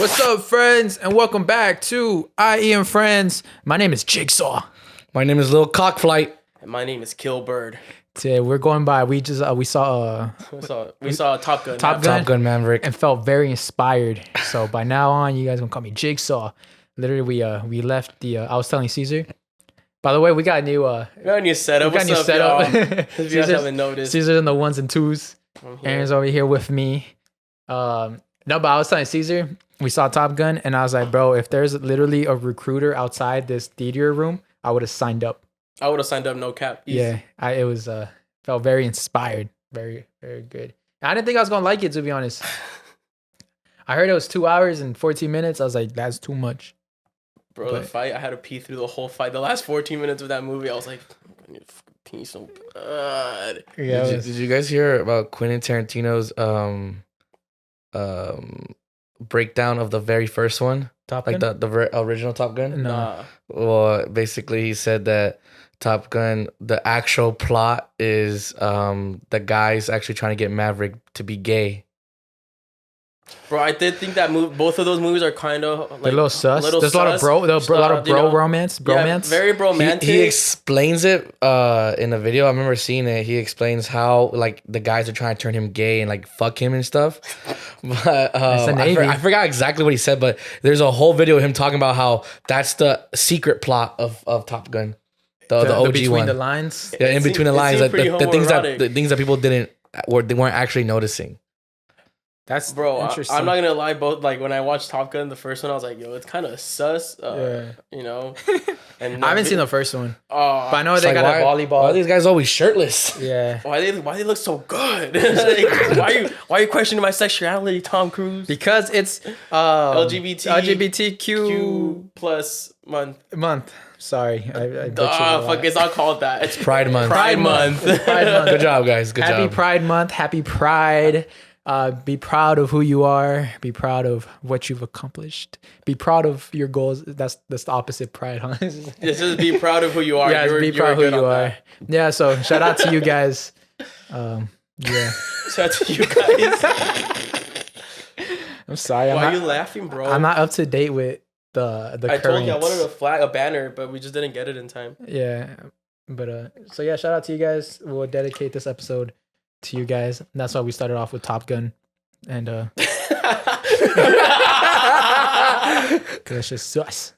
What's up, friends, and welcome back to I.E In Friends. My name is Jigsaw. My name is Lil Cockflight. And my name is Killbird. Today we're going by. We saw Top Gun. Top Gun Maverick. and felt very inspired. So by now on, you guys gonna call me Jigsaw. Literally, we left the. I was telling Cesar. By the way, we got a new. We got a new setup. What's up, y'all? If you guys haven't noticed, Caesar's in the ones and twos. Aaron's over here with me. No, but I was telling Cesar, we saw Top Gun, and I was like, bro, if there's literally a recruiter outside this theater room, I would have signed up. I would have signed up, no cap. Easy. Yeah, it was felt very inspired, very very good. I didn't think I was gonna like it, to be honest. I heard it was 2 hours and 14 minutes. I was like, that's too much. Bro, the fight, I had to pee through the whole fight. The last 14 minutes of that movie, I was like, I need to pee so bad. Yeah, Did you guys hear about Quentin Tarantino's breakdown of the very first one? Top Like Gun? the original Top Gun? No. Well, basically he said that Top Gun, the actual plot is the guy's actually trying to get Maverick to be gay. Bro, I did think that both of those movies are kind of like They're a little sus. There's a lot of bro romance. Yeah, very romantic. He explains it in a video. I remember seeing it. He explains how like the guys are trying to turn him gay and like fuck him and stuff. But I forgot exactly what he said, but there's a whole video of him talking about how that's the secret plot of Top Gun. The OG between one. the lines. Yeah, in between the lines, seemed the things that people they weren't actually noticing. That's bro. interesting. I'm not gonna lie. Both like when I watched Top Gun, the first one, I was like, yo, it's kind of sus. Yeah. You know. And I haven't seen the first one, Oh, but I know they got a volleyball. Why are these guys always shirtless? Yeah, why they look so good? Like, why are you questioning my sexuality, Tom Cruise? because it's LGBTQ Q plus month. Sorry, I butchered a lot. It's not called that. It's Pride Month. Pride Month. Pride Month. Good job, guys. Good Happy job. Pride Month. Happy Pride. Be proud of who you are. Be proud of what you've accomplished. Be proud of your goals. That's the opposite pride, huh? This is be proud of who you are. Yeah, be proud of who you are. Yeah, so shout out to you guys. Yeah. Shout out to you guys. I'm sorry. Why are you laughing, bro? I'm not up to date with the I current. told you I wanted a banner, but we just didn't get it in time. Yeah. But so yeah, shout out to you guys. We'll dedicate this episode to you guys. That's why we started off with Top Gun. And that's just sus.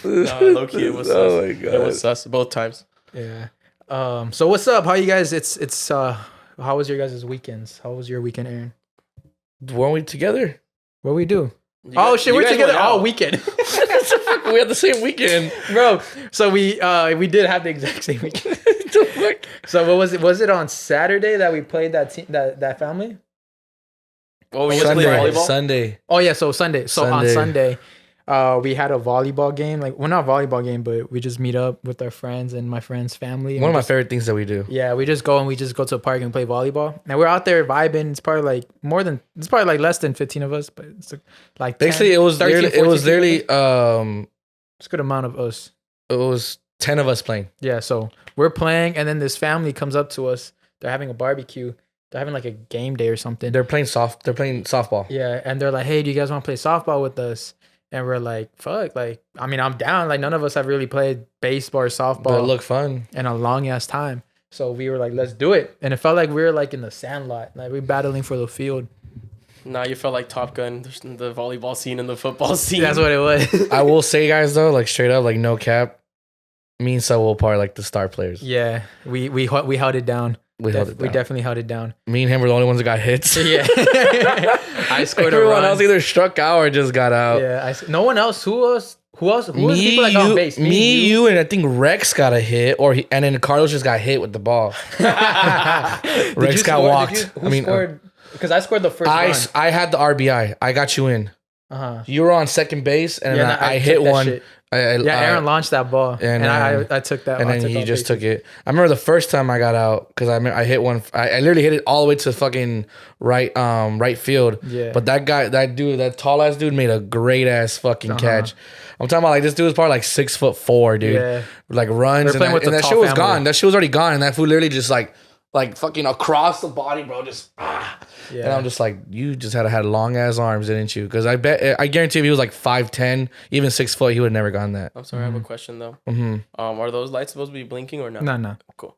No, low key, it was sus. Oh my God. It was sus both times. Yeah. So what's up? How you guys? It's how was your guys' weekends? How was your weekend, Aaron? Weren't we together? What we do? You Oh guys- shit, you we're guys together went all out. weekend. We had the same weekend. Bro, so we did have the exact same weekend. So what was it? Was it on Saturday that we played that team, that family? Oh, we just played volleyball. Sunday. Oh yeah, so Sunday. So on Sunday. Sunday, we had a volleyball game. Like, well, not a volleyball game, but we just meet up with our friends and my friend's family. One of my favorite things that we do. Yeah, we just go to a park and play volleyball. And we're out there vibing. It's probably like less than 15 of us, but it's like 10, Basically, it was 13, literally, 14 it's a good amount of us. it was 10 of us playing. Yeah, so we're playing, and then this family comes up to us. They're having a barbecue. They're having like a game day or something. They're playing softball. Yeah, and they're like, "Hey, do you guys want to play softball with us?" And we're like, "Fuck!" Like, I mean, I'm down. Like, none of us have really played baseball or softball But it looked fun. in a long ass time. So we were like, "Let's do it!" And it felt like we were like in the sandlot, like we're battling for the field. Nah, you felt like Top Gun, the volleyball scene and the football scene. That's what it was. I will say, guys, though, like straight up, like no cap, me and Saul are like the star players. Yeah, we held it down. We held it down. We definitely held it down. Me and him were the only ones that got hits. Yeah, I scored a run. Everyone else either struck out or just got out. Yeah, no one else. Who else? Who was the Me, people that got on you, base? me, you, and I think Rex got a hit, and then Carlos just got hit with the ball. Rex got walked. Who scored? Because I scored the first run. I had the RBI. I got you in. Uh-huh. You were on second base, and Yeah, I took hit that one. shit. Aaron launched that ball, and I took that. And then he just took it. I remember the first time I got out because I hit one. I literally hit it all the way to fucking right field. Yeah. But that tall ass dude made a great ass fucking catch. I'm talking about like this dude was probably like 6'4", dude. Yeah. Like runs We're playing with and the that tall shit was family. gone. That shit was already gone, and that fool literally just like like fucking across the body, bro. Just Yeah. And I'm just like, you just had long ass arms, didn't you? Because I guarantee if he was like 5'10", even 6 foot, he would have never gotten that. I'm sorry, I have a question though. Mm-hmm. Are those lights supposed to be blinking or not? No. Cool.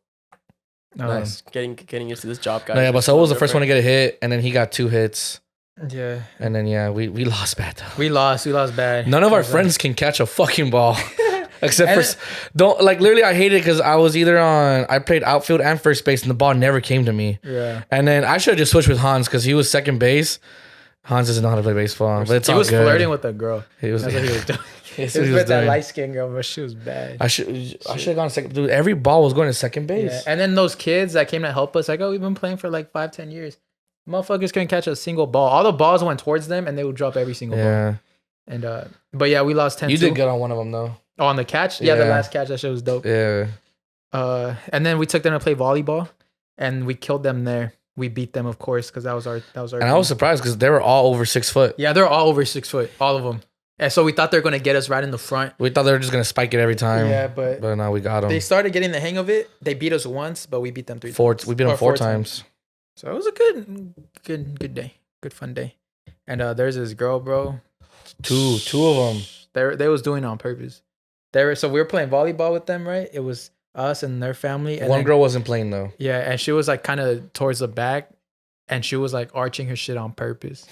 Nice. Getting used to this job, guys. No, yeah, but Saul was the first one to get a hit, and then he got 2 hits. Yeah. And then we lost bad though. We lost bad. None of our friends can catch a fucking ball. Except for literally I hate it because I played outfield and first base and the ball never came to me. Yeah. And then I should have just switched with Hans because he was second base. Hans doesn't know how to play baseball, but he was flirting with a girl. He was. That's what he was doing. He was with that light skinned girl, but she was bad. I should have gone second. Dude, every ball was going to second base. Yeah. And then those kids that came to help us, like, oh, we've been playing for like 5-10 years. Motherfuckers couldn't catch a single ball. All the balls went towards them, and they would drop every single ball. And but yeah, we lost 10. You did good on one of them though. Oh, on the catch? Yeah, the last catch. That shit was dope. Yeah. And then we took them to play volleyball, and we killed them there. We beat them, of course, because that was our. And I was surprised because they were all over 6 foot. Yeah, they're all over 6 foot, all of them. And so we thought they were gonna get us right in the front. We thought they were just gonna spike it every time. Yeah, but no, we got them. They started getting the hang of it. They beat us once, but we beat them 3 times. We beat them 4 times. So it was a good day, good fun day. And there's this girl, bro. Two of them. They was doing it on purpose. So we were playing volleyball with them, right? It was us and their family. And one girl wasn't playing though. Yeah, and she was like kind of towards the back, and she was like arching her shit on purpose.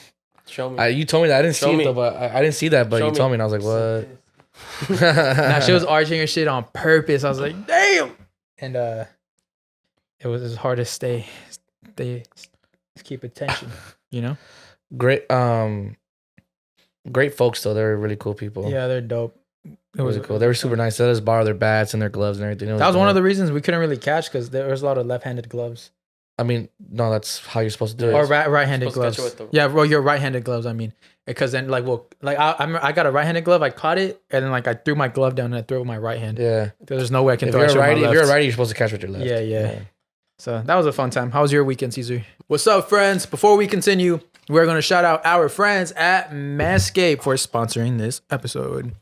Show me. You told me that. I didn't see it though, but I didn't see that. But you told me, and I was like, what? Now she was arching her shit on purpose. I was like, damn. And it was hard to stay keep attention, you know. Great folks though. They're really cool people. Yeah, they're dope. It was really cool. They were super nice. They let us borrow their bats and their gloves and everything. That was one of the reasons we couldn't really catch because there was a lot of left-handed gloves. I mean, no, that's how you're supposed to do it. Or right-handed gloves. Yeah, well, your right-handed gloves. I mean, because then I got a right-handed glove. I caught it and then I threw my glove down and I threw it with my right hand. Yeah. There's no way I can if throw it with my left. If you're a righty, you're supposed to catch with your left. Yeah. So that was a fun time. How was your weekend, Cesar? What's up, friends? Before we continue, we're going to shout out our friends at Manscaped for sponsoring this episode.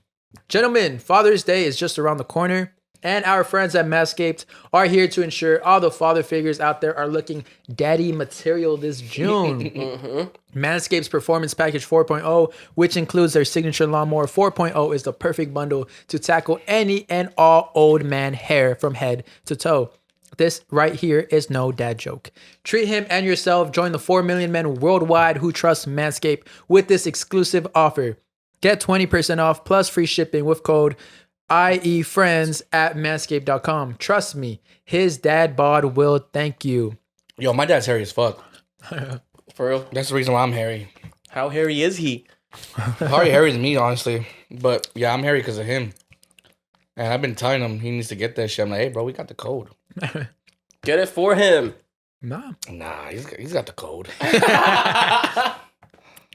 Gentlemen, Father's Day is just around the corner, and our friends at Manscaped are here to ensure all the father figures out there are looking daddy material this June. Manscaped's Performance Package 4.0, which includes their signature lawnmower 4.0, is the perfect bundle to tackle any and all old man hair from head to toe. This right here is no dad joke. Treat him and yourself. Join the 4 million men worldwide who trust Manscaped with this exclusive offer. Get 20% off plus free shipping with code I.E Friends at manscaped.com. Trust me, his dad bod will thank you. Yo, my dad's hairy as fuck. For real? That's the reason why I'm hairy. How hairy is he? Probably hairy than me, honestly. But yeah, I'm hairy because of him. And I've been telling him he needs to get that shit. I'm like, hey, bro, we got the code. Get it for him. Nah, he's got the code.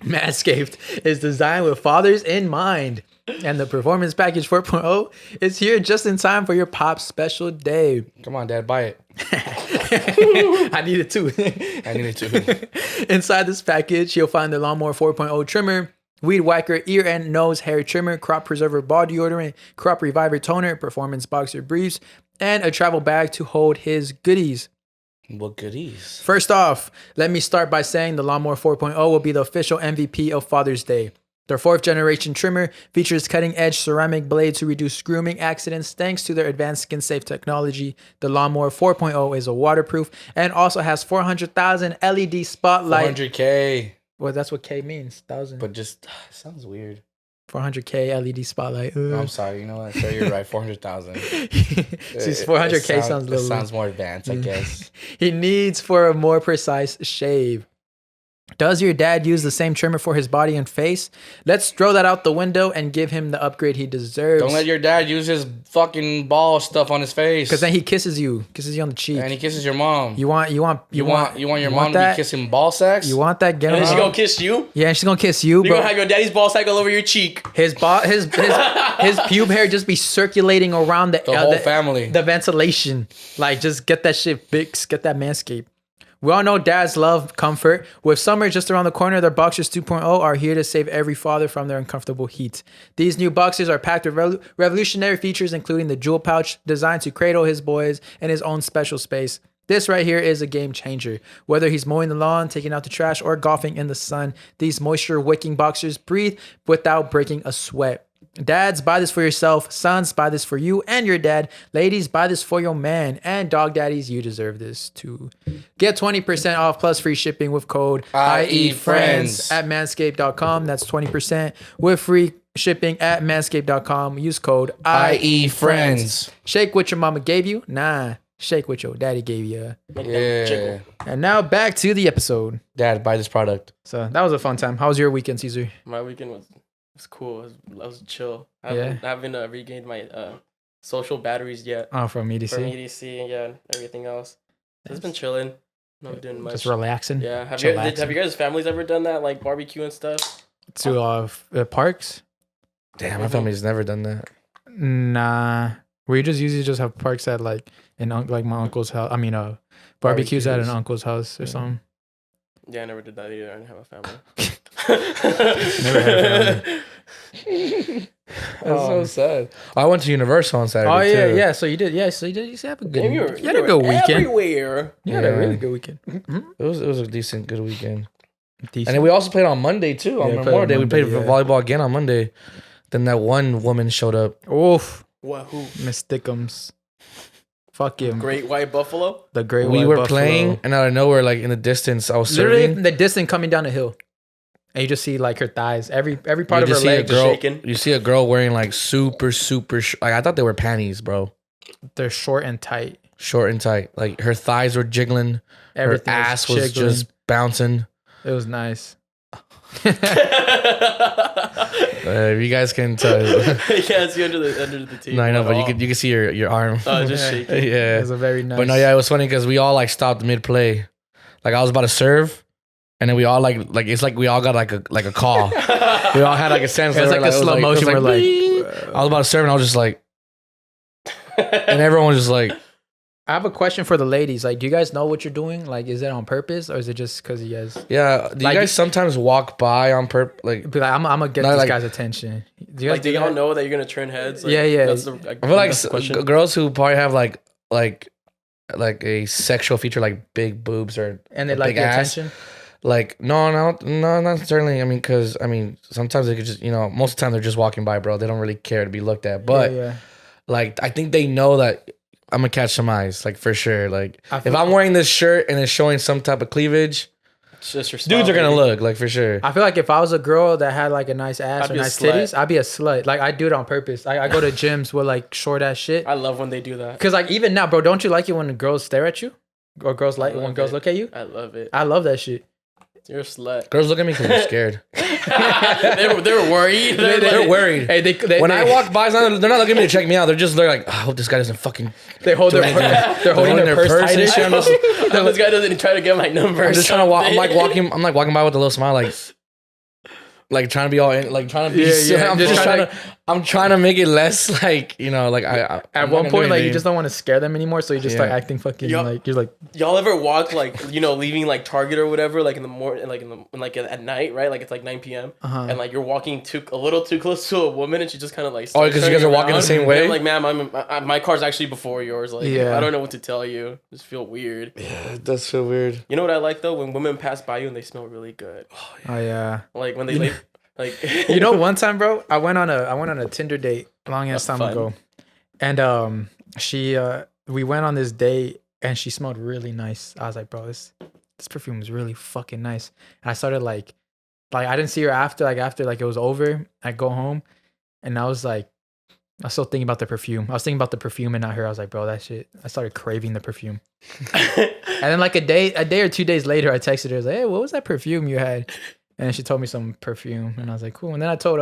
Manscaped is designed with fathers in mind, and the Performance Package 4.0 is here just in time for your pop's special day. Come on, Dad, buy it. I need it too. Inside this package, you'll find the Lawnmower 4.0 trimmer, Weed Whacker ear and nose hair trimmer, Crop Preserver ball deodorant, Crop Reviver toner, Performance boxer briefs, and a travel bag to hold his goodies. What goodies? First off, let me start by saying the Lawnmower 4.0 will be the official MVP of Father's Day. Their 4th generation trimmer features cutting-edge ceramic blades to reduce grooming accidents thanks to their advanced skin-safe technology. The Lawnmower 4.0 is a waterproof and also has 400,000 LED spotlight. 400K. Well, that's what K means, 1,000. But just, sounds weird. 400K LED spotlight. I'm sorry, you know what? Sure, you're right. 400,000. See, 400K sounds a little. It sounds more advanced, I guess. He needs for a more precise shave. Does your dad use the same trimmer for his body and face? Let's throw that out the window and give him the upgrade he deserves. Don't let your dad use his fucking ball stuff on his face. Because then he kisses you on the cheek. And he kisses your mom. You want your mom to be kissing ball sacks? You want that? And then she gonna kiss you? Yeah, she's gonna kiss you. You're gonna have your daddy's ball sack all over your cheek. His pube hair just be circulating around the whole family. The ventilation. Like, just get that shit fixed. Get that Manscaped. We all know dads love comfort. With summer just around the corner, their Boxers 2.0 are here to save every father from their uncomfortable heat. These new Boxers are packed with revolutionary features, including the jewel pouch designed to cradle his boys in his own special space. This right here is a game changer. Whether he's mowing the lawn, taking out the trash, or golfing in the sun, these moisture-wicking boxers breathe without breaking a sweat. Dads, buy this for yourself. Sons, buy this for you and your dad. Ladies, buy this for your man. And dog daddies, you deserve this too. Get 20% off plus free shipping with code I.E Friends at manscaped.com. That's 20% with free shipping at manscaped.com. Use code I.E Friends. Shake what your mama gave you. Nah, shake what your daddy gave you. Yeah. And now back to the episode. Dad, buy this product. So that was a fun time. How was your weekend, Cesar? My weekend was cool. I was chill. I haven't regained my social batteries yet. Oh, from EDC? From EDC and everything else. It's been chilling. Not doing much. Just relaxing? Yeah. Have you guys' families ever done that, like barbecue and stuff? To parks? Damn, my family's never done that. Nah. We just usually just have parks at like my uncle's house. I mean, barbecues at an uncle's house or something. Yeah, I never did that either. I didn't have a family. Never had a family. That's so sad. I went to Universal on Saturday. Oh yeah, too. yeah. So you did, yeah. So you did. You have a good. You had a good weekend. Everywhere. You had a really good weekend. It was a decent, good weekend. Decent. And then we also played on Monday too. On Memorial Day, we played volleyball again on Monday. Then that one woman showed up. Oof. What? Who? Miss Stickums. Fuck him. Great White Buffalo. The Great White We were Buffalo. playing, and out of nowhere, like in the distance, I was literally serving. the distance coming down the hill, and you just see like her thighs, every part of her leg shaking. You see a girl wearing like super like I thought they were panties, bro. They're short and tight. Short and tight. Like her thighs were jiggling. Everything her ass was just bouncing. It was nice. If you guys can tell, you can't see under the table. No, I know, but you can see your arm. Oh, just shaking. Yeah, it was a very nice. But no, yeah, it was funny because we all like stopped mid play. Like I was about to serve, and then we all like it's like we all got like a call. We all had like a sense. It was like a slow motion. We're like, I was about to serve, and I was just like, and everyone was just like. I have a question for the ladies. Like, do you guys know what you're doing? Like, is it on purpose or is it just because you guys? Yeah. Do you guys sometimes walk by on purpose? Like, be like, I'm gonna get this guy's attention. Do y'all know that you're gonna turn heads? Like, yeah. That's I feel like girls who probably have like a sexual feature, like big boobs or and they like the attention. Like, no, not necessarily. I mean, sometimes they could just, most of the time they're just walking by, bro. They don't really care to be looked at. But like, I think they know that. I'm gonna catch some eyes, like for sure. Like if I'm wearing this shirt and it's showing some type of cleavage, it's just your style, dudes are gonna look, like for sure. I feel like if I was a girl that had like a nice ass or nice titties, I'd be a slut. Like I do it on purpose. I go to gyms with like short ass shit. I love when they do that. Cause like even now, bro, don't you like it when girls stare at you, or girls like when girls look at you? I love it. I love that shit. You're a slut. Girls look at me because they're scared. they're worried. They're worried. Hey, when I walk by, they're not looking at me to check me out. They're like, I hope this guy doesn't fucking. They hold their holding their purse tight and shit. This guy doesn't try to get my number. I'm just trying to walk. I'm like walking by with a little smile, like trying to be all in, like trying to be. I'm trying to make it less like at one point like you just don't want to scare them anymore, so you just start acting fucking like you're like. Y'all ever walk like leaving like Target or whatever like in the morning like at night, right? Like it's like 9 p.m. and like you're walking a little too close to a woman and she just kind of like because you guys are walking the same way. And like, ma'am, my car's actually before yours. Like I don't know what to tell you. I just feel weird. Yeah, it does feel weird. You know what I like though? When women pass by you and they smell really good. Oh yeah. Like when they leave. Like one time, bro, I went on a Tinder date long ass time ago, and we went on this date and she smelled really nice. I was like, bro, this perfume is really fucking nice. And I started like I didn't see her after it was over. I go home, and I was still thinking about the perfume. I was thinking about the perfume and not her. I was like, bro, that shit. I started craving the perfume. And then like a day or 2 days later, I texted her. I was like, hey, what was that perfume you had? And she told me some perfume, and I was like, cool. And then I told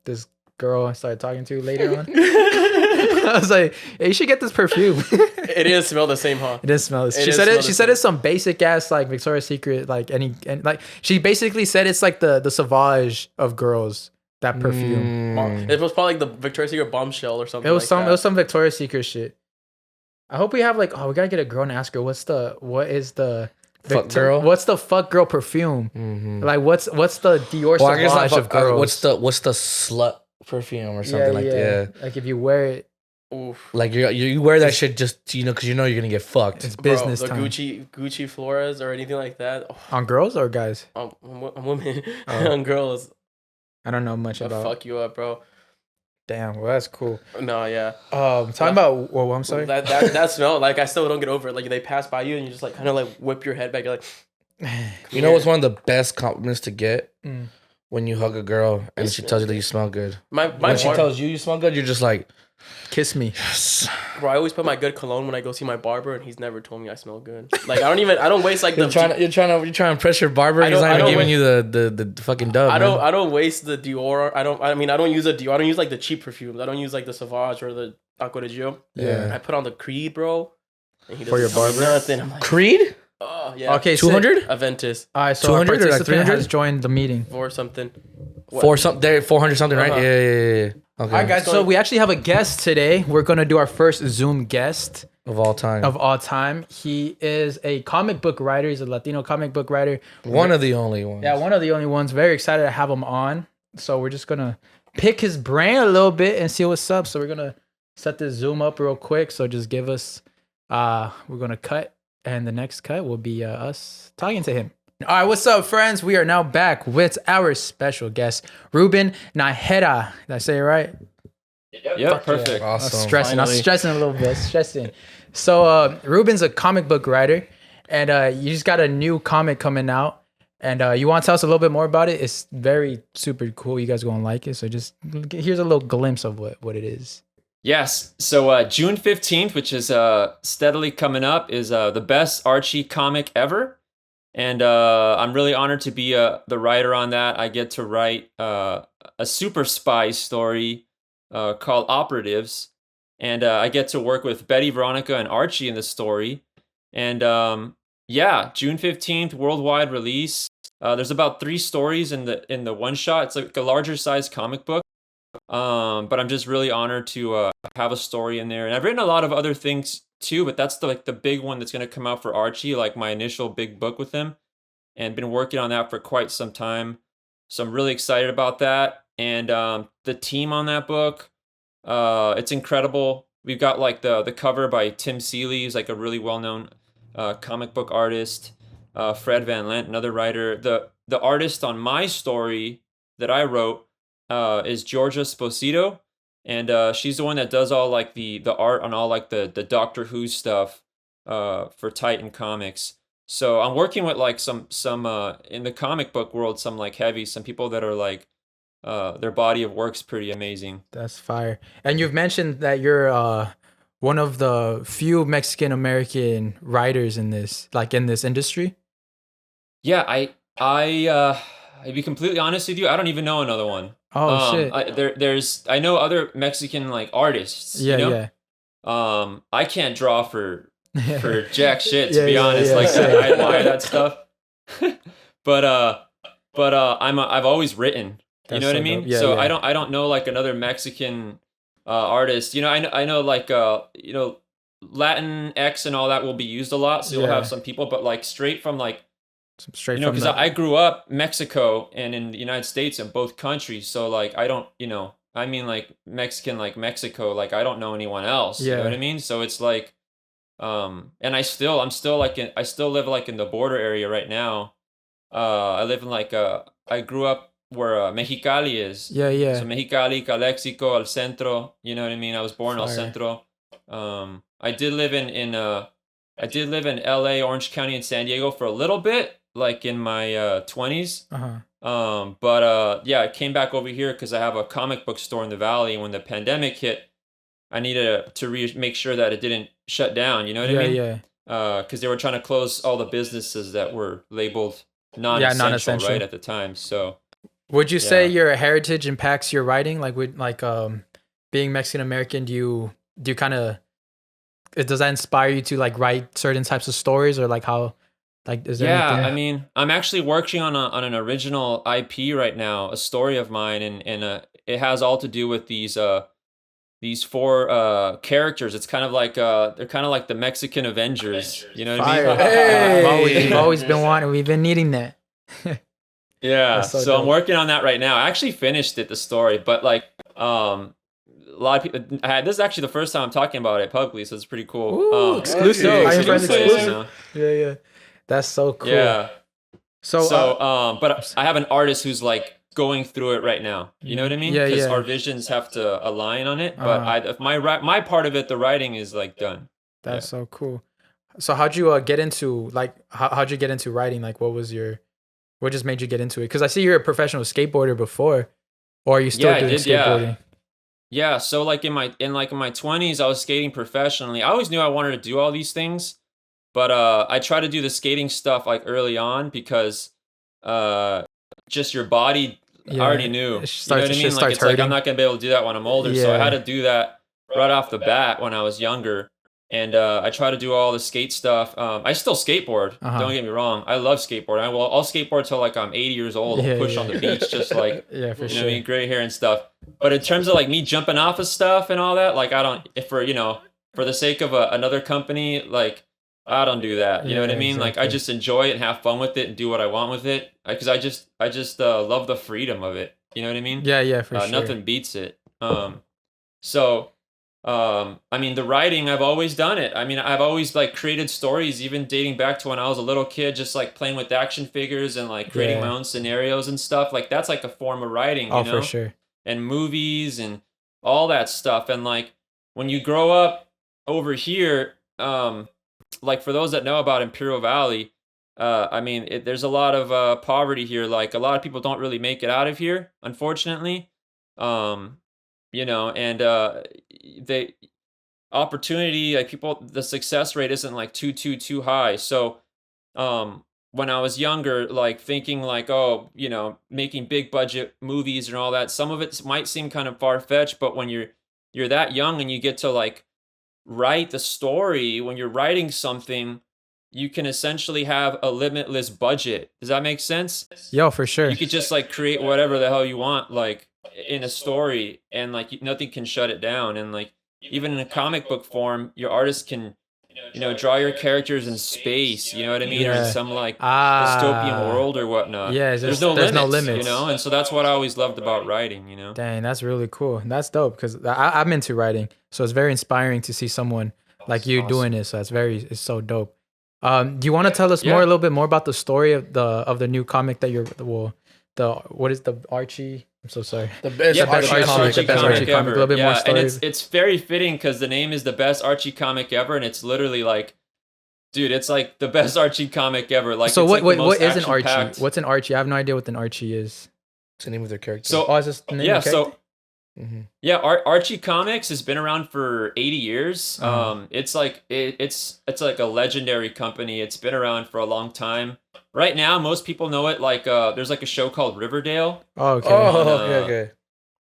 this girl I started talking to later on. I was like, hey, you should get this perfume. It does smell the same, huh? It does smell. She said it's some basic ass like Victoria's Secret, like and like she basically said it's like the Sauvage of girls. That perfume. It was probably like the Victoria's Secret bombshell or something. It was some Victoria's Secret shit. I hope we have we gotta get a girl and ask her what is the fuck girl? What's the fuck girl perfume? Mm-hmm. Like what's the Dior Sauvage of girls? What's the slut perfume or something like that? Like if you wear it, Oof. Like you wear that shit just because you're gonna get fucked. It's business the time. Gucci Flores or anything like that. Oh. On girls or guys? On women. On girls. I don't know much about. Fuck you up, bro. Damn, well that's cool. No, yeah. Talking about I'm sorry. That smell, like I still don't get over it. Like they pass by you and you just like kind of like whip your head back. You're like, you know what's one of the best compliments to get? When you hug a girl and she tells you that you smell good. When she tells you smell good, you're just like, kiss me. Yes. Bro, I always put my good cologne when I go see my barber, and he's never told me I smell good. Like I don't waste like you're trying to impress your barber. He's not even giving you the fucking dub. I don't waste the Dior. I don't use a Dior. I don't use like the cheap perfumes. I don't use like the Sauvage or the Acqua di Gio. Yeah. I put on the Creed, bro. And for your barber. Nothing. I'm like, Creed? Oh yeah. Okay, 200? Aventus. All right, so 200 or like 300 has joined the meeting. Or something. What? 400 something, right? Yeah. Okay. All right, guys. So we actually have a guest today. We're gonna do our first Zoom guest of all time. He is a comic book writer. He's a Latino comic book writer. One of the only ones. Yeah, one of the only ones. Very excited to have him on. So we're just gonna pick his brain a little bit and see what's up. So we're gonna set this Zoom up real quick. So just give us. We're gonna cut, and the next cut will be us talking to him. All right, what's up, friends? We are now back with our special guest, Ruben Najera. Did I say it right? Yep, perfect. Yeah. Awesome. I'm stressing a little bit. So Ruben's a comic book writer, and you just got a new comic coming out. And you want to tell us a little bit more about it? It's very super cool. You guys are gonna like it. So just here's a little glimpse of what it is. Yes. So June 15th, which is steadily coming up, is the best Archie Comic Ever. And I'm really honored to be the writer on that. I get to write a super spy story called Operatives. And I get to work with Betty, Veronica, and Archie in the story. And June 15th, worldwide release. There's about 3 stories in the one shot. It's like a larger size comic book. But I'm just really honored to have a story in there. And I've written a lot of other things too, but that's the big one that's going to come out for Archie, like my initial big book with him, and been working on that for quite some time. So I'm really excited about that. And the team on that book, it's incredible. We've got like the cover by Tim Seeley, who's like a really well-known comic book artist. Fred Van Lent, another writer. The artist on my story that I wrote is Georgia Sposito. And she's the one that does all like the art on all like the Doctor Who stuff for Titan Comics. So I'm working with like some in the comic book world, some people that are like their body of work's pretty amazing. That's fire. And you've mentioned that you're one of the few Mexican American writers in this industry. Yeah, I to be completely honest with you, I don't even know another one. Oh shit! I know other Mexican like artists. Yeah, you know? yeah. I can't draw for jack shit to be honest. I admire that stuff. but I've always written. You know what I mean? Yeah, so yeah. I don't know like another Mexican artist. You know, I know like Latin X and all that will be used a lot. So you'll have some people, but like straight from like. Because I grew up Mexico and in the United States in both countries, so like I don't, I mean like Mexican like Mexico, like I don't know anyone else. Yeah. You know what I mean? So it's like, and I still live like in the border area right now. I live in like I grew up where Mexicali is. Yeah, yeah. So Mexicali, Calexico, El Centro. You know what I mean? I was born in El Centro. I did live in LA, Orange County, and San Diego for a little bit. Like in my 20s. I came back over here because I have a comic book store in the Valley. When the pandemic hit, I needed to make sure that it didn't shut down. You know what I mean? Yeah. Because they were trying to close all the businesses that were labeled non-essential, right, at the time. So, would you say your heritage impacts your writing? Like, being Mexican American, do you kind of does that inspire you to like write certain types of stories, or like how? Like, is there anything? I mean, I'm actually working on an original IP right now, a story of mine, and it has all to do with these 4 characters. It's kind of like they're kind of like the Mexican Avengers. You know what I mean? Hey! We've always been wanting. We've been needing that. Yeah. So I'm working on that right now. I actually finished the story, but like lot of people. This is actually the first time I'm talking about it publicly, so it's pretty cool. Ooh, exclusive. I Am Friends exclusive. Yeah. That's so cool. Yeah. So, but I have an artist who's like going through it right now. You know what I mean? Yeah, Because our visions have to align on it. But my part of it, the writing is like done. That's so cool. So how'd you get into how'd you get into writing? Like, what just made you get into it? Because I see you're a professional skateboarder before, or are you still doing skateboarding? Yeah. So like in my 20s, I was skating professionally. I always knew I wanted to do all these things, but I tried to do the skating stuff like early on because just your body. I already knew. You know what I mean? Like it's like I'm not gonna be able to do that when I'm older, so I had to do that right off the bat when I was younger. And I try to do all the skate stuff. I still skateboard. Don't get me wrong. I love skateboarding. I'll skateboard till like I'm 80 years old. I'll push on the beach, just like for you know sure. what I mean, gray hair and stuff. But in terms of like me jumping off of stuff and all that, like I don't. If for the sake of another company, like I don't do that. You know what I mean? Exactly. Like I just enjoy it and have fun with it and do what I want with it. Because I just love the freedom of it. You know what I mean? Yeah, for sure. Nothing beats it. I mean, the writing, I've always done it. I mean, I've always like created stories, even dating back to when I was a little kid, just like playing with action figures and like creating my own scenarios and stuff. Like that's like a form of writing, you know? For sure. And movies and all that stuff. And like when you grow up over here, like for those that know about Imperial Valley, I mean, there's a lot of poverty here. Like a lot of people don't really make it out of here, unfortunately. And the opportunity, like the success rate isn't like too high. So, when I was younger, like thinking like, making big budget movies and all that, some of it might seem kind of far fetched, but when you're that young and you get to like write the story, when you're writing something, you can essentially have a limitless budget. Does that make sense? Yo, for sure. You could just like create whatever the hell you want, like in a story, and like nothing can shut it down. And like even in a comic book form, your artist can draw your characters in space, you know what I mean, or in some like dystopian world or whatnot. There's no limits, and so that's what I always loved about writing. Dang, that's really cool. That's dope, because I'm into writing, so it's very inspiring to see someone like you doing this. So it's so dope. Do you want to tell us a little bit more about the story of the new comic that what is the Archie? I'm so sorry. The best Archie comic ever. A little bit more story. And it's very fitting because the name is the best Archie comic ever, and it's literally like, dude, it's like the best Archie comic ever. Like, so what is an Archie? Packed. What's an Archie? I have no idea what an Archie is. It's the name of their character. So is this the name of the character? Archie Comics has been around for 80 years. It's like it's like a legendary company. It's been around for a long time. Right now, most people know it like there's like a show called Riverdale. Okay.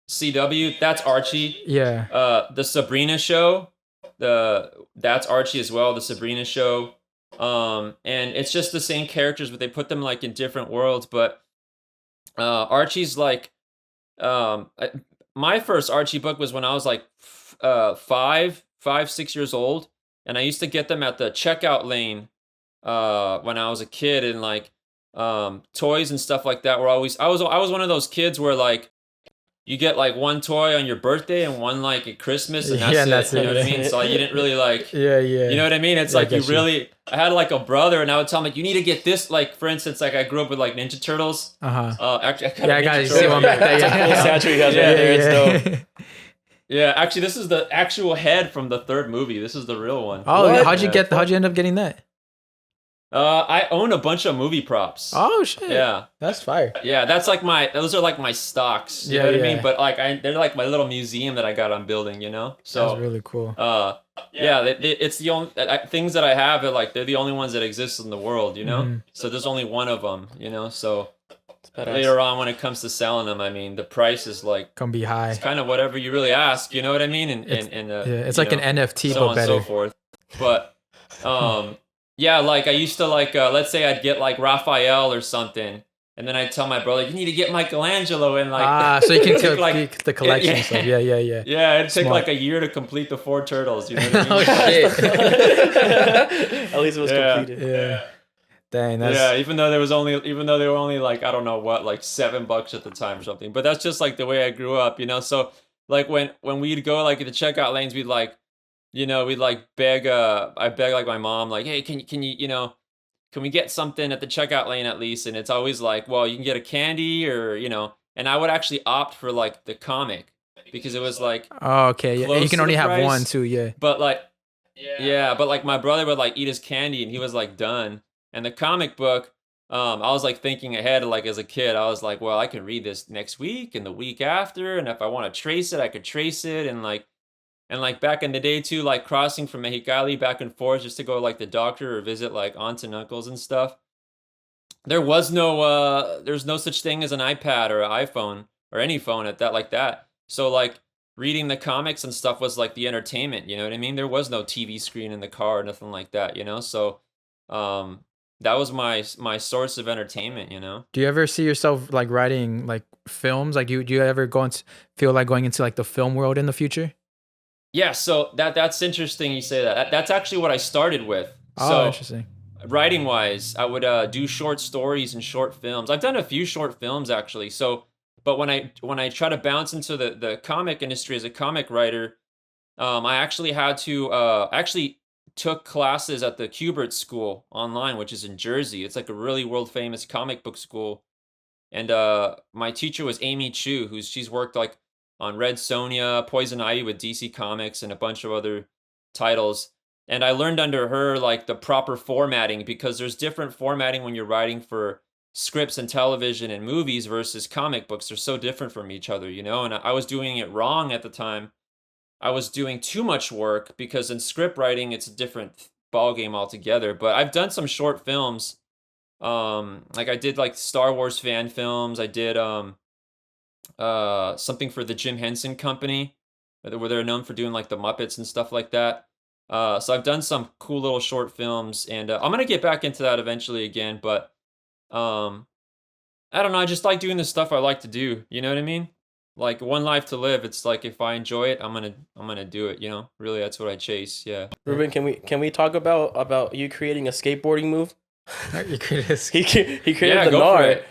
CW, that's Archie. Yeah. The Sabrina show, that's Archie as well. The Sabrina show. And it's just the same characters, but they put them like in different worlds. But Archie's like my first Archie book was when I was like 6 years old, and I used to get them at the checkout lane when I was a kid, and like toys and stuff like that were always I was one of those kids where like you get like one toy on your birthday and one like at Christmas, and that's it. You know what I mean? So like, you didn't really like you know what I mean? It's like you really I had like a brother, and I would tell him like, you need to get this. Like for instance, like I grew up with like Ninja Turtles. Actually, I got see one back there. Statue he has right there. It's dope. Yeah, actually, this is the actual head from the third movie. This is the real one. Oh, how'd you end up getting that? I own a bunch of movie props. Oh shit! Yeah, that's fire. Yeah, those are like my stocks. You know what I mean? But like they're like my little museum that I got on building. So that's really cool. It's the only things that I have. They're the only ones that exist in the world. So there's only one of them. So later on, when it comes to selling them, I mean, the price is like can be high. It's kind of whatever you really ask. You know what I mean? And it's like an NFT, so but on better. And so forth. But yeah, like I used to like let's say I'd get like Raphael or something, and then I'd tell my brother, you need to get Michelangelo, and like so you can take the collection stuff. Yeah. Yeah, it'd take like a year to complete the 4 turtles. You know what I mean? Oh shit! At least it was completed. Yeah. Dang, even though they were only like I don't know what, like $7 at the time or something. But that's just like the way I grew up, So like when we'd go like at the checkout lanes, we'd like, we'd like beg. I beg like my mom, like, hey, can you, can we get something at the checkout lane at least? And it's always like, well, you can get a candy or, and I would actually opt for like the comic because it was like, oh, okay. Yeah. You can only have one too. Yeah. But like, yeah, but like my brother would like eat his candy and he was like done. And the comic book, I was like thinking ahead, like as a kid, I was like, well, I can read this next week and the week after. And if I want to trace it, I could trace it. And like back in the day too, like crossing from Mexicali back and forth just to go like the doctor or visit like aunts and uncles and stuff. There's no such thing as an iPad or an iPhone or any phone at that like that. So like reading the comics and stuff was like the entertainment, you know what I mean? There was no TV screen in the car or nothing like that, So that was my source of entertainment, Do you ever see yourself like writing like films? Like do you ever feel like going into like the film world in the future? Yeah, so that's interesting you say that. That's actually what I started with. Oh, interesting. Writing wise, I would do short stories and short films. I've done a few short films actually. So, but when I try to bounce into the comic industry as a comic writer, I actually had to actually took classes at the Kubert School online, which is in Jersey. It's like a really world famous comic book school. And my teacher was Amy Chu, she's worked like on Red Sonja, Poison Ivy with DC Comics, and a bunch of other titles. And I learned under her like the proper formatting because there's different formatting when you're writing for scripts and television and movies versus comic books. They're so different from each other, And I was doing it wrong at the time. I was doing too much work because in script writing, it's a different ballgame altogether. But I've done some short films. Like I did like Star Wars fan films. I did something for the Jim Henson Company, where they're known for doing like the Muppets and stuff like that. So I've done some cool little short films, and I'm gonna get back into that eventually again. But I don't know. I just like doing the stuff I like to do. You know what I mean? Like one life to live. It's like if I enjoy it, I'm gonna do it. Really, that's what I chase. Yeah. Ruben, can we talk about you creating a skateboarding move? He created the NAR.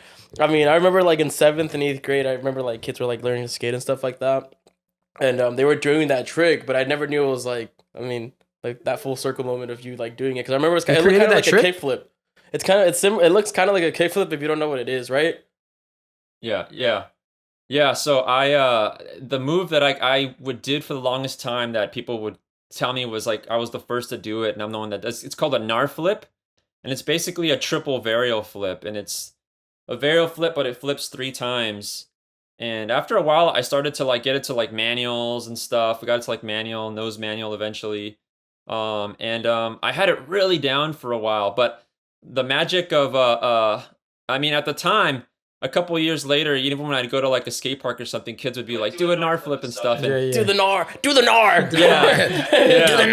I mean, I remember like in 7th and 8th grade, I remember like kids were like learning to skate and stuff like that, and they were doing that trick, but I never knew it was like, I mean, like that full circle moment of you like doing it, because I remember it looked kind of like a kickflip. It looks kind of like a kickflip if you don't know what it is, right? Yeah. So the move that I did for the longest time that people would tell me was like I was the first to do it, and I'm the one that does. It's called a NAR flip, and it's basically a triple varial flip, and it's a varial flip, but it flips 3 times. And after a while, I started to like get it to like manuals and stuff. I got it to like manual, nose manual eventually. I had it really down for a while, but the magic of I mean, at the time, a couple of years later, even when I'd go to like a skate park or something, kids would be like, do a NAR flip and stuff. And, do the NAR. Yeah. Do the NAR. Do the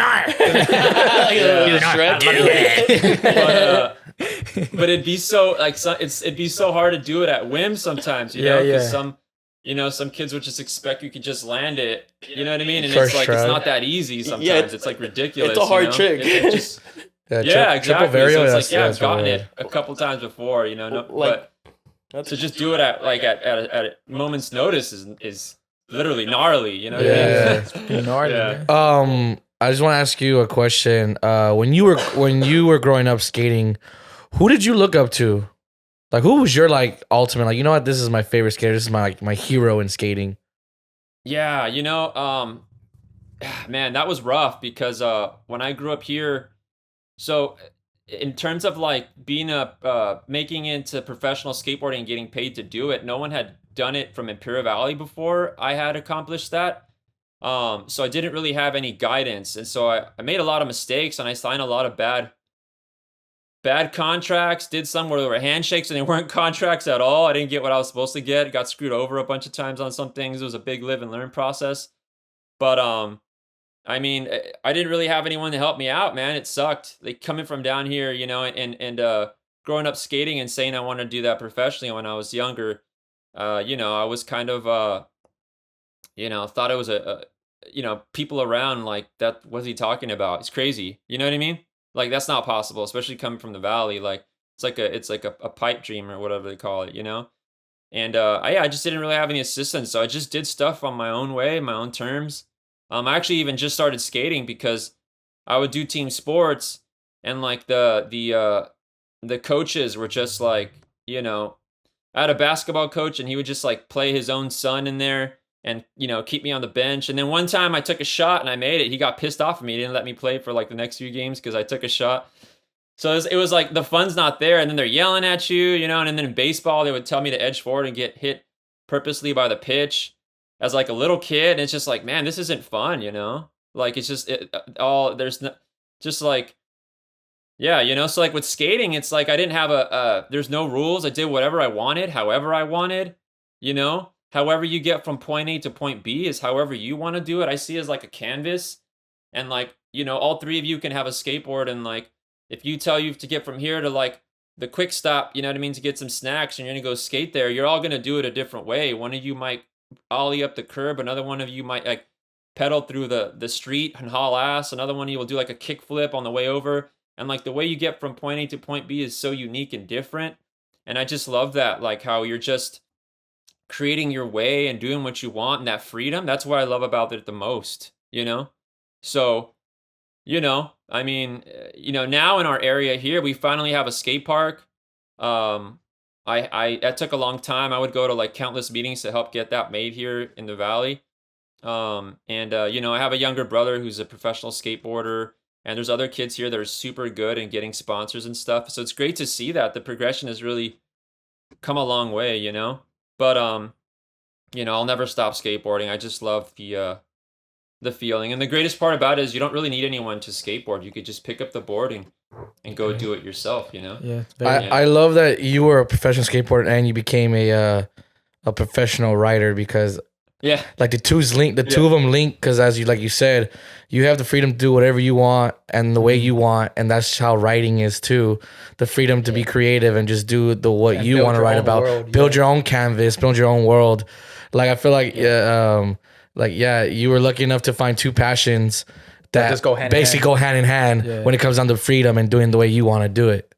NAR. But it'd be so like it'd be so hard to do it at whim sometimes, because some kids would just expect you could just land it, you know what I mean? And it's like it's not that easy sometimes. It's like ridiculous. It's a hard trick. Exactly. Triple varial, so it's like I've gotten it a couple times before, but to just do it at a moment's notice is literally gnarly, you know what I mean? It's pretty gnarly. Man. I just want to ask you a question. When you were growing up skating, who did you look up to? Like, who was your like ultimate? Like, you know what? This is my favorite skater. This is my hero in skating. Yeah, man, that was rough because when I grew up here, so in terms of like being making into professional skateboarding and getting paid to do it, no one had done it from Imperial Valley before I had accomplished that. So I didn't really have any guidance, and so I made a lot of mistakes, and I signed a lot of bad contracts. Did some where there were handshakes and they weren't contracts at all. I didn't get what I was supposed to get. Got screwed over a bunch of times on some things. It was a big live and learn process. But I mean, I didn't really have anyone to help me out, man. It sucked. Like coming from down here, and growing up skating and saying I wanted to do that professionally when I was younger. I was kind of thought it was people around like that. What's he talking about? It's crazy. You know what I mean? Like that's not possible, especially coming from the valley. Like it's like a pipe dream or whatever they call it, And I just didn't really have any assistance, so I just did stuff on my own way, my own terms. I actually even just started skating because I would do team sports, and like the coaches were just like, you know, I had a basketball coach, and he would just like play his own son in there, and you know, keep me on the bench. And then one time I took a shot and I made it. He got pissed off at me. He didn't let me play for like the next few games because I took a shot. So it was like the fun's not there, and then they're yelling at you, you know. And then in baseball, they would tell me to edge forward and get hit purposely by the pitch as like a little kid. And it's just like, man, this isn't fun, you know. Like it's just there's no, just like, yeah, you know. So like with skating, it's like I didn't have there's no rules. I did whatever I wanted, however I wanted, you know. However you get from point A to point B is however you want to do it. I see it as like a canvas, and like, you know, all three of you can have a skateboard, and like, if you tell you to get from here to like the quick stop, you know what I mean, to get some snacks, and you're gonna go skate there, you're all gonna do it a different way. One of you might ollie up the curb, another one of you might like pedal through the street and haul ass, another one of you will do like a kick flip on the way over. And like the way you get from point A to point B is so unique and different. And I just love that, like how you're just creating your way and doing what you want, and that freedom. That's what I love about it the most, you know? So, you know, I mean, you know, now in our area here, we finally have a skate park. That took a long time. I would go to like countless meetings to help get that made here in the Valley. You know, I have a younger brother who's a professional skateboarder, and there's other kids here that are super good and getting sponsors and stuff. So it's great to see that the progression has really come a long way, you know. But you know, I'll never stop skateboarding. I just love the feeling. And the greatest part about it is you don't really need anyone to skateboard. You could just pick up the board and go do it yourself, you know? Yeah. I love that you were a professional skateboarder and you became a professional rider, because like the two of them link, because as you said, you have the freedom to do whatever you want and the way you want, and that's how writing is too. The freedom to be creative and just do what you want to write about. World, build your own canvas, build your own world. Like I feel like you were lucky enough to find two passions that just go hand in hand when it comes down to freedom and doing the way you want to do it.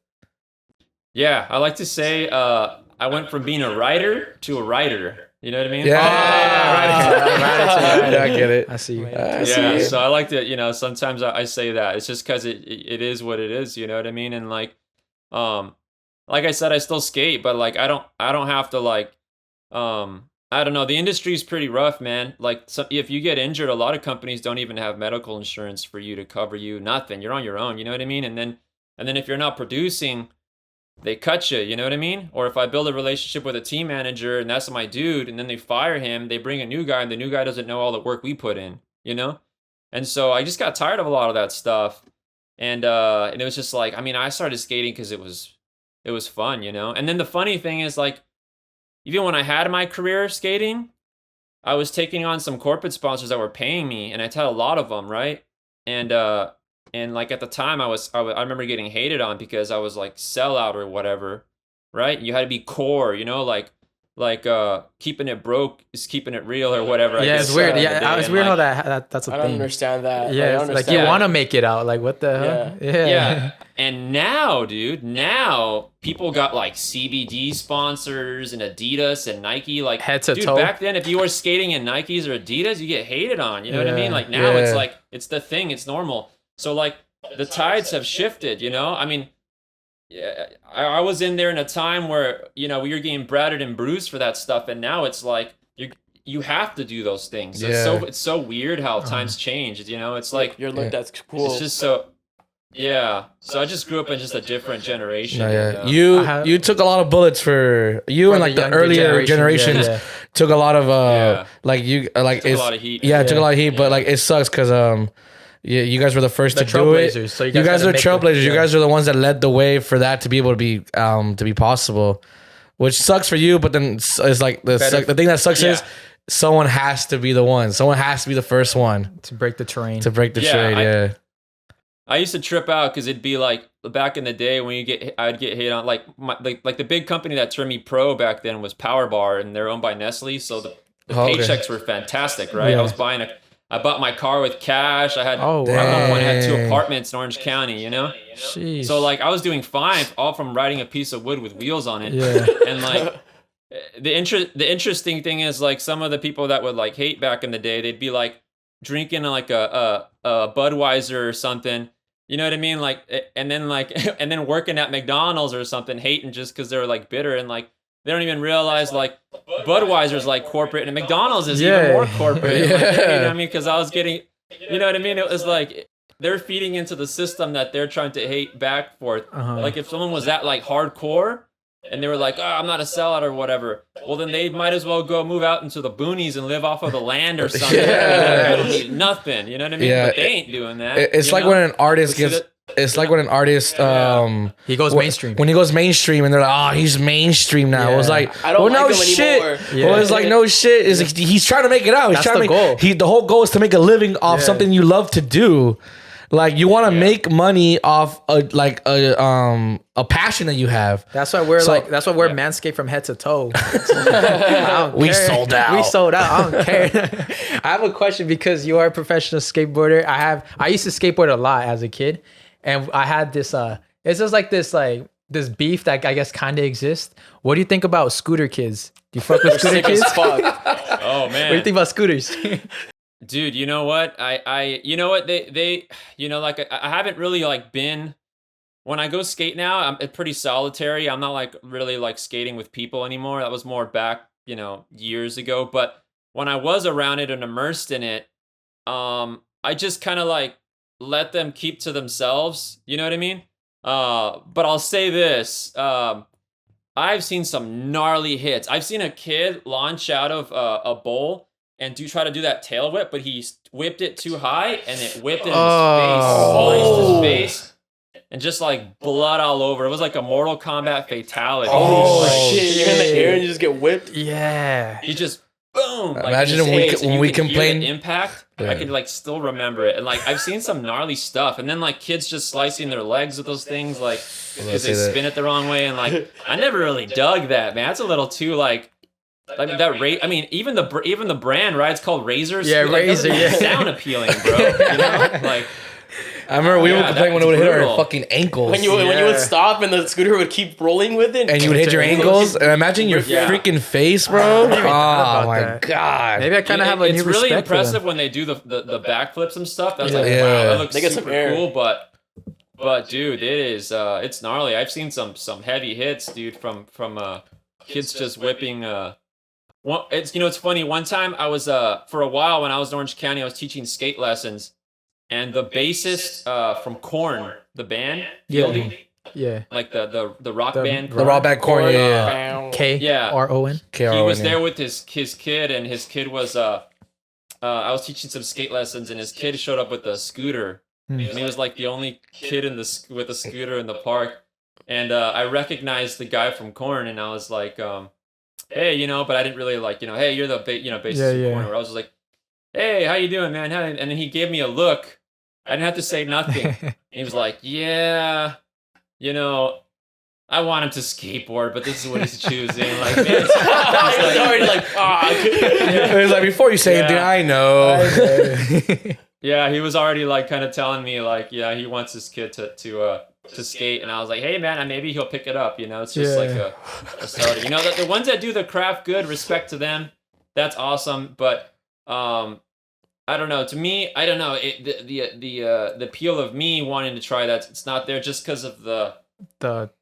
Yeah, I like to say I went from being a writer to a writer. You know what I mean? Yeah, I get it. I see. So I like to, you know, sometimes I say that. It's just because it is what it is. You know what I mean? And like I said, I still skate, but like I don't have to like I don't know. The industry is pretty rough, man. Like, if you get injured, a lot of companies don't even have medical insurance for you to cover you. Nothing. You're on your own. You know what I mean? And then if you're not producing, they cut you. You know what I mean? Or if I build a relationship with a team manager and that's my dude, and then they fire him, they bring a new guy, and the new guy doesn't know all the work we put in. You know? And so I just got tired of a lot of that stuff. And it was just like, I mean, I started skating because it was fun, you know. And then the funny thing is, like, even when I had my career skating, I was taking on some corporate sponsors that were paying me, and I had a lot of them, right? And like at the time, I remember getting hated on because I was like sellout or whatever, right? You had to be core, you know, like keeping it broke is keeping it real or whatever. Yeah, it's weird. Yeah, it's weird how that's a thing. I don't understand that. Yeah, it's like you want to make it out. Like, what the hell? Yeah. And now, dude, people got like CBD sponsors and Adidas and Nike. Like, head to dude, toe. back then, if you were skating in Nikes or Adidas, you get hated on. You know what I mean? Like, now it's like, it's the thing. It's normal. So, like, the tides have shifted, you know? I mean, yeah, I was in there in a time where, you know, we were getting bratted and bruised for that stuff. And now it's like, you have to do those things. Yeah. It's so weird how times change. You know, it's like you're looked at cool. It's just so. Yeah, so I just grew up in just a different generation. You took a lot of bullets for and like the earlier generations took a lot of took a lot of heat. Yeah, took a lot of heat, but like it sucks because you guys were the first to do it. So you guys are trailblazers. You guys are the ones that led the way for that to be able to be possible, which sucks for you. But then it's like the thing that sucks is someone has to be the one. Someone has to be the first one to break the terrain. I used to trip out because it'd be like back in the day when I'd get hit on like the big company that turned me pro back then was Power Bar, and they're owned by Nestle, so the paychecks were fantastic, right? Yeah. I bought my car with cash. I had at one point I had 2 apartments in Orange County, you know. Sheesh. So like I was doing fine, all from riding a piece of wood with wheels on it, and like the interesting thing is like some of the people that would like hate back in the day, they'd be like drinking like a Budweiser or something. You know what I mean? Like, and then working at McDonald's or something, hating just because they're like bitter and like they don't even realize like Budweiser's like corporate and McDonald's is even more corporate. Like, you know what I mean? Because I was getting, you know what I mean? It was like they're feeding into the system that they're trying to hate back for. Like if someone was that like hardcore and they were like, oh, I'm not a sellout or whatever, well then they might as well go move out into the boonies and live off of the land or something. They don't need nothing, you know what I mean? But they ain't doing that. It's like when an artist gets. It's like when an artist he goes mainstream. When he goes mainstream and they're like, oh, he's mainstream now. It was like, I don't like him shit. anymore. Well, it's like no shit. Is he's trying to make it out. He's trying to make goal. The whole goal is to make a living off something you love to do. Like you want to make money off a passion that you have. That's why we're Manscaped from head to toe. We sold out. We sold out. I don't care. I have a question because you are a professional skateboarder. I used to skateboard a lot as a kid, and I had this. It's just like this beef that I guess kind of exists. What do you think about scooter kids? Do you fuck with scooter kids? Oh man, what do you think about scooters? Dude, you know what? You know what? They, you know, like I haven't really like been, when I go skate now, I'm pretty solitary. I'm not like really like skating with people anymore. That was more back, you know, years ago. But when I was around it and immersed in it, I just kind of like let them keep to themselves. You know what I mean? But I'll say this, I've seen some gnarly hits. I've seen a kid launch out of a bowl and try to do that tail whip, but he whipped it too high and it whipped in his face, sliced his face, and just like blood all over. It was like a Mortal Kombat fatality. Oh shit! You're in the air and you just get whipped. Yeah. He just boom. Like imagine when we complain impact. Yeah. I could like still remember it, and like I've seen some gnarly stuff, and then like kids just slicing their legs with those things, like because they spin it the wrong way, and like I never really dug that, man. That's a little too like that. I mean, even the brand, right? It's called Razors. Yeah, like, Razor. Yeah, sound appealing, bro. You know, like. I remember we would complain when it would hit our fucking ankles. When you would stop and the scooter would keep rolling with it, and you would hit your ankles. And imagine your freaking face, bro. Oh my god! Maybe I kind of have a new respect. It's really impressive when they do the backflips and stuff. That's like wow, that looks super cool. But dude, it is it's gnarly. I've seen some heavy hits, dude, from kids just whipping. It's it's funny. One time I was for a while when I was in Orange County, I was teaching skate lessons. And the bassist from Korn, the band, Fielding, like the rock band, the rock band Korn, K-R-O-N. He was there with his kid, and his kid was I was teaching some skate lessons, and his kid showed up with a scooter, and he was like the only kid with a scooter in the park, and I recognized the guy from Korn, and I was like, hey, but I didn't really like, hey, you're the bassist from Korn. I was just like, hey, how you doing, man? And then he gave me a look. I didn't have to say nothing. He was like, yeah, I want him to skateboard, but this is what he's choosing. Like, man, it's already like, It was like, before you say anything, I know. Yeah, he was already like kind of telling me like, yeah, he wants his kid to skate. And I was like, hey, man, maybe he'll pick it up. It's just like a starter. The ones that do the craft good, respect to them. That's awesome. But I don't know. To me, I don't know. The appeal of me wanting to try that, it's not there just because of the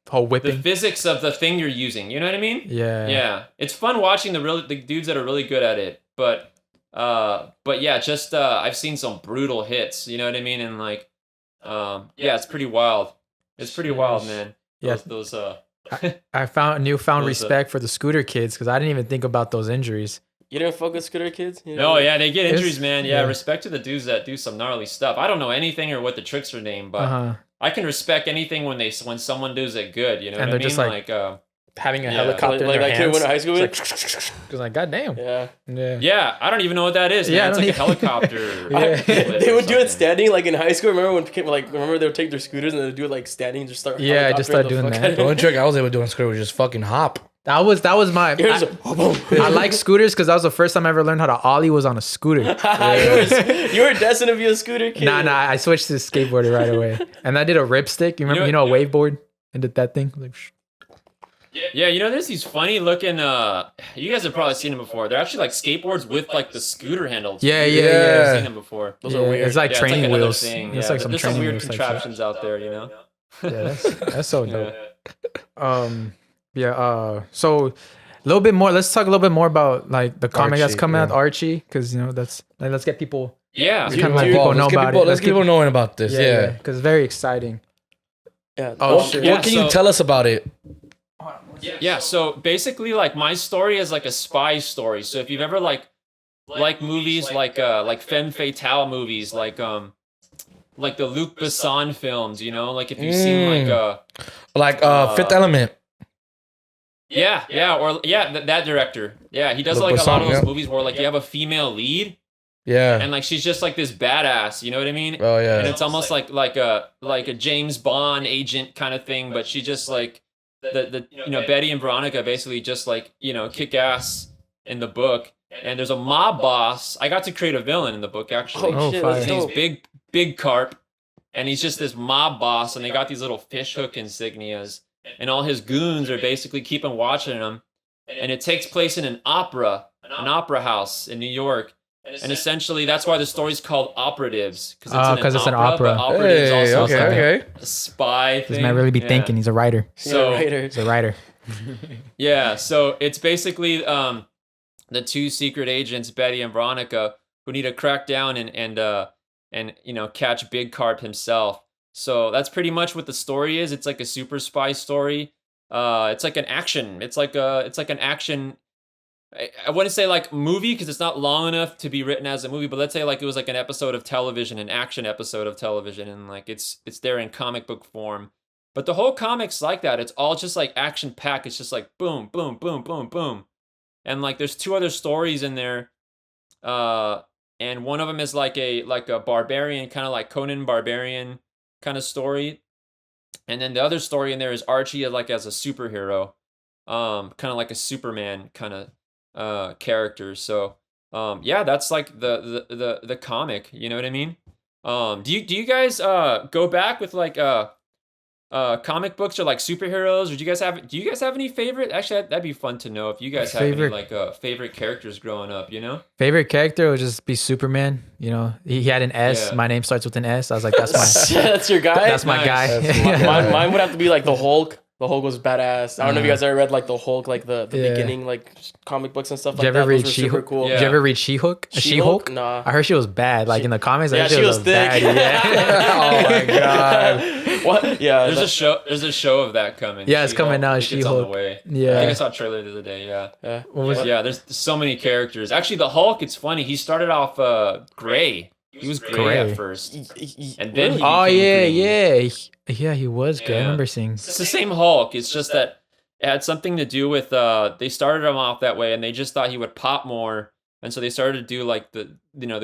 whole whipping, the physics of the thing you're using. You know what I mean? Yeah. Yeah. It's fun watching the dudes that are really good at it. But yeah, just I've seen some brutal hits. You know what I mean? And like, yeah, it's pretty wild. It's pretty wild, man. Those I found newfound respect for the scooter kids because I didn't even think about those injuries. You didn't fuck with scooter kids? No, yeah, they get injuries, man. Yeah, respect to the dudes that do some gnarly stuff. I don't know anything or what the tricks are named, but I can respect anything when someone does it good. You know what I mean? Just like having a helicopter in their hands. Like that kid went to high school with? Because like, goddamn. Yeah, I don't even know what that is. Yeah, it's like a helicopter. They would do it standing, like in high school. Remember when they would take their scooters and they would do it like standing and just start. Yeah, I just started doing that. The only trick I was able to do on scooter was just fucking hop. That was my. I like scooters because that was the first time I ever learned how to ollie was on a scooter. You were destined to be a scooter kid. Nah. I switched to skateboarding right away, and I did a ripstick. You remember? You know a waveboard? And did that thing. Like, Yeah, you know, there's these funny looking. You guys have probably seen them before. They're actually like skateboards with like the scooter handles. I've seen them before. Those are weird. It's like training wheels. Thing. It's Yeah. like There's some weird contraptions out there, you know. Yeah, that's so dope. So a little bit more. Let's talk a little bit more about like the comic that's coming out, Archie, because you know that's like, let's get people. Yeah, kind of like people know about it. Let's get people knowing about this. Yeah, because it's very exciting. Yeah. What can you tell us about it? Yeah, so basically, like my story is like a spy story. So if you've ever like movies like femme fatale movies, like the Luc Besson films, you know, like if you've seen Fifth Element. That director. Yeah, he does Luc like Besson, a lot of those movies where like you have a female lead. Yeah. And like she's just like this badass, you know what I mean? Oh yeah. And it's almost like a James Bond agent kind of thing, but she just like the you know, Betty and Veronica basically just like, you know, kick ass in the book. And there's a mob boss. I got to create a villain in the book actually. Oh shit, his name's Big Carp, and he's just this mob boss, and they got these little fish hook insignias, and all his goons are basically keeping watching him. And it takes place in an opera house in New York. And essentially, that's why the story's called Operatives, because it's an opera. But Operatives also a spy thing. This man really be thinking. He's a writer. He's a writer. Yeah, so it's basically the two secret agents, Betty and Veronica, who need to crack down and you know, catch Big Carp himself. So that's pretty much what the story is. It's like a super spy story. It's like an action. It's like an action. I wouldn't say like movie because it's not long enough to be written as a movie, but let's say like it was like an episode of television, an action episode of television, and like it's there in comic book form. But the whole comic's like that. It's all just like action packed. It's just like boom, boom, boom, boom, boom. And like there's two other stories in there. And one of them is like a barbarian, kind of like Conan Barbarian kind of story. And then the other story in there is Archie like as a superhero. Kind of like a Superman kind of character. So yeah, that's like the comic, you know what I mean? Do you guys go back with like comic books or like superheroes, or do you guys have any favorite? Actually, that'd be fun to know if you guys have any like favorite characters growing up, you know? Favorite character would just be Superman. You know, he had an S. Yeah. My name starts with an S. I was like, that's my that's your guy. That's my guy. Mine would have to be like the Hulk. The Hulk was badass. I don't know if you guys ever read like the Hulk, like the beginning like comic books and stuff like that. Those were super cool. Did you ever read She-Hulk? She-Hulk? Nah. I heard she was bad. Like in the comics, I heard she was thick. Bad. Yeah. Oh my god. What? Yeah. There's a show of that coming. Yeah, it's coming out. She-Hulk. On the way. Yeah. I think I saw a trailer the other day. Yeah. Yeah. There's so many characters. Actually, the Hulk. It's funny. He started off gray. He was gray at first, and then he became green. Yeah, he was good. I remember seeing. It's the same Hulk. It's just that it had something to do with they started him off that way, and they just thought he would pop more, and so they started to do like the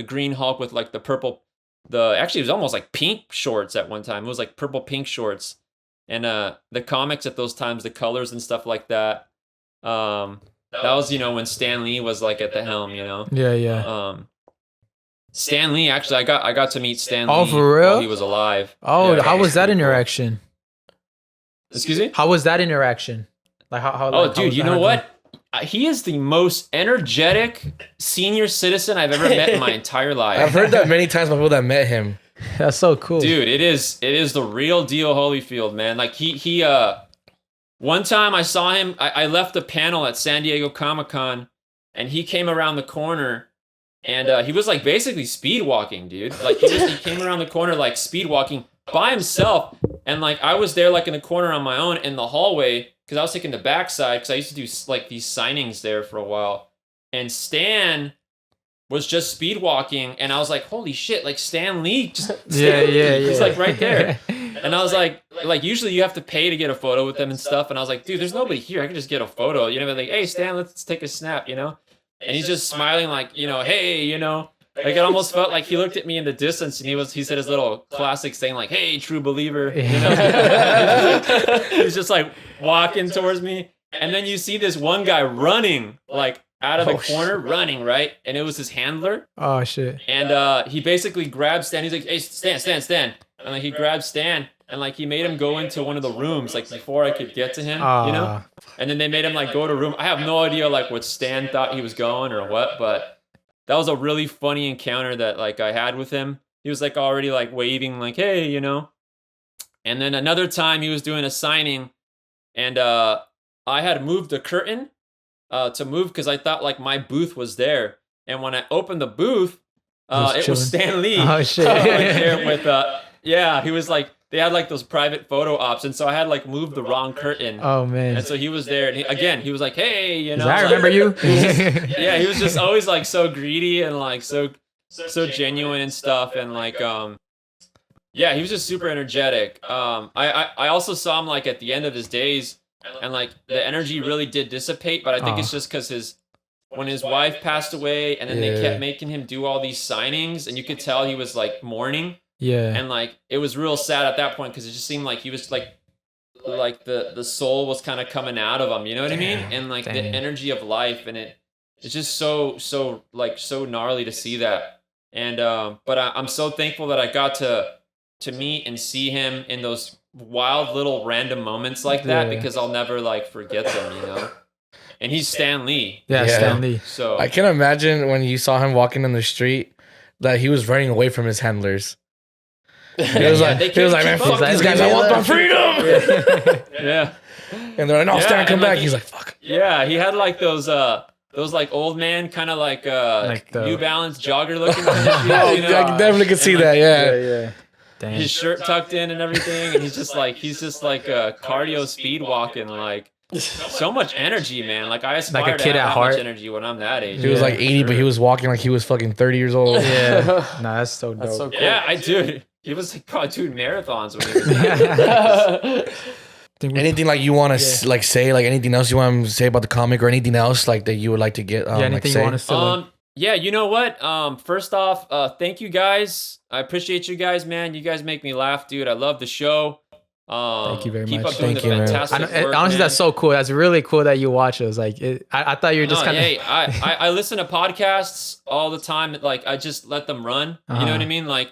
Green Hulk with like the purple. Actually it was almost like pink shorts at one time. It was like purple pink shorts, and the comics at those times, the colors and stuff like that. That was when Stan Lee was like at the helm. Yeah. Stan Lee, actually, I got to meet Stan Lee for real? while he was alive. Oh, how was that interaction? Excuse me? How was that interaction? Like how? Dude, you know what? He is the most energetic senior citizen I've ever met in my entire life. I've heard that many times by people that met him. That's so cool, dude. It is the real deal, Holyfield, man. Like he one time I saw him. I left a panel at San Diego Comic-Con, and he came around the corner. And he was like basically speed walking, dude. Like he came around the corner like speed walking by himself, and like I was there like in the corner on my own in the hallway because I was taking the backside because I used to do like these signings there for a while. And Stan was just speed walking, and I was like, holy shit! Like Stan Lee, he's like right there. And I was like usually you have to pay to get a photo with them and stuff. And I was like, dude, there's nobody here. I can just get a photo. Like, hey Stan, let's take a snap, And he's just smiling like, hey, like it almost felt like he looked at me in the distance and he said his little classic saying like, hey, true believer. He's just like walking towards me. And then you see this one guy running like out of the corner, running, right? And it was his handler. Oh, shit. And he basically grabbed Stan. He's like, hey, Stan. And like he grabbed Stan. and like he made him go into one of the rooms like before I could get to him, you know. And then they made him like go to a room. I have no idea like what Stan thought he was going or what, but that was a really funny encounter that like I had with him. He was like already like waving like, hey, you know. And then another time he was doing a signing, and I had moved the curtain to move because I thought like my booth was there. And when I opened the booth, it was Stan Lee. Oh shit! Right there with yeah, he was like they had like those private photo ops, and so I had like moved the wrong curtain. Oh man! And so he was there, and he was like, hey, you know. I remember you. Yeah, he was just always like so greedy and like so genuine and stuff, and like yeah, he was just super energetic. I also saw him like at the end of his days, and like the energy really did dissipate, but I think it's just because when his wife passed away, and then they kept making him do all these signings, and you could tell he was like mourning. Yeah. And like it was real sad at that point because it just seemed like he was like the soul was kind of coming out of him, you know what I mean? And like the energy of life, and it's just so gnarly to see that. And but I'm so thankful that I got to meet and see him in those wild little random moments like that, because I'll never like forget them, you know. And he's Stan Lee. Yeah, Stan Lee. So I can imagine when you saw him walking in the street that he was running away from his handlers. He was like, man, fuck these guys, I want my freedom. Yeah. And they're like, no, Stan, come back. He's like, fuck. Yeah, he had like those like old man kind of like New Balance jogger looking on the shoes, you know? I definitely could see that, Yeah. Damn. His shirt tucked in and everything, and he's just like cardio speed walking, like so much energy, man. Like I aspire like a kid to have at that heart. much energy when I'm that age. He was like 80, but he was walking like he was fucking 30 years old. Yeah. Nah, that's so dope. That's so cool. Yeah, he was like probably doing marathons when he was Anything like you want to like say, like anything else you want to say about the comic, or anything else like that you would like to get anything like, you want to say? Yeah, you know what? First off, thank you guys. I appreciate you guys, man. You guys make me laugh, dude. I love the show. Thank you very keep much. Up doing Thank you, fantastic work, honestly, man. that's so cool. That's really cool that you watch us. Like, I thought you were just kind of. Hey, I listen to podcasts all the time. Like, I just let them run. You know what I mean? Like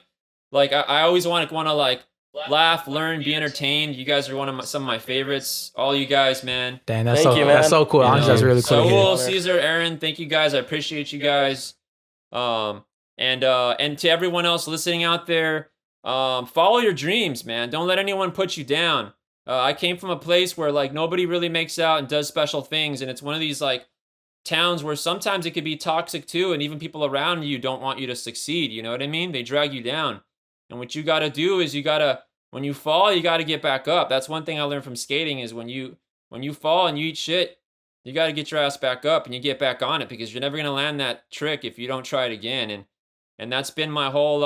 I always want to like laugh, learn, be entertained. You guys are some of my favorites. All you guys, man. Damn, that's so cool. Honestly, that's really cool. Saul, Cesar, Aaron, thank you guys. I appreciate you guys. And to everyone else listening out there, follow your dreams, man. Don't let anyone put you down. I came from a place where like nobody really makes out and does special things, and it's one of these like towns where sometimes it could be toxic too, and even people around you don't want you to succeed. You know what I mean? They drag you down. And what you got to do is when you fall, you got to get back up. That's one thing I learned from skating is when you fall and you eat shit, you got to get your ass back up and you get back on it, because you're never going to land that trick if you don't try it again. And that's been my whole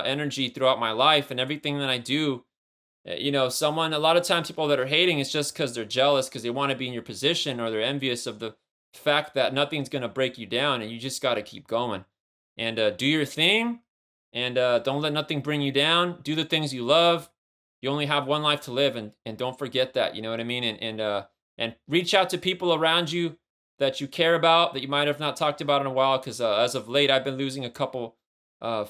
energy throughout my life and everything that I do. You know, a lot of times people that are hating, it's just because they're jealous, because they want to be in your position, or they're envious of the fact that nothing's going to break you down, and you just got to keep going and do your thing. And don't let nothing bring you down. Do the things you love. You only have one life to live, and don't forget that. You know what I mean? And reach out to people around you that you care about, that you might have not talked about in a while. Because as of late, I've been losing a couple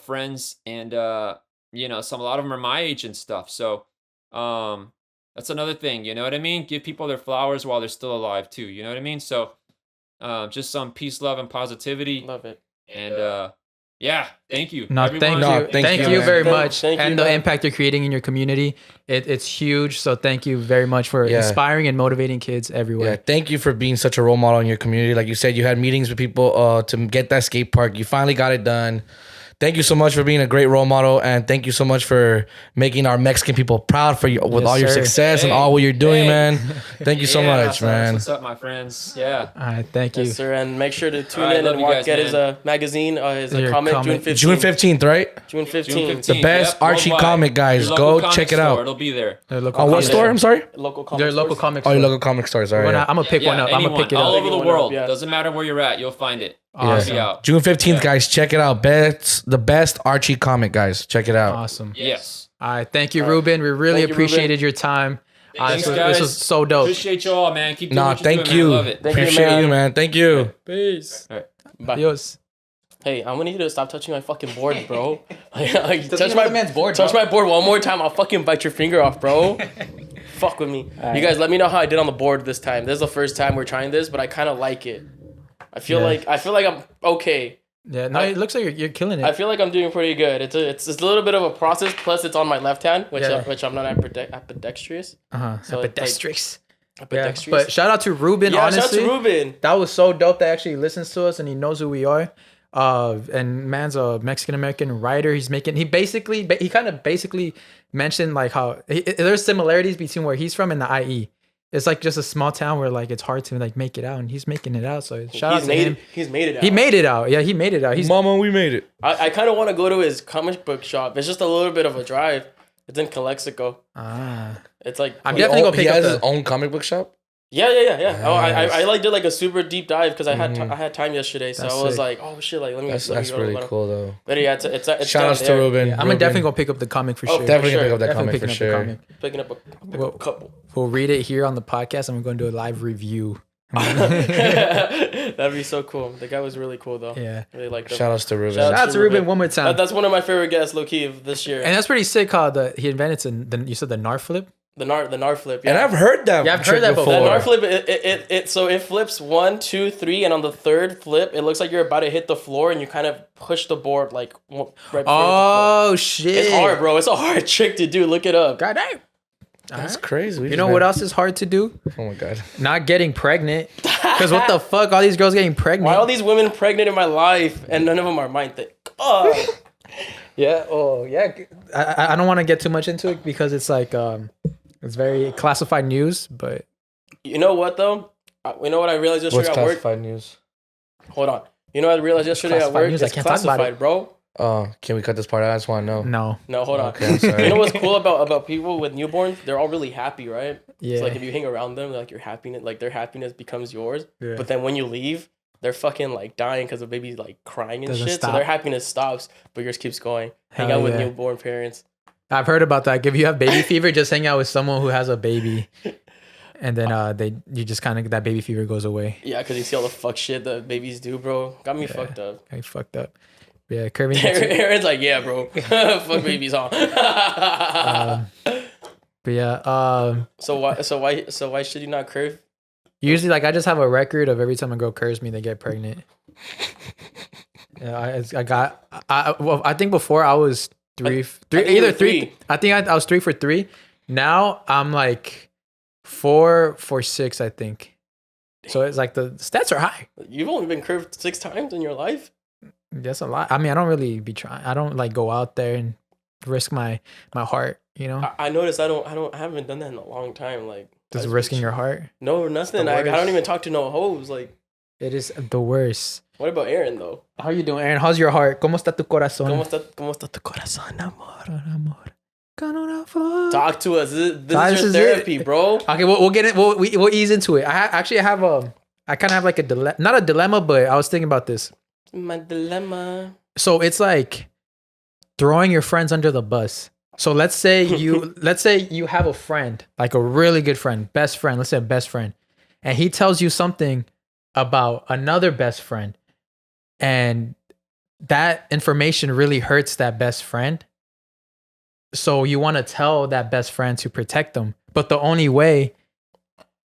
friends, and you know, a lot of them are my age and stuff. So that's another thing. You know what I mean? Give people their flowers while they're still alive too. You know what I mean? So just some peace, love, and positivity. Love it. And yeah, thank you. No, everyone. thank you very much. Thank you, and the impact you're creating in your community, it's huge. So thank you very much for inspiring and motivating kids everywhere. Yeah, thank you for being such a role model in your community. Like you said, you had meetings with people to get that skate park. You finally got it done. Thank you so much for being a great role model, and thank you so much for making our Mexican people proud for you with all your success and all what you're doing, man. Thank you so much, man. What's up, my friends? Yeah. All right, thank you. Yes, sir. And make sure to tune in and get his magazine, his comic, June 15th. June 15th, right? June 15th. The best Archie comic, guys. Go check it out. It'll be there. On what store? I'm sorry? Local Oh, comic your local comic stores. All right. I'm gonna pick one up. I'm gonna pick it all up over the world. Doesn't matter where you're at, you'll find it. Awesome. June 15th, guys. Check it out. The best Archie comic, guys. Check it out. Awesome. Yes. All right. Thank you, Ruben. We really appreciated your time. Thanks, guys. This was so dope. Appreciate you all, man. Keep doing what you're thank doing, you. man. I love it. Appreciate you, man. Thank you. Peace. All right. Bye. Adios. Hey, I'm gonna need you to stop touching my fucking board, bro. Touch my man's board. Touch my board one more time, I'll fucking bite your finger off, bro. Fuck with me. You guys, let me know how I did on the board this time. This is the first time we're trying this, but I kind of like it. I feel like I'm okay. Yeah, no, it looks like you're killing it. I feel like I'm doing pretty good. It's a little bit of a process. Plus, it's on my left hand, which I'm not ambidextrous. So ambidextrous. Yeah, but shout out to Ruben. Yeah, honestly, shout out to Ruben. That was so dope. That actually listens to us and he knows who we are. And man's a Mexican American writer. He kind of basically mentioned like how there's similarities between where he's from and the I.E. It's like just a small town where like it's hard to like make it out, and he's making it out. So shout out to him. He's made it out. He made it out. Yeah, he made it out. Mama, we made it. I kind of want to go to his comic book shop. It's just a little bit of a drive. It's in Calexico. It's like I'm definitely gonna pick up his own comic book shop. Yeah. Nice. Oh, I like did like a super deep dive because I had time yesterday, so I was like, oh shit, like let me. That's go really cool though. But yeah, it's shout outs to Ruben. Yeah, I'm definitely gonna pick up the comic for sure. Definitely gonna pick up that comic for sure. Picking up a couple. We'll read it here on the podcast, and we're gonna do a live review. That'd be so cool. The guy was really cool though. Yeah, really like. Shout outs to Ruben. Shout out to Ruben one more time. That's one of my favorite guests, low key, of this year. And that's pretty sick. How he invented you said the NAR flip. The NAR flip, yeah. And I've heard that. Yeah, I've heard that before. The NAR flip, it flips 1, 2, 3, and on the third flip, it looks like you're about to hit the floor, and you kind of push the board like right before oh shit! It's hard, bro. It's a hard trick to do. Look it up. God damn. That's crazy. You know what else is hard to do? Oh my god. Not getting pregnant. Because what the fuck? All these girls getting pregnant. Why are all these women pregnant in my life, and none of them are mine? Yeah. Oh yeah. I don't want to get too much into it because it's like it's very classified news, but you know what though? You know what I realized yesterday at work? What's classified news? Hold on. You know what I realized yesterday at work? News, it's classified, bro. Oh, can we cut this part out? I just want to know. No, hold on. Okay, I'm sorry. You know what's cool about people with newborns? They're all really happy, right? Yeah. So like if you hang around them, like their happiness becomes yours. Yeah. But then when you leave, they're fucking like dying because the baby's like crying and Doesn't shit. stop. So their happiness stops, but yours keeps going. Hang Hell out with yeah. newborn parents. I've heard about that. If you have baby fever, just hang out with someone who has a baby, and then you just kind of that baby fever goes away. Yeah, because you see all the fuck shit that babies do, bro. Got me fucked up. I fucked up. Yeah, Kirby. Aaron's like, yeah, bro. Fuck babies, huh? But yeah. So why should you not curve? Usually, like I just have a record of every time a girl curves me, they get pregnant. Yeah, I think before I was three. I think I was 3 for 3. Now I'm like 4 for 6. I think. So it's like the stats are high. You've only been curved 6 times in your life. That's a lot. I mean, I don't really be trying. I don't like go out there and risk my heart. You know. I noticed. I haven't done that in a long time. Like just risking your heart. No, nothing. I don't even talk to no hoes. Like it is the worst. What about Aaron though? How you doing, Aaron? How's your heart? ¿Cómo está tu corazón? ¿Cómo está tu corazón, amor? Con una flor. Talk to us. This is your therapy, bro. Okay, we'll get it. We'll ease into it. I kind of have like not a dilemma, but I was thinking about this. My dilemma. So it's like throwing your friends under the bus. So let's say you have a friend, like a really good friend, best friend. Let's say a best friend, and he tells you something about another best friend, and that information really hurts that best friend. So you want to tell that best friend to protect them, but the only way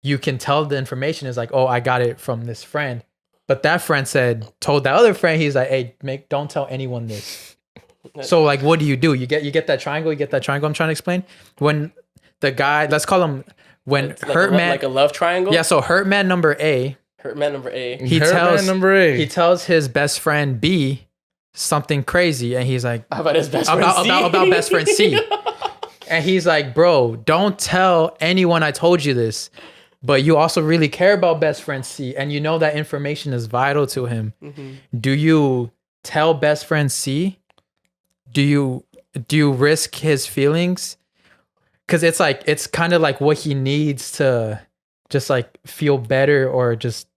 you can tell the information is like, oh, I got it from this friend. But that friend told that other friend, he's like, hey, don't tell anyone this. So like, what do? You get that triangle. You get that triangle I'm trying to explain. When the guy, let's call him, when it's like a love triangle. Yeah. So hurt man number A. He tells his best friend B something crazy, and he's like, about his best friend C. About best friend C. And he's like, bro, don't tell anyone I told you this. But you also really care about best friend C, and you know that information is vital to him. Mm-hmm. Do you tell best friend C? Do you risk his feelings? Because it's kind of like what he needs to just like feel better, or just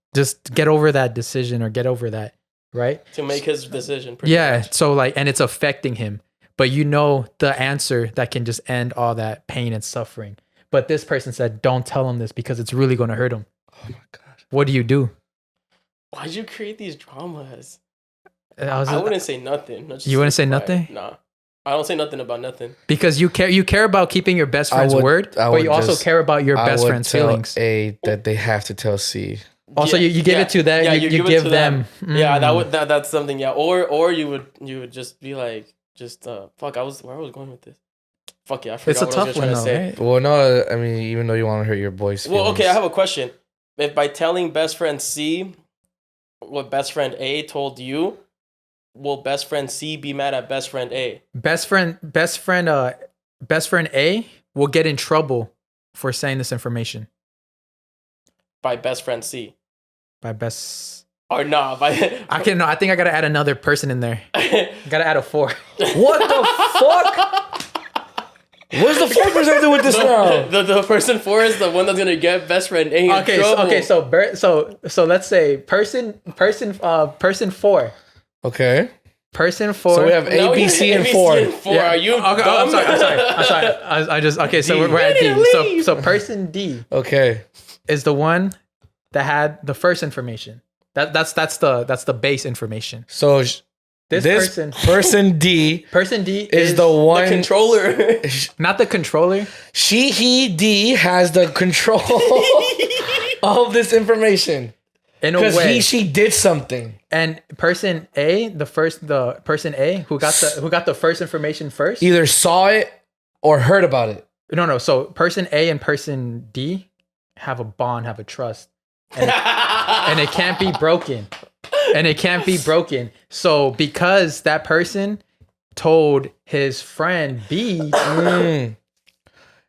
get over that decision, or get over that, right? To make his decision. Yeah. Much. So like, and it's affecting him, but you know the answer that can just end all that pain and suffering. But this person said, don't tell him this because it's really going to hurt him. Oh my God. What do you do? Why'd you create these dramas? I wouldn't say nothing. You wouldn't say nothing? Nah. I don't say nothing about nothing. Because you care about keeping your best friend's word, but you also care about your best friend's feelings. A that they have to tell C. Also, you give it to them. Yeah, you give them. Yeah, that's something. Yeah, or you would just be like, fuck. Where I was going with this. Fuck yeah, I forgot it's a what tough I was trying to say. Right? Well, no, I mean, even though you want to hurt your boys' feelings. Well, okay, I have a question. If by telling best friend C what best friend A told you, will best friend C be mad at best friend A? Best friend A will get in trouble for saying this information. By best friend C. Or nah, by I think I gotta add another person in there. Gotta add a 4. What the fuck? What's the 4 person do with this now? The person 4 is the one that's gonna get best friend A in trouble. So let's say person 4. Okay. Person 4. So we have A, B, C, and 4. Yeah. Are you okay, dumb? I'm sorry. So we're at D. So person D. Okay. Is the one that had the first information. That's the base information. So this person D is the one, the controller. Not the controller. D has the control of this information. In a way, because she did something. And person A, the person A who got the first information first, either saw it or heard about it. No. So person A and person D have a bond, have a trust, and it can't be broken. So because that person told his friend B,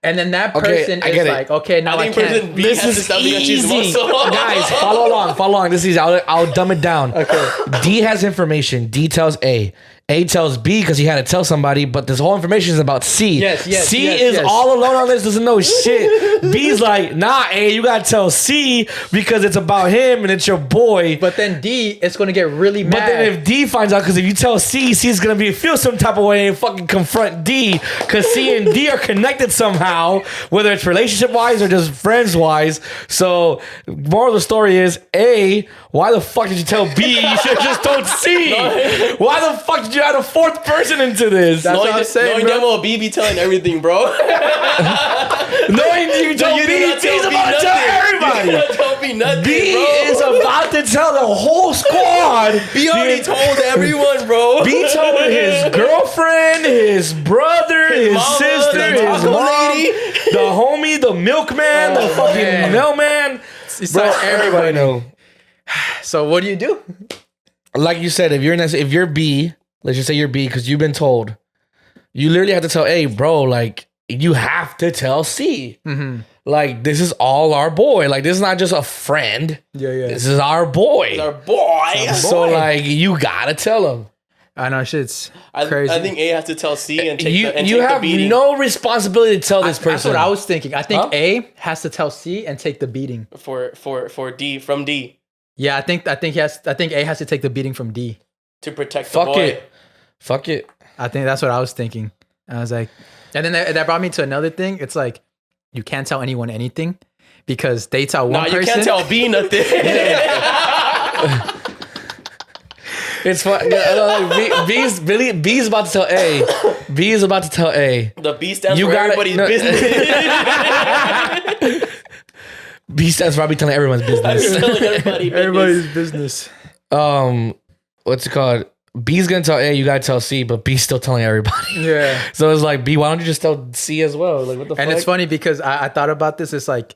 and then that person is like, okay, now I can't. This is easy. Guys, follow along. This is I'll dumb it down. Okay. D has information. D tells A. A tells B because he had to tell somebody, but this whole information is about C. C is all alone on this, doesn't know shit. B's like, nah, A, you gotta tell C because it's about him and it's your boy. But then D is gonna get really mad. But then if D finds out, because if you tell C, C's gonna feel some type of way and fucking confront D, because C and D are connected somehow, whether it's relationship wise or just friends wise. So moral of the story is, A, why the fuck did you tell B? You should have just told C. Why the fuck did you add a 4th person into this? That's what I'm saying, knowing damn well B be telling everything, bro. Knowing you told B, B's about to tell everybody. You tell me nothing, B bro. is about to tell the whole squad. B already told everyone, bro. B told his girlfriend, his brother, his mama, sister, his mom, lady, the homie, the milkman, the fucking mailman. Bro, everybody know. So what do you do? Like you said, if you're B, let's just say you're B because you've been told, you literally have to tell A, bro, like you have to tell C. Mm-hmm. Like this is all our boy. Like this is not just a friend. Yeah. This is our boy. It's our boy. So like you gotta tell him. I know shit's crazy. I think A has to tell C and take the beating. You have no responsibility to tell this person. That's what I was thinking. I think A has to tell C and take the beating for D from D. Yeah, I think A has to take the beating from D to protect the boy. Fuck it. I think that's what I was thinking. I was like, and then that brought me to another thing. It's like you can't tell anyone anything because they tell one person. You can't tell B nothing. It's fun. B's about to tell A. B is about to tell A. The B stands for everybody's business. B stands for I'll be telling everyone's business. Everybody's business. What's it called? B's gonna tell A, you gotta tell C, but B's still telling everybody. Yeah. So it's like, B, why don't you just tell C as well? Like, what the fuck? And it's funny because I thought about this. It's like,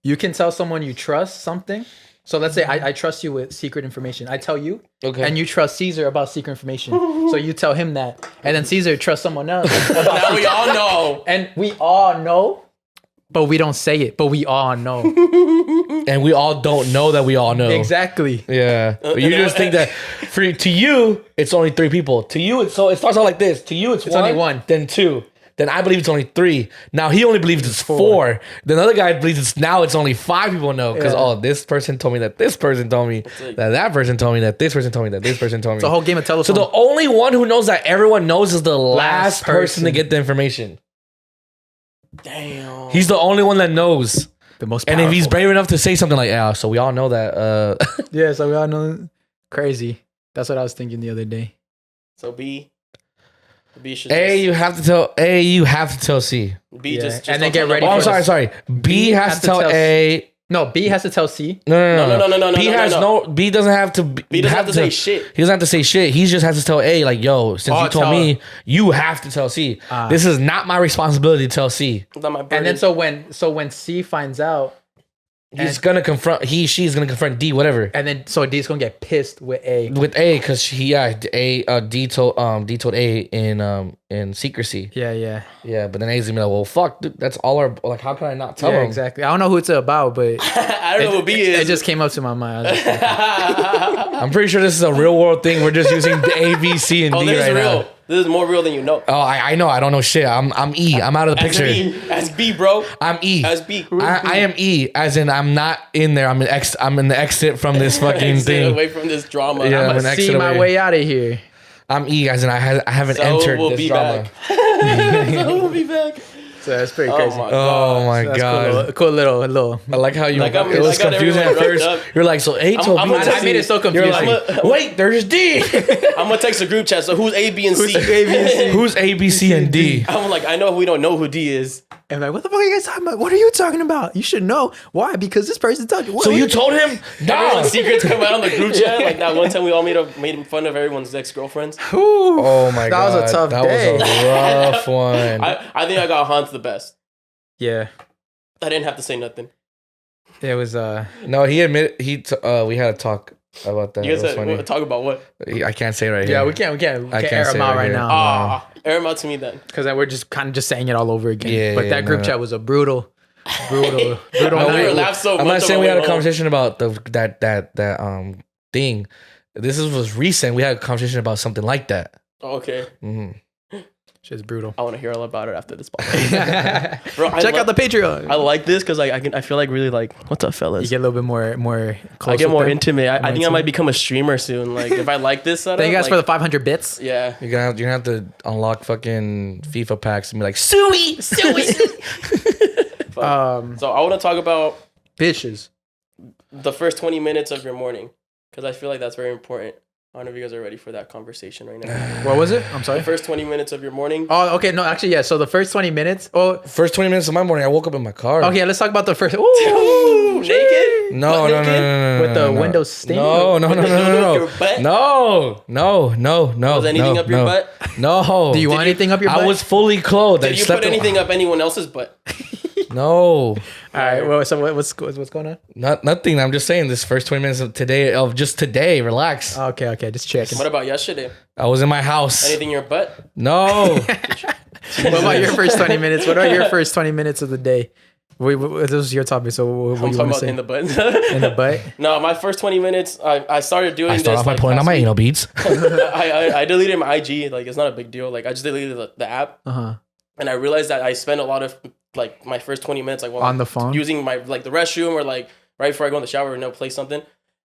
you can tell someone you trust something. So let's say I trust you with secret information. I tell you, okay, and you trust Cesar about secret information. So you tell him that, and then Cesar trusts someone else. Now we all know, and we all know, but we don't say it. But we all know, and we all don't know that we all know. Exactly. Yeah. But you just think that to you it's only 3 people. To you it starts out like this. To you it's only 1. Then 2. Then I believe it's only 3. Now he only believes it's 4. Then the other guy believes it's only 5 people know because this person told me that this person told me that person told me that this person told me that this person told me. It's a whole game of telephone. So the only one who knows that everyone knows is the last person to get the information. Damn. He's the only one that knows. The most powerful. And if he's brave enough to say something like, yeah, so we all know that. Yeah, so we all know. Crazy. That's what I was thinking the other day. So B should You have to tell C. B just and then get ready. Oh, I'm sorry. B has to tell A. No, B has to tell C. No. B doesn't have to. B doesn't have to say shit. He doesn't have to say shit. He just has to tell A, like, yo, since you told me, you have to tell C. This is not my responsibility to tell C. Not my burden. And then when C finds out, she's gonna confront D, whatever. And then so D's gonna get pissed with A. Because D told A in secrecy. Yeah. But then A's gonna be like, well, fuck, dude, that's all our, like, how can I not tell him? Exactly. I don't know who it's about, but I don't know who B is. It just came up to my mind. I'm pretty sure this is a real world thing. We're just using A, B, C, and D right now. This is more real than you know. Oh, I know. I don't know shit. I'm E. I'm out of the picture. As B, bro. I'm E. As B. I am E. As in, I'm not in there. I'm in the exit from this fucking thing. Away from this drama. Yeah, I'm gonna see my way out of here. I'm E. As in, I haven't entered this drama. So we'll be back. So that's pretty crazy. Oh my god. Cool little. I like how you. Like, it was confusing at first. You're like, so A told me. I made it so confusing. You're like, wait, there's D. I'm gonna text the group chat. So who's A, B, and C? Who's A, B, C, and D? I'm like, I know we don't know who D is. And like, what the fuck are you guys talking about? What are you talking about? You should know. Why? Because this person told you. So you told him? Everyone's secrets come out on the group chat. Like that one time we all made fun of everyone's ex-girlfriends. Oh my god. That was a tough day. That was a rough one. I think I got Hans the best. Yeah. I didn't have to say nothing. It was no, he admitted we had a talk about that. You guys said talk about what? I can't say right here. Yeah, we can't air them out right now. Air them out to me then. Because we're just kind of just saying it all over again. Yeah, but that group chat was a brutal. No, we laughed so much. I'm not saying we had a conversation about that thing. This was recent. We had a conversation about something like that. Okay. Mm-hmm. Shit's brutal. I want to hear all about it after this podcast. Bro, Check out the Patreon. I like this because I feel like really like, what's up, fellas? You get a little bit more close. I get more intimate. I think I might become a streamer soon. Like if I like this setup. Thank you guys for the 500 bits. Yeah. You're gonna have to unlock fucking FIFA packs and be like, Suey. So I want to talk about bitches. The first 20 minutes of your morning because I feel like that's very important. I don't know if you guys are ready for that conversation right now. What was it? I'm sorry. The first 20 minutes of your morning. Oh, okay. No, actually, yeah. So the first 20 minutes. Oh, first 20 minutes of my morning, I woke up in my car. Okay, let's talk about the first. Ooh, naked? No. With the windows stained. No. Was anything up your butt? No. Do you want anything up your butt? I was fully clothed. Did you put anything up anyone else's butt? No. All right. Well, so what's going on? Nothing. I'm just saying this first 20 minutes of today. Relax. Okay. Just checking. What about yesterday? I was in my house. Anything in your butt? No. What about your first 20 minutes? What are your first 20 minutes of the day? This was your topic. So what I'm do you talking want to about say? in the butt. In the butt? No, my first 20 minutes, I started doing this. I start off by pulling out my anal beads. I deleted my IG. Like, it's not a big deal. Like, I just deleted the app. Uh-huh. And I realized that I spent a lot of, like, my first 20 minutes, like, on the phone? Using my, like, the restroom or, like, right before I go in the shower or play something.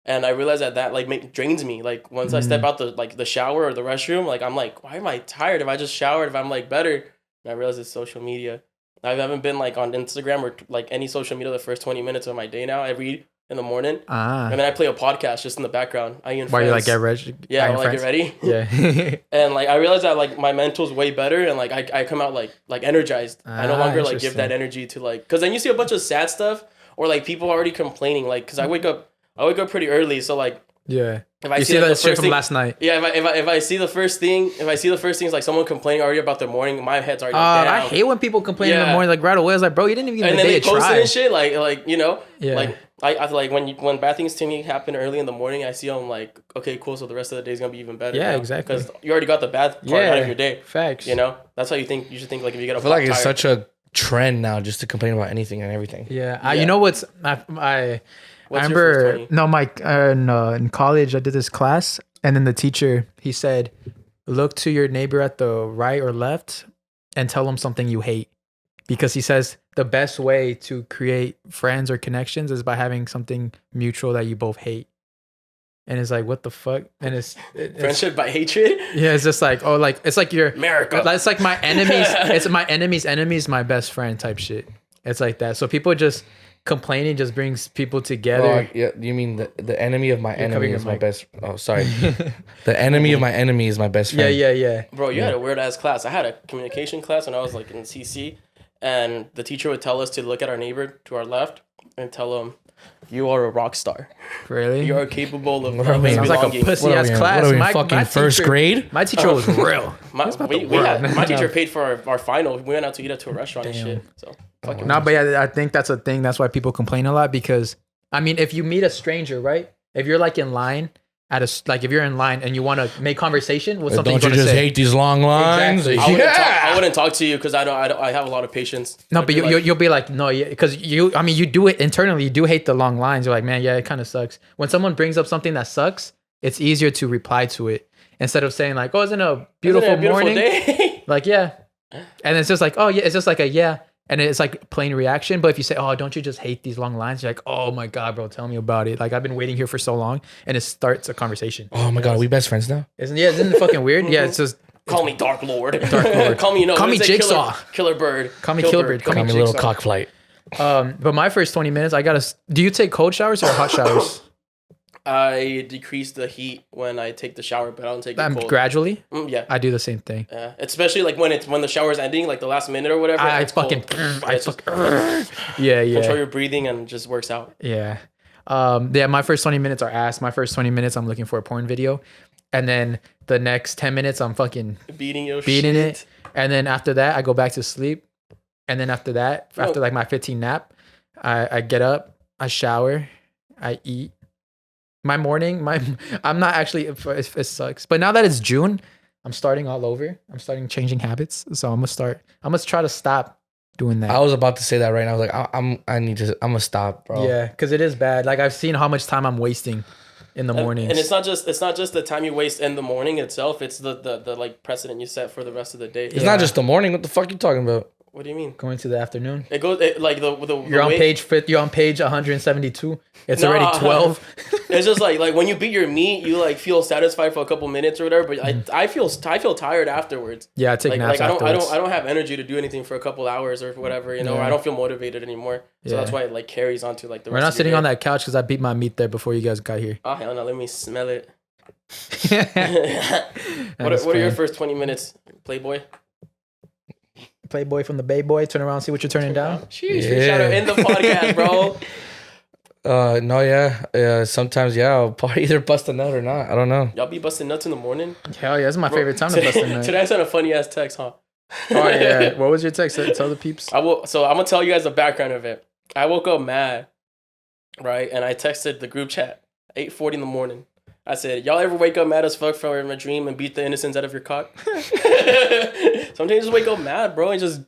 And I realized that like, drains me. Like, once I step out the shower or the restroom, like, I'm like, why am I tired? If I just showered, if I'm, like, better. And I realized it's social media. I haven't been like on Instagram or like any social media the first 20 minutes of my day now. I read in the morning. And then I play a podcast just in the background. I.E In Friends. Why you like get ready? Yeah, I like get ready. Yeah. And like I realized that like my mental's way better and like I come out like energized. I no longer like give that energy to like, because then you see a bunch of sad stuff or like people already complaining like, because I wake up pretty early, so like yeah. If I you see that shit from last night. Yeah, if I see the first thing, is like someone complaining already about their morning, my head's already like, damn. I hate when people complain in the morning like right away. I was like, bro, you didn't even get and the then day they post it try. and shit like you know, yeah. Like I feel like when bad things to me happen early in the morning, I see them like, okay, cool, so the rest of the day is gonna be even better. Yeah, exactly. Because you already got the bad part out of your day. Facts. You know, that's how you should think like if you get a I feel like it's such a trend now just to complain about anything and everything. Yeah. You know what's I remember in college I did this class and then the teacher he said, look to your neighbor at the right or left and tell them something you hate, because he says the best way to create friends or connections is by having something mutual that you both hate. And it's like, what the fuck? And it's friendship by hatred. Yeah, it's just like, oh, like it's like your America. It's like my enemies. It's my enemy's enemy's my best friend type shit. It's like that. So people just complaining just brings people together. Yeah, you mean the enemy of my enemy is my best. Oh, sorry. The enemy of my enemy is my best friend. Yeah. Bro, you had a weird ass class. I had a communication class when I was like in CC, and the teacher would tell us to look at our neighbor to our left and tell him, "You are a rock star. Really? You are capable of Sounds like a pussy ass class. What are we, fucking first grade? My teacher was real. My teacher paid for our final. We went out to eat at a restaurant and shit. So fucking. No, but yeah, I think that's a thing. That's why people complain a lot because, I mean, if you meet a stranger, right? If you're like in line if you're in line and you want to make conversation, what's something don't you just hate these long lines? Exactly. I wouldn't talk to you because I have a lot of patience. No, but you'll be like, no, because you do it internally. You do hate the long lines. You're like, man, yeah, it kind of sucks. When someone brings up something that sucks, it's easier to reply to it instead of saying like, oh, isn't it a beautiful morning? Day? Like, yeah. And it's just like, oh, yeah, it's just like a yeah. And it's like plain reaction. But if you say, oh, don't you just hate these long lines? You're like, oh my God, bro, tell me about it. Like, I've been waiting here for so long. And it starts a conversation. Oh my God, are we best friends now? Isn't it fucking weird? Yeah, it's just. Call me Dark Lord. Call me Jigsaw. Killer Bird. Call me Killer Bird. Call me little cockflight. But my first 20 minutes, do you take cold showers or hot showers? I decrease the heat when I take the shower, but I don't take it cold. Gradually? Yeah. I do the same thing. Yeah. Especially like when the shower's ending, like the last minute or whatever. Yeah. Control your breathing and it just works out. Yeah. My first 20 minutes are ass. My first 20 minutes, I'm looking for a porn video. And then the next 10 minutes, I'm fucking beating it. And then after that, I go back to sleep. And then after that, after like my 15 nap, I get up, I shower, I eat. I'm not actually, it sucks. But now that it's June, I'm starting all over. I'm starting changing habits. So I'm gonna try to stop doing that. I was about to say that right now. I was like, I'm gonna stop, bro. Yeah, because it is bad. Like I've seen how much time I'm wasting in the mornings. And it's not just the time you waste in the morning itself. It's the like precedent you set for the rest of the day. It's not just the morning. What the fuck are you talking about? What do you mean? Going to the afternoon. It goes like You're on page 172. It's already 12. It's just like when you beat your meat, you like feel satisfied for a couple minutes or whatever. But I feel tired afterwards. Yeah, I take naps afterwards. I don't have energy to do anything for a couple hours or whatever. You know, or I don't feel motivated anymore. So that's why it like carries on to like the. We're not sitting on that couch because I beat my meat there before you guys got here. Oh hell no! Let me smell it. What are your first 20 minutes, Playboy? Playboy from the Bay Boy. Turn around, see what you're turning down. Sheesh, shout out in the podcast, bro. No, yeah. Sometimes, yeah, I'll probably either bust a nut or not. I don't know. Y'all be busting nuts in the morning? Hell yeah, that's my favorite time to bust a nut. Today I sent a funny ass text, huh? Oh yeah. What was your text? Tell the peeps. So I'm gonna tell you guys the background of it. I woke up mad, right? And I texted the group chat 8:40 in the morning. I said, y'all ever wake up mad as fuck from a dream and beat the innocence out of your cock? Sometimes you just wake up mad, bro, and just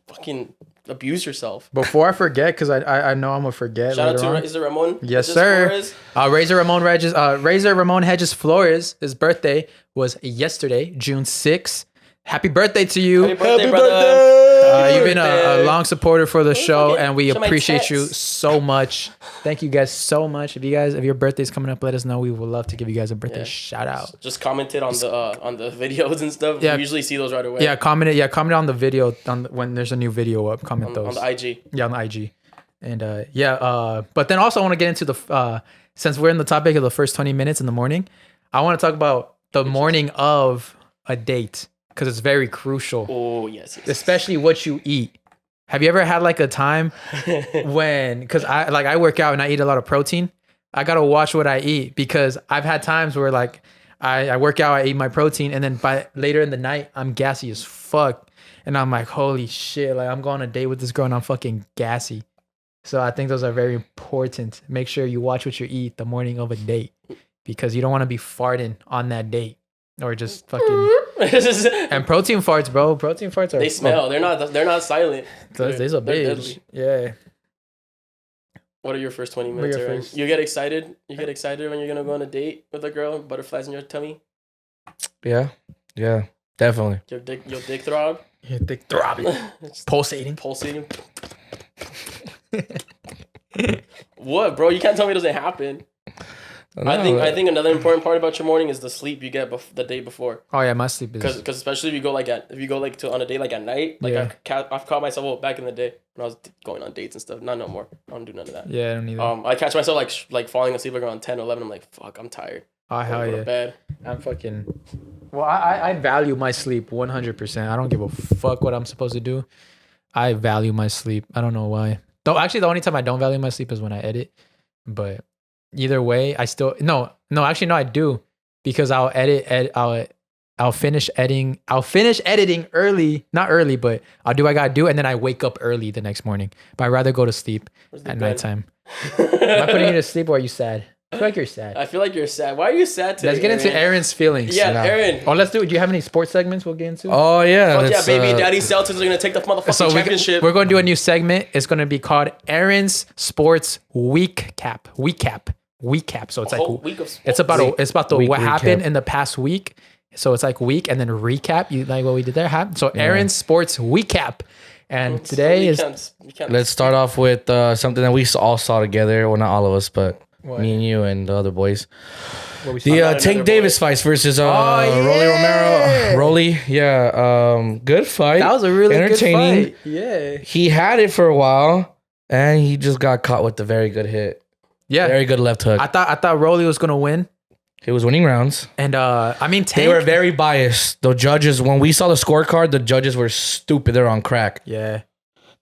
fucking abuse yourself. Before I forget, because I know I'm gonna forget. Shout out to Razor Ramon. Yes, sir. Razor Ramon Hedges Flores. His birthday was yesterday, June 6th. Happy birthday to you. Happy birthday, brother. You've been a long supporter for the show, and we appreciate you so much. Thank you guys so much. If your birthday's coming up, let us know. We would love to give you guys a birthday shout out. Just commented on the videos and stuff. Yeah. We usually see those right away. Yeah, comment on the video when there's a new video up. Comment those on the IG. Yeah, on the IG. And but then also I want to get into the since we're in the topic of the first 20 minutes in the morning, I want to talk about the morning of a date. Because it's very crucial. Oh, yes. Especially what you eat. Have you ever had like a time when, because I work out and I eat a lot of protein. I got to watch what I eat because I've had times where like I work out, I eat my protein, and then by later in the night, I'm gassy as fuck. And I'm like, holy shit, like I'm going on a date with this girl and I'm fucking gassy. So I think those are very important. Make sure you watch what you eat the morning of a date because you don't want to be farting on that date. Or just fucking and protein farts, bro. Protein farts are they smell. They're not silent. They're a bitch. Yeah. What are your first 20 minutes? You get excited. You get excited when you're gonna go on a date with a girl. Butterflies in your tummy. Yeah, definitely. Your dick throb. Your dick throbbing. Pulsating. What, bro? You can't tell me it doesn't happen. I think another important part about your morning is the sleep you get the day before. Oh yeah, my sleep is because especially if you go to on a day like at night, like I've caught myself back in the day when I was going on dates and stuff. Not no more. I don't do none of that. Yeah, I don't either. I catch myself like falling asleep like around 10, 11. I'm like, fuck, I'm tired. Oh hell yeah. Bed. I'm fucking. Well, I value my sleep 100%. I don't give a fuck what I'm supposed to do. I value my sleep. I don't know why. Though actually, the only time I don't value my sleep is when I edit. But either way, I still actually no, I do, because I'll I'll finish editing. I'll finish editing early, not early, but I'll do what I gotta do, and then I wake up early the next morning. But I'd rather go to sleep at nighttime. Am I putting you to sleep, or are you sad? I feel like you're sad. I feel like you're sad. Why are you sad today? Let's get into Aaron's feelings. Yeah, Aaron. Oh, let's do it. Do you have any sports segments we'll get into? Oh, yeah. Fuck yeah, baby. Daddy Celtics are going to take the motherfucking championship. We're going to do a new segment. It's going to be called Aaron's Sports Weekcap. So it's like it's about what happened in the past week. So it's like week and then recap. You like what we did there? So Aaron's Sports Weekcap. And today let's start off with something that we all saw together. Well, not all of us, but me and you and the other boys. The Tank Davis fights versus Rolly Romero. Rolly, good fight. That was a really entertaining good fight. Yeah. He had it for a while, and he just got caught with a very good hit. Yeah. Very good left hook. I thought Rolly was going to win. He was winning rounds. And Tank, they were very biased. The judges, when we saw the scorecard, the judges were stupid. They're on crack. Yeah.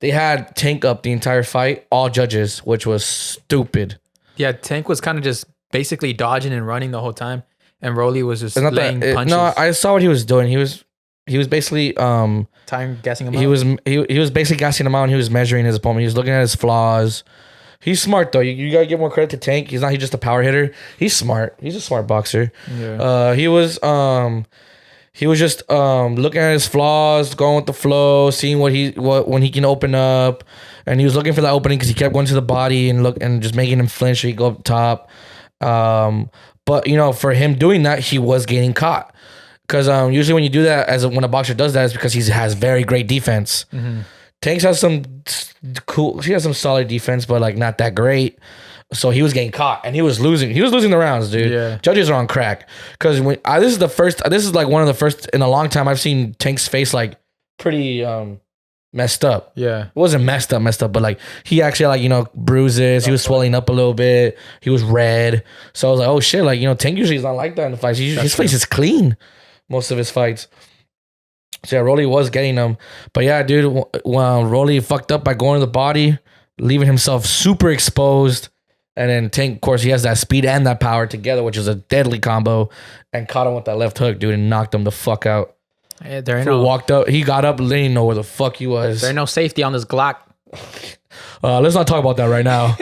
They had Tank up the entire fight, all judges, which was stupid. Yeah, Tank was kind of just basically dodging and running the whole time, and Rolly was just laying punches. No, I saw what he was doing. He was basically gassing him out. He was basically gassing him out, and he was measuring his opponent. He was looking at his flaws. He's smart though. You gotta give more credit to Tank. He's just a power hitter. He's smart. He's a smart boxer. Yeah. He was just looking at his flaws, going with the flow, seeing when he can open up, and he was looking for that opening because he kept going to the body and just making him flinch so he go up top. But for him doing that, he was getting caught because usually when you do that when a boxer does that, it's because he has very great defense. Mm-hmm. Tanks has some she has some solid defense, but like not that great. So he was getting caught and he was losing. He was losing the rounds, dude. Yeah. Judges are on crack because this is like one of the first in a long time I've seen Tank's face like pretty messed up. Yeah, it wasn't messed up, but like he actually bruises. He was swelling up a little bit. He was red. So I was like, oh shit, Tank usually is not like that in the fights. His face is clean most of his fights. So yeah, Rolly was getting them. But yeah, dude, Rolly fucked up by going to the body, leaving himself super exposed. And then Tank, of course, he has that speed and that power together, which is a deadly combo, and caught him with that left hook, dude, and knocked him the fuck out. Yeah, there ain't walked up, he got up, didn't know where the fuck he was. There ain't no safety on this Glock. Let's not talk about that right now.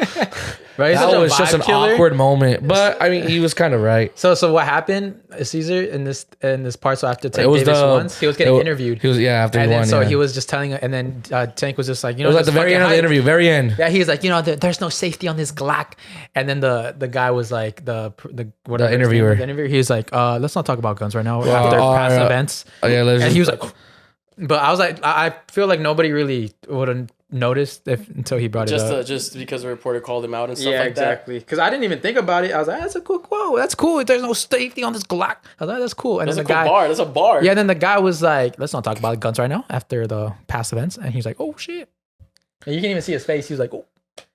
Right? That was just an awkward moment, but I mean, he was kind of right. So what happened, Cesar, in this part? So after Tank Davis won, he was getting interviewed. He was after he won. So he was just telling, and then Tank was just like, it was at the very end of the interview, very end. Yeah, he was like, there's no safety on this Glock, and then the guy was like, the interviewer, he was like, let's not talk about guns right now after past events. Oh yeah, and he was like, but I was like, I feel like nobody really would have noticed until he brought it up. Just because the reporter called him out and stuff like that. Yeah, exactly. Because I didn't even think about it. I was like, that's a cool, whoa, that's cool. There's no safety on this Glock. I was like, that's cool. And that's then That's a bar. Yeah, and then the guy was like, let's not talk about guns right now after the past events. And he's like, oh shit. And you can't even see his face. He was like, oh.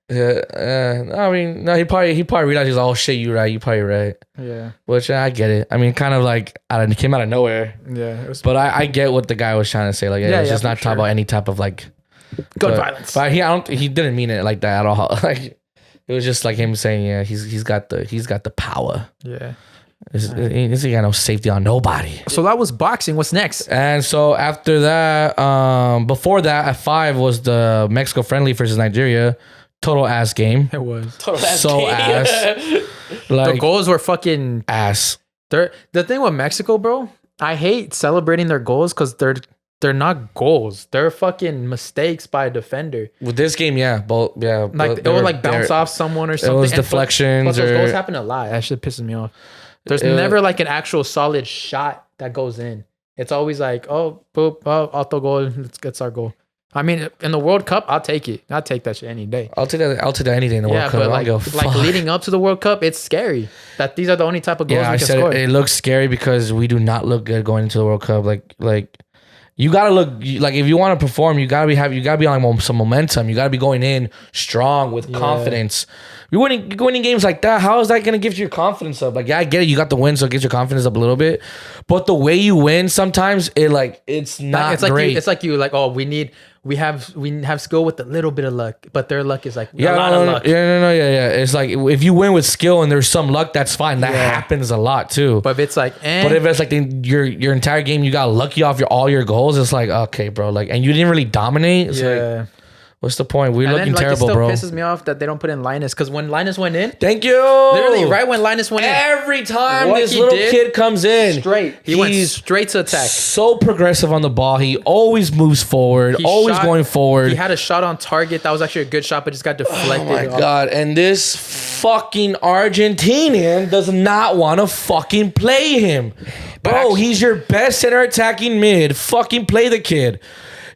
Yeah, I mean, no, he probably realized he's like, oh shit, you right, you probably right. Yeah, which I get it. I mean, kind of like came out of nowhere. Yeah, but I get what the guy was trying to say. Like, it's just not talk about any type of like gun violence. But he didn't mean it like that at all. Like, it was just like him saying, he's got the power. Yeah. He got no safety on nobody. So that was boxing. What's next? And so after that, before that, at 5 was the Mexico friendly versus Nigeria. Total ass game. It was total ass so game. Ass. Like, the goals were fucking ass. The thing with Mexico, bro, I hate celebrating their goals because they're not goals. They're fucking mistakes by a defender. With this game, like it would like bounce off someone or something. It was deflections. But those goals happen a lot. That shit pisses me off. There's never like an actual solid shot that goes in. It's always like, oh, boop, oh, auto goal. That's our goal. I mean, in the World Cup, I'll take it. I'll take that shit any day. I'll take that any day in the World Cup. But like leading up to the World Cup, it's scary that these are the only type of goals we can score. It looks scary because we do not look good going into the World Cup. Like you gotta look like if you want to perform, you gotta be on some momentum. You gotta be going in strong with confidence. You're winning games like that. How is that gonna give you your confidence up? Like, yeah, I get it. You got the win, so it gets your confidence up a little bit. But the way you win, sometimes it's not great. It's like we have skill with a little bit of luck, but their luck is like a lot of luck. Yeah. It's like if you win with skill and there's some luck, that's fine. That happens a lot too. But if it's like, but if it's like your entire game, you got lucky off all your goals. It's like, okay, bro, like, and you didn't really dominate. It's like, what's the point? We're looking terrible, bro. It still pisses me off that they don't put in Linus, because when Linus went in, thank you. Literally, right when Linus went in, every time this little kid comes in, he went straight to attack. So progressive on the ball. He always moves forward, going forward. He had a shot on target that was actually a good shot, but just got deflected. Oh my god! And this fucking Argentinian does not want to fucking play him, bro. He's your best center attacking mid. Fucking play the kid.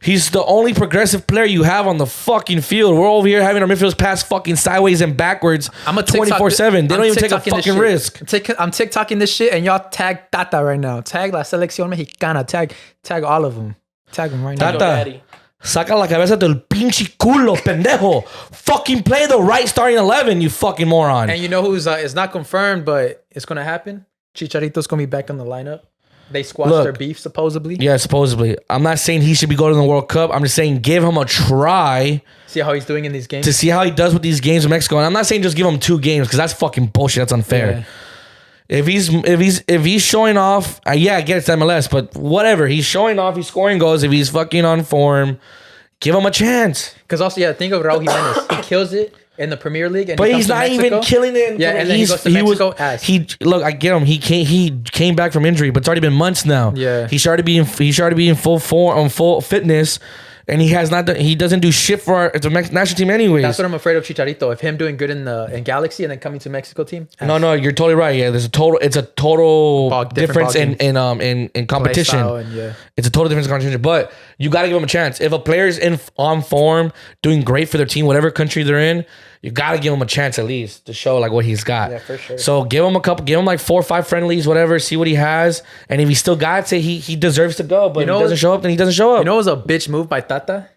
He's the only progressive player you have on the fucking field. We're over here having our midfielders pass fucking sideways and backwards 24/7. They don't even take a fucking risk. I'm TikToking this shit, and y'all tag Tata right now. Tag La Selección Mexicana. Tag all of them. Tag them right now. Tata, saca la cabeza del pinche culo, pendejo. Fucking play the right starting 11, you fucking moron. And you know who's it's not confirmed, but it's gonna happen. Chicharito's gonna be back in the lineup. They squashed their beef, supposedly. Yeah, supposedly. I'm not saying he should be going to the World Cup. I'm just saying give him a try. See how he's doing in these games? To see how he does with these games in Mexico. And I'm not saying just give him 2 games because that's fucking bullshit. That's unfair. Yeah. If he's showing off, I get it's MLS, but whatever. He's showing off. He's scoring goals. If he's fucking on form, give him a chance. Because also, think of Raul Jimenez. He kills it in the Premier League, and but he's not even killing it. Yeah, and then he goes to Mexico. Look, I get him. He came back from injury, but it's already been months now. Yeah, he started being full form on full fitness, and he doesn't do shit for the national team anyways. That's what I'm afraid of Chicharito. If him doing good in Galaxy and then coming to Mexico team. No, you're totally right. Yeah, it's a total difference in competition. It's a total difference in competition. But you got to give him a chance. If a player's on form, doing great for their team, whatever country they're in, you got to give him a chance at least to show like what he's got. Yeah, for sure. So give him like 4 or 5 friendlies, whatever. See what he has, and if he still got it, he deserves to go. But if he doesn't show up, then he doesn't show up. You know, it was a bitch move by Tata.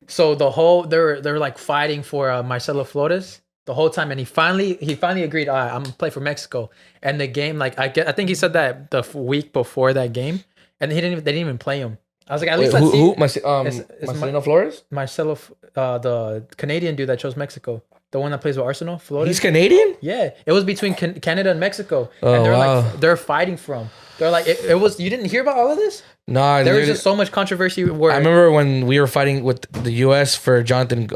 So they're like fighting for Marcelo Flores the whole time, and he finally agreed. All right, I'm gonna play for Mexico. And the game, like I think he said that the week before that game, and they didn't even play him. I was like, at least let's see. Marcelo Flores? Marcelo, the Canadian dude that chose Mexico. The one that plays with Arsenal, Flores. He's Canadian? Yeah. It was between Canada and Mexico. And they're fighting for him. They're like, it was, you didn't hear about all of this? No. There was just so much controversy. I remember when we were fighting with the U.S. for Jonathan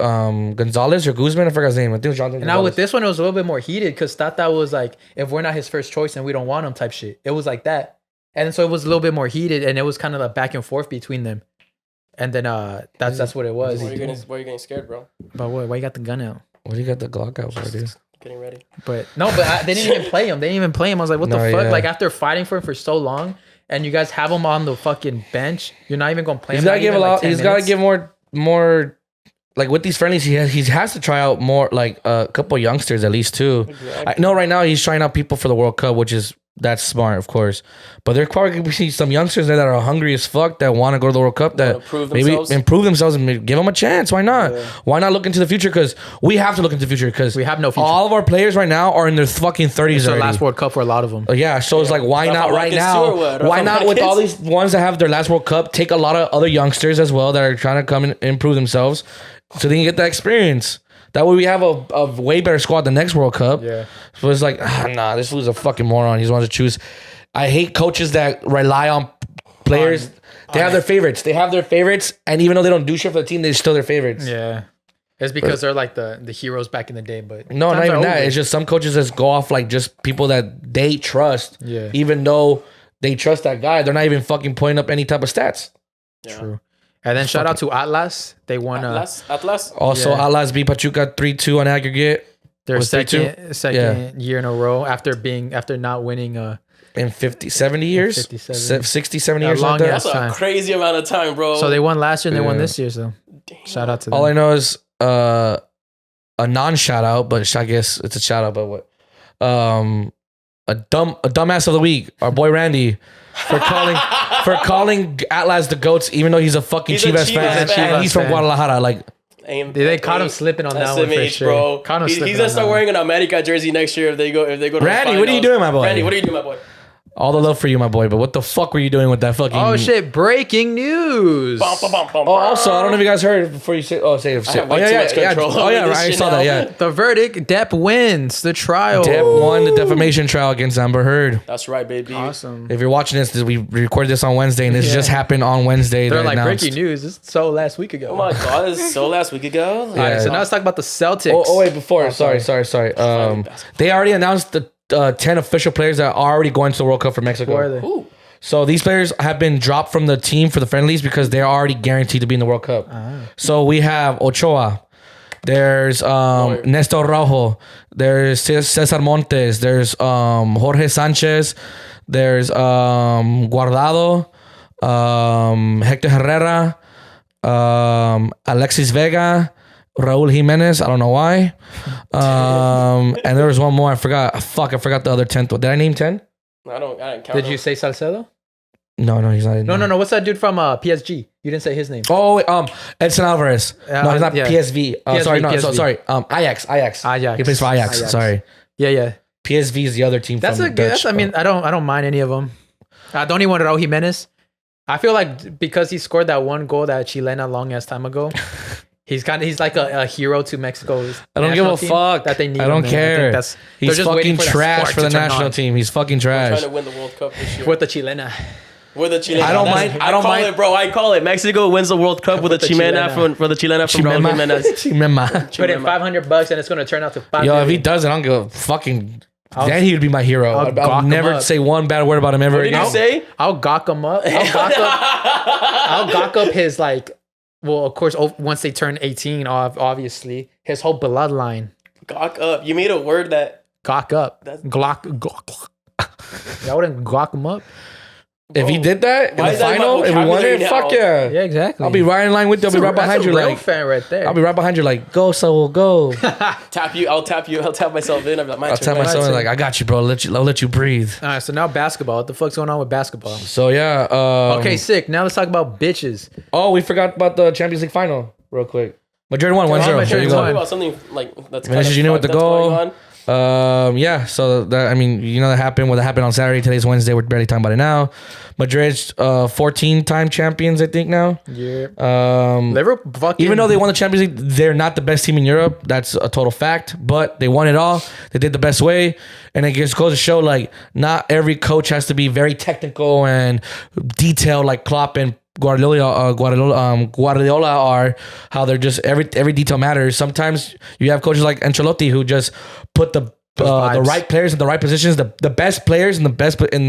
Gonzalez or Guzman. I forgot his name. I think it was Jonathan Gonzalez. Now with this one, it was a little bit more heated because Tata was like, if we're not his first choice and we don't want him type shit. It was like that. And so it was a little bit more heated, and it was kind of like back and forth between them. And then that's what it was. Why are you getting scared, bro? But what? Why you got the gun out? What do you got the Glock out for, dude? Getting ready. But they didn't even play him. I was like, what the fuck? Yeah. Like after fighting for him for so long, and you guys have him on the fucking bench, you're not even gonna play him. He's gotta give more. Like with these friendlies, he has to try out more, like a couple youngsters at least too. Exactly. I know right now he's trying out people for the World Cup, which is. That's smart, of course. But there's probably going to be some youngsters there that are hungry as fuck that want to go to the World Cup that maybe improve themselves and give them a chance. Why not? Yeah. Why not look into the future? Because we have to look into the future because we have no future. All of our players right now are in their fucking 30s. It's their last World Cup for a lot of them. Yeah, so it's like, why not right now? Why not with all these ones that have their last World Cup, take a lot of other youngsters as well that are trying to come and improve themselves so they can get that experience. That way we have a way better squad the next World Cup. Yeah. So it's like, this fool's a fucking moron. He wants to choose. I hate coaches that rely on players. They have their favorites. And even though they don't do shit for the team, they're still their favorites. Yeah. It's because they're like the heroes back in the day. But no, not even that. It's just some coaches just go off like just people that they trust. Yeah. Even though they trust that guy, they're not even fucking pointing up any type of stats. Yeah. True. And then shout out to Atlas. They won. Atlas. Also, Atlas beat Pachuca 3-2 on aggregate. Their second year in a row after not winning in 70 years. 60, 70 years. That's a crazy amount of time, bro. So they won last year and they won this year. So Shout out to them. All I know is a non-shout out, but I guess it's a shout out. But what? A dumbass of the week, our boy Randy, for calling Atlas the GOATs, even though he's a fucking Chivas fan, and he's from Guadalajara. Like, they caught him slipping on that one for sure. Bro. He's gonna start wearing an America jersey next year if they go to Randy, what are you doing, my boy? Randy, what are you doing, my boy? All the love for you, my boy, but what the fuck were you doing with that fucking... Oh, shit. Breaking news. Also, I don't know if you guys heard before you say... Oh, say it. Oh, yeah, I saw that, yeah. The verdict, Depp wins the trial. Depp won the defamation trial against Amber Heard. That's right, baby. Awesome. If you're watching this, we recorded this on Wednesday, and this just happened on Wednesday. They're like, breaking news. This is so last week ago. Oh, my God. This is so last week ago. All right, so now let's talk about the Celtics. Oh, wait, before. Sorry. They already announced the 10 official players that are already going to the World Cup for Mexico. Who are they? Ooh. So these players have been dropped from the team for the friendlies because they're already guaranteed to be in the World Cup. So we have Ochoa. There's Nestor Rojo. There's Cesar Montes. There's Jorge Sanchez. There's Guardado. Hector Herrera. Alexis Vega. Raul Jimenez, I don't know why. And there was one more. I forgot. Fuck, I forgot the other 10th one. Did I name 10? I didn't count. Did you say Salcedo? No, he's not. No. What's that dude from PSG? You didn't say his name. Oh, Edson Alvarez. No, he's not PSV. Sorry, no, PSV. Sorry. Ajax. He plays for Ajax. Sorry. Yeah. PSV is the other team. That's from a good. Dutch. I mean, I don't mind any of them. I don't even want Raul Jimenez. I feel like because he scored that one goal that Chilena long ass time ago. He's like a hero to Mexico's. I don't give a fuck. That they need. I don't care. He's just fucking trash for the national team. He's fucking trash. Trying to win the World Cup this year with the Chilena. I don't mind it, bro. I call it. Mexico wins the World Cup with the Chilena from Raul Jimenez. Chimema. Put in $500 and it's gonna turn out to $5 Yo, if he doesn't, I don't give a fucking. Then he would be my hero. I'll never say one bad word about him ever again. What did you say? I'll gawk him up. I'll gawk up his like. Well, of course, once they turn 18, obviously, his whole bloodline. Gawk up. You made a word that... Gawk up. Glock. Y'all wouldn't gawk him up? If he did that in the final, if we won it, fuck yeah. Yeah, exactly. I'll be right in line with you. I'll be right behind you. Like, fan right there. I'll be right behind you like, go, Saul, go. Tap you. I'll tap myself in. I'll tap myself in like, I got you, bro. I'll let you breathe. All right, so now basketball. What the fuck's going on with basketball? So, yeah. Okay, sick. Now let's talk about bitches. Oh, we forgot about the Champions League final real quick. Madrid won 1-0. There you go. About something like that's kind of with the goal. Yeah, so that, I mean, you know, that happened. What happened on Saturday? Today's Wednesday. We're barely talking about it now. Madrid's 14-time champions, I think now. Yeah. Liverpool, even though they won the Champions League, they're not the best team in Europe. That's a total fact. But they won it all. They did the best way, and it just goes to show like not every coach has to be very technical and detailed like Klopp and Guardiola are. How they're just every detail matters. Sometimes you have coaches like Ancelotti who just put the right players in the right positions, the best players in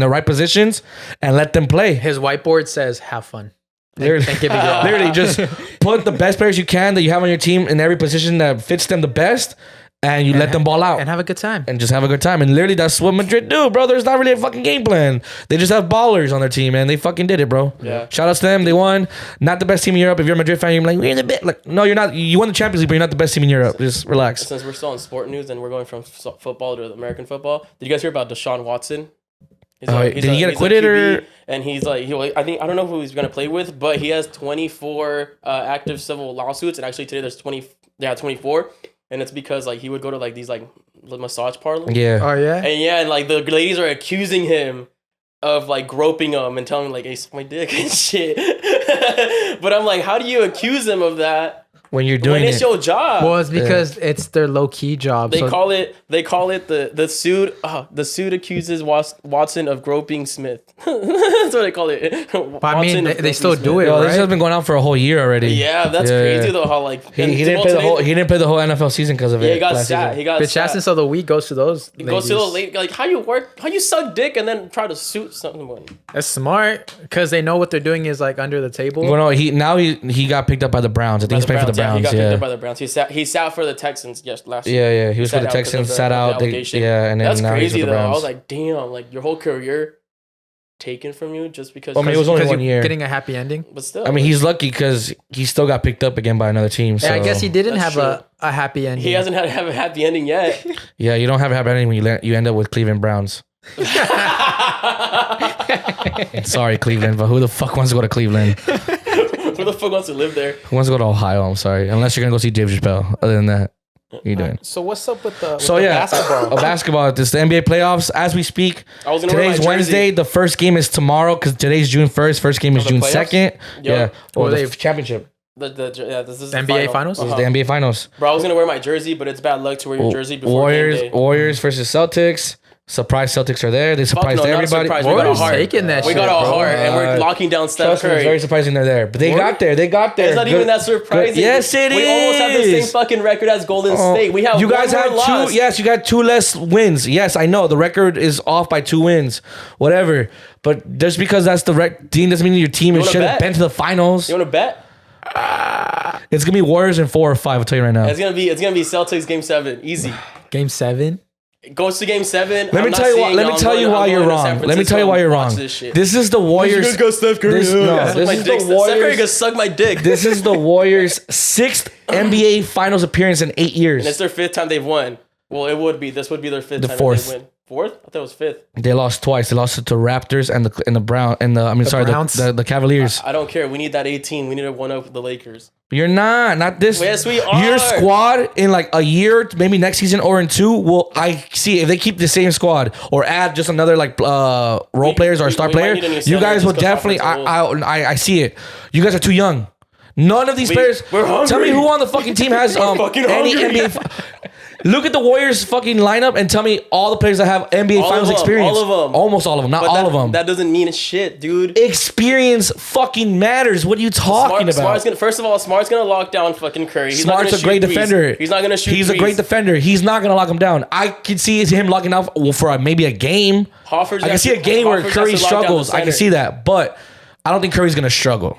the right positions, and let them play. His whiteboard says, "Have fun." Literally, just put the best players you can that you have on your team in every position that fits them the best, and let them ball out and have a good time. And just have a good time. And literally, that's what Madrid do, bro. There's not really a fucking game plan. They just have ballers on their team, and they fucking did it, bro. Yeah. Shout outs to them. They won. Not the best team in Europe. If you're a Madrid fan, you're like, we're in the bit. Like, no, you're not. You won the Champions League, but you're not the best team in Europe. Just relax. Since we're still on sport news and we're going from football to American football, did you guys hear about Deshaun Watson? Did he get acquitted or? And he's like, I don't know who he's gonna play with, but he has 24 active civil lawsuits, and actually today there's 24, and it's because like he would go to like these like massage parlors. Yeah. Oh yeah. And like the ladies are accusing him of like groping them and telling him like, "Hey, suck my dick" and shit. But I'm like, how do you accuse him of that? When you're doing it's your job. Well, it's because it's their low key job. They call it the suit. The suit accuses Watson of groping Smith. That's what they call it. But I mean, they still do it. Yo, right? This has been going on for a whole year already. Yeah, that's crazy though. How like he didn't play the whole NFL season because of it. Yeah, he got sat. Bitch Essence of the week goes to those. It goes to the late. Like how you suck dick and then try to suit someone. That's smart because they know what they're doing is like under the table. Well, no, he got picked up by the Browns. I think he's playing for the Browns. He got picked up by the Browns. He sat for the Texans last year. Yeah. He was for the Texans, sat out. And then that's now crazy he's with the though. Browns. I was like, damn, like your whole career taken from you just because. I mean, it was only 1 year. Getting a happy ending. But still, I mean, he's lucky because he still got picked up again by another team. So I guess he didn't That's have a happy ending. he hasn't have a happy ending yet. Yeah, you don't have a happy ending when you end up with Cleveland Browns. Sorry, Cleveland, but who the fuck wants to go to Cleveland? Who the fuck wants to live there? Who wants to go to Ohio? I'm sorry. Unless you're going to go see Dave Chappelle. Other than that, what are you doing? So what's up with the basketball? Basketball. This is the NBA playoffs. As we speak, I was gonna wear today's my Wednesday. jersey. The first game is tomorrow because today's June 1st. First game is the June playoffs? 2nd. Yep. Yeah. Or they- the championship. This is the NBA finals? This is the NBA finals. Bro, I was gonna wear my jersey, but it's bad luck to wear your jersey before game day. Warriors versus Celtics. Surprise Celtics are there. They surprised no, not everybody. surprised. We got a Warriors heart. taking that We shit, got a bro. heart, and we're locking down Steph Trust me, it's very Curry. surprising they're there. But they got there. It's not even that surprising. Yes, it We almost have the is. same fucking record as Golden State. We have you guys one had more loss. two. Yes, you got 2 less wins. Yes, I know the record is off by 2 wins. Whatever. But just because that's the team doesn't mean your team wanna should have bet? been to the finals. You want to bet? It's gonna be Warriors in 4 or 5. I'll tell you right now. It's gonna be Celtics Game 7, easy. Game 7? It goes to Game 7. Let me tell you why. Let me tell you why you're wrong. Let me tell you why you're wrong. This is the Warriors. go Steph Curry. This is the Steph Curry Warriors. gonna suck my dick. This is the Warriors' 6th NBA Finals appearance in 8 years. And it's their 5th time they've won. Well, it would be. This would be their 5th The time 4th. they win. 4th? I thought it was 5th. They lost twice. They lost it to Raptors and the Brown and the Cavaliers. I don't care. We need that 18. We need to one up the Lakers. You're not this. Yes, we are. Your squad in like a year, maybe next season or in 2. Will I see if they keep the same squad or add just another like role players or a star we might player? need a new You center guys just will 'cause definitely. Alfred's I see it. You guys are too young. None of these players. we're hungry. Tell me who on the fucking team has fucking any hungry. NBA. Look at the Warriors fucking lineup and tell me all the players that have NBA All Finals of them, experience. all of them. Almost all of them. Not all of them. That doesn't mean shit, dude. Experience fucking matters. What are you talking about? First of all, Smart's gonna lock down fucking Curry. He's Smart's not a gonna great shoot threes. defender. He's not gonna shoot. He's a threes. great defender. He's not gonna lock him down. I can see him locking down for maybe a game. I can see a game where Curry struggles. I can see that, but I don't think Curry's gonna struggle.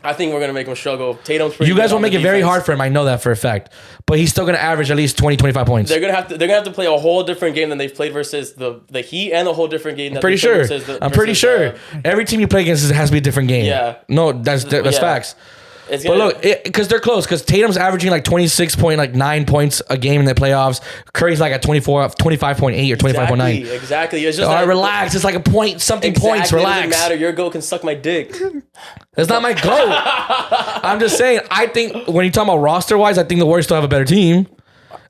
I think we're gonna make him struggle. Tatum's pretty. You guys good will on make the it very defense. hard for him. I know that for a fact. But he's still gonna average at least 20, 25 points. They're gonna have to play a whole different game than they've played versus the Heat, and a whole different game. That Pretty they played sure. versus I'm pretty sure. Every team you play against has to be a different game. Yeah. No, that's Yeah. facts. It's But gonna, look, because they're close. Because Tatum's averaging like 26.9 points a game in the playoffs. Curry's like at 25.8 or 25.9. Exactly. It's just All right, that- relax. It's like a point something Exactly, points. it Relax. doesn't matter. Your goal can suck my dick. That's not my goal. I'm just saying. I think when you talk about roster wise, I think the Warriors still have a better team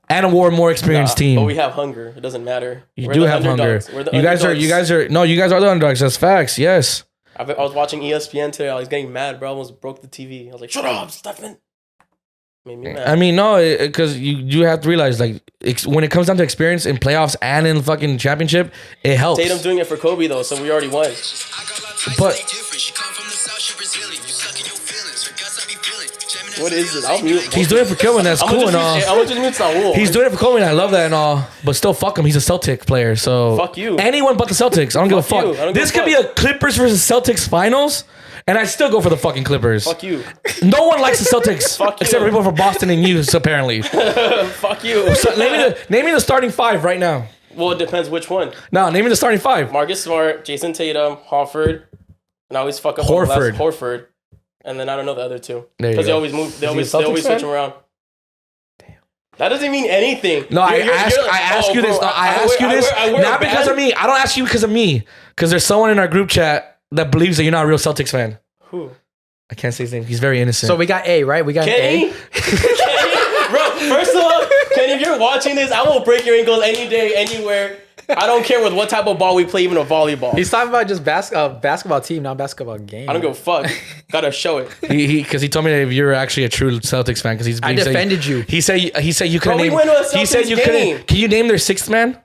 and a more experienced team. But we have hunger. It doesn't matter. You We're do the have hunger. underdogs. We're the You guys underdogs. are the underdogs. That's facts. Yes. I was watching ESPN today. I was getting mad, bro. I almost broke the TV. I was like, "Shut up, Stephen." Made me mad. I mean, no, because you have to realize like when it comes down to experience in playoffs and in fucking championship, it helps. Tatum's doing it for Kobe though, so we already won. But What is this? I'll mute. he's doing it for Kelvin. That's cool and all. I'm gonna just mute Saul. He's doing it for Kobe, and I love that and all. But still, fuck him. He's a Celtic player, so Fuck you. Anyone but the Celtics. I don't give a Fuck you. I fuck. don't give This a could be fuck. a Clippers versus Celtics finals, and I still go for the fucking Clippers. Fuck you. No one likes the Celtics Fuck except for you. people from Boston and you, apparently. Fuck you. So name me the starting 5 right now. Well, it depends which one. No, name me the starting 5. Marcus Smart, Jason Tatum, Horford, and I always fuck up Horford. on the last Horford, and then I don't know the other two There you because they go. always move. They Is he a always Celtics switch fan? them around. That doesn't mean anything. No, I You're ask like, you "Oh, this. bro, I ask you this I wear not a because band?" of me. I don't ask you because of me. Because there's someone in our group chat that believes that you're not a real Celtics fan. Who? I can't say his name. He's very innocent. So we got A, right? We got Kenny? A. Kenny? Bro, first of all, Kenny, if you're watching this, I will break your ankles any day, anywhere. I don't care with what type of ball we play, even a volleyball. He's talking about just basketball team, not basketball game. I don't give a fuck. Gotta show it. because he told me that if you're actually a true Celtics fan, because I defended you. He said you couldn't. Bro, we name, went to a he said Celtics you game. couldn't. Can you name their 6th man?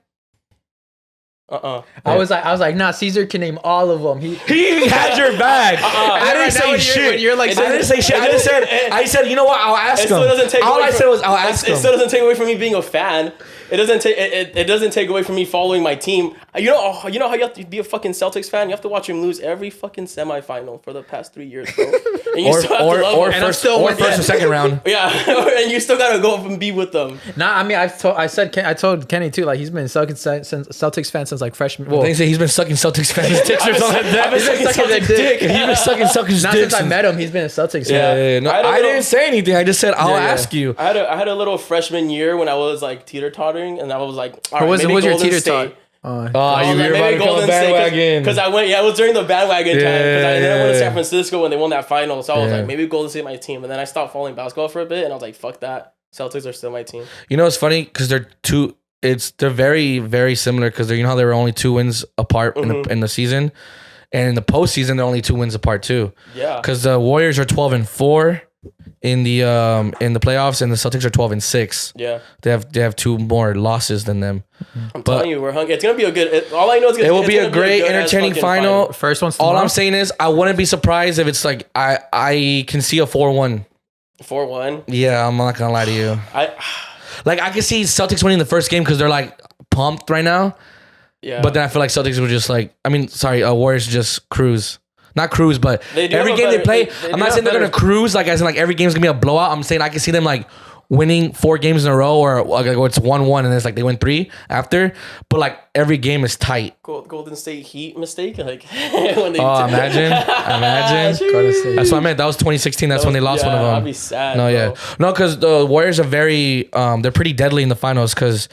I was like, nah, Cesar can name all of them. He had your bag. I didn't say shit. You're like, I didn't say shit. I said, you know what? I'll ask It him. still doesn't take All away I from- said was I'll ask It him. still doesn't take away from me being a fan. It doesn't take away from me following my team. You know how you have to be a fucking Celtics fan? You have to watch him lose every fucking semifinal for the past 3 years, bro. And you still have to love him. First or second round. Yeah, and you still gotta go up and be with them. Nah, I mean, I told Kenny too. Like he's been Celtics fan since like freshman. Well, they say he's been sucking Celtics fans' dicks or something like that. He's been sucking dick. He's been sucking Celtics' not dicks. since I met him. He's been a Celtics fan. Yeah. No, I didn't say anything. I just said I'll ask you. I had a little freshman year when I was like teeter-tottering, and I was like, all right, what was your teeter-tot? You were about to go bandwagon. Because I went, it was during the bandwagon time. Because then I went to San Francisco when they won that final. So I was like, maybe Golden State my team. And then I stopped following basketball for a bit, and I was like, fuck that. Celtics are still my team. You know, it's funny because they're very, very similar because you know how they were only 2 wins apart in the season, and in the postseason they're only 2 wins apart too. Yeah. Because the Warriors are 12-4 in the playoffs, and the Celtics are 12-6. Yeah. They have 2 more losses than them. I'm telling you, we're hungry. It's gonna be a good. All I know is it will be a great, entertaining final. First one's all I'm saying is I wouldn't be surprised if it's like I can see a 4-1. 4-1. Yeah, I'm not gonna lie to you. I can see Celtics winning the first game because they're like pumped right now. Yeah. But then I feel like Celtics would just Warriors just cruise. Not cruise, but every game they play. I'm not saying they're gonna cruise as in every game's gonna be a blowout. I'm saying I can see them winning 4 games in a row, or it's 1-1 and it's they win 3 after. But every game is tight. Golden State Heat mistake, when they. Imagine. That's what I meant. That was 2016. That's when they lost one of them. I'd be sad. No, because the Warriors are very they're pretty deadly in the finals because.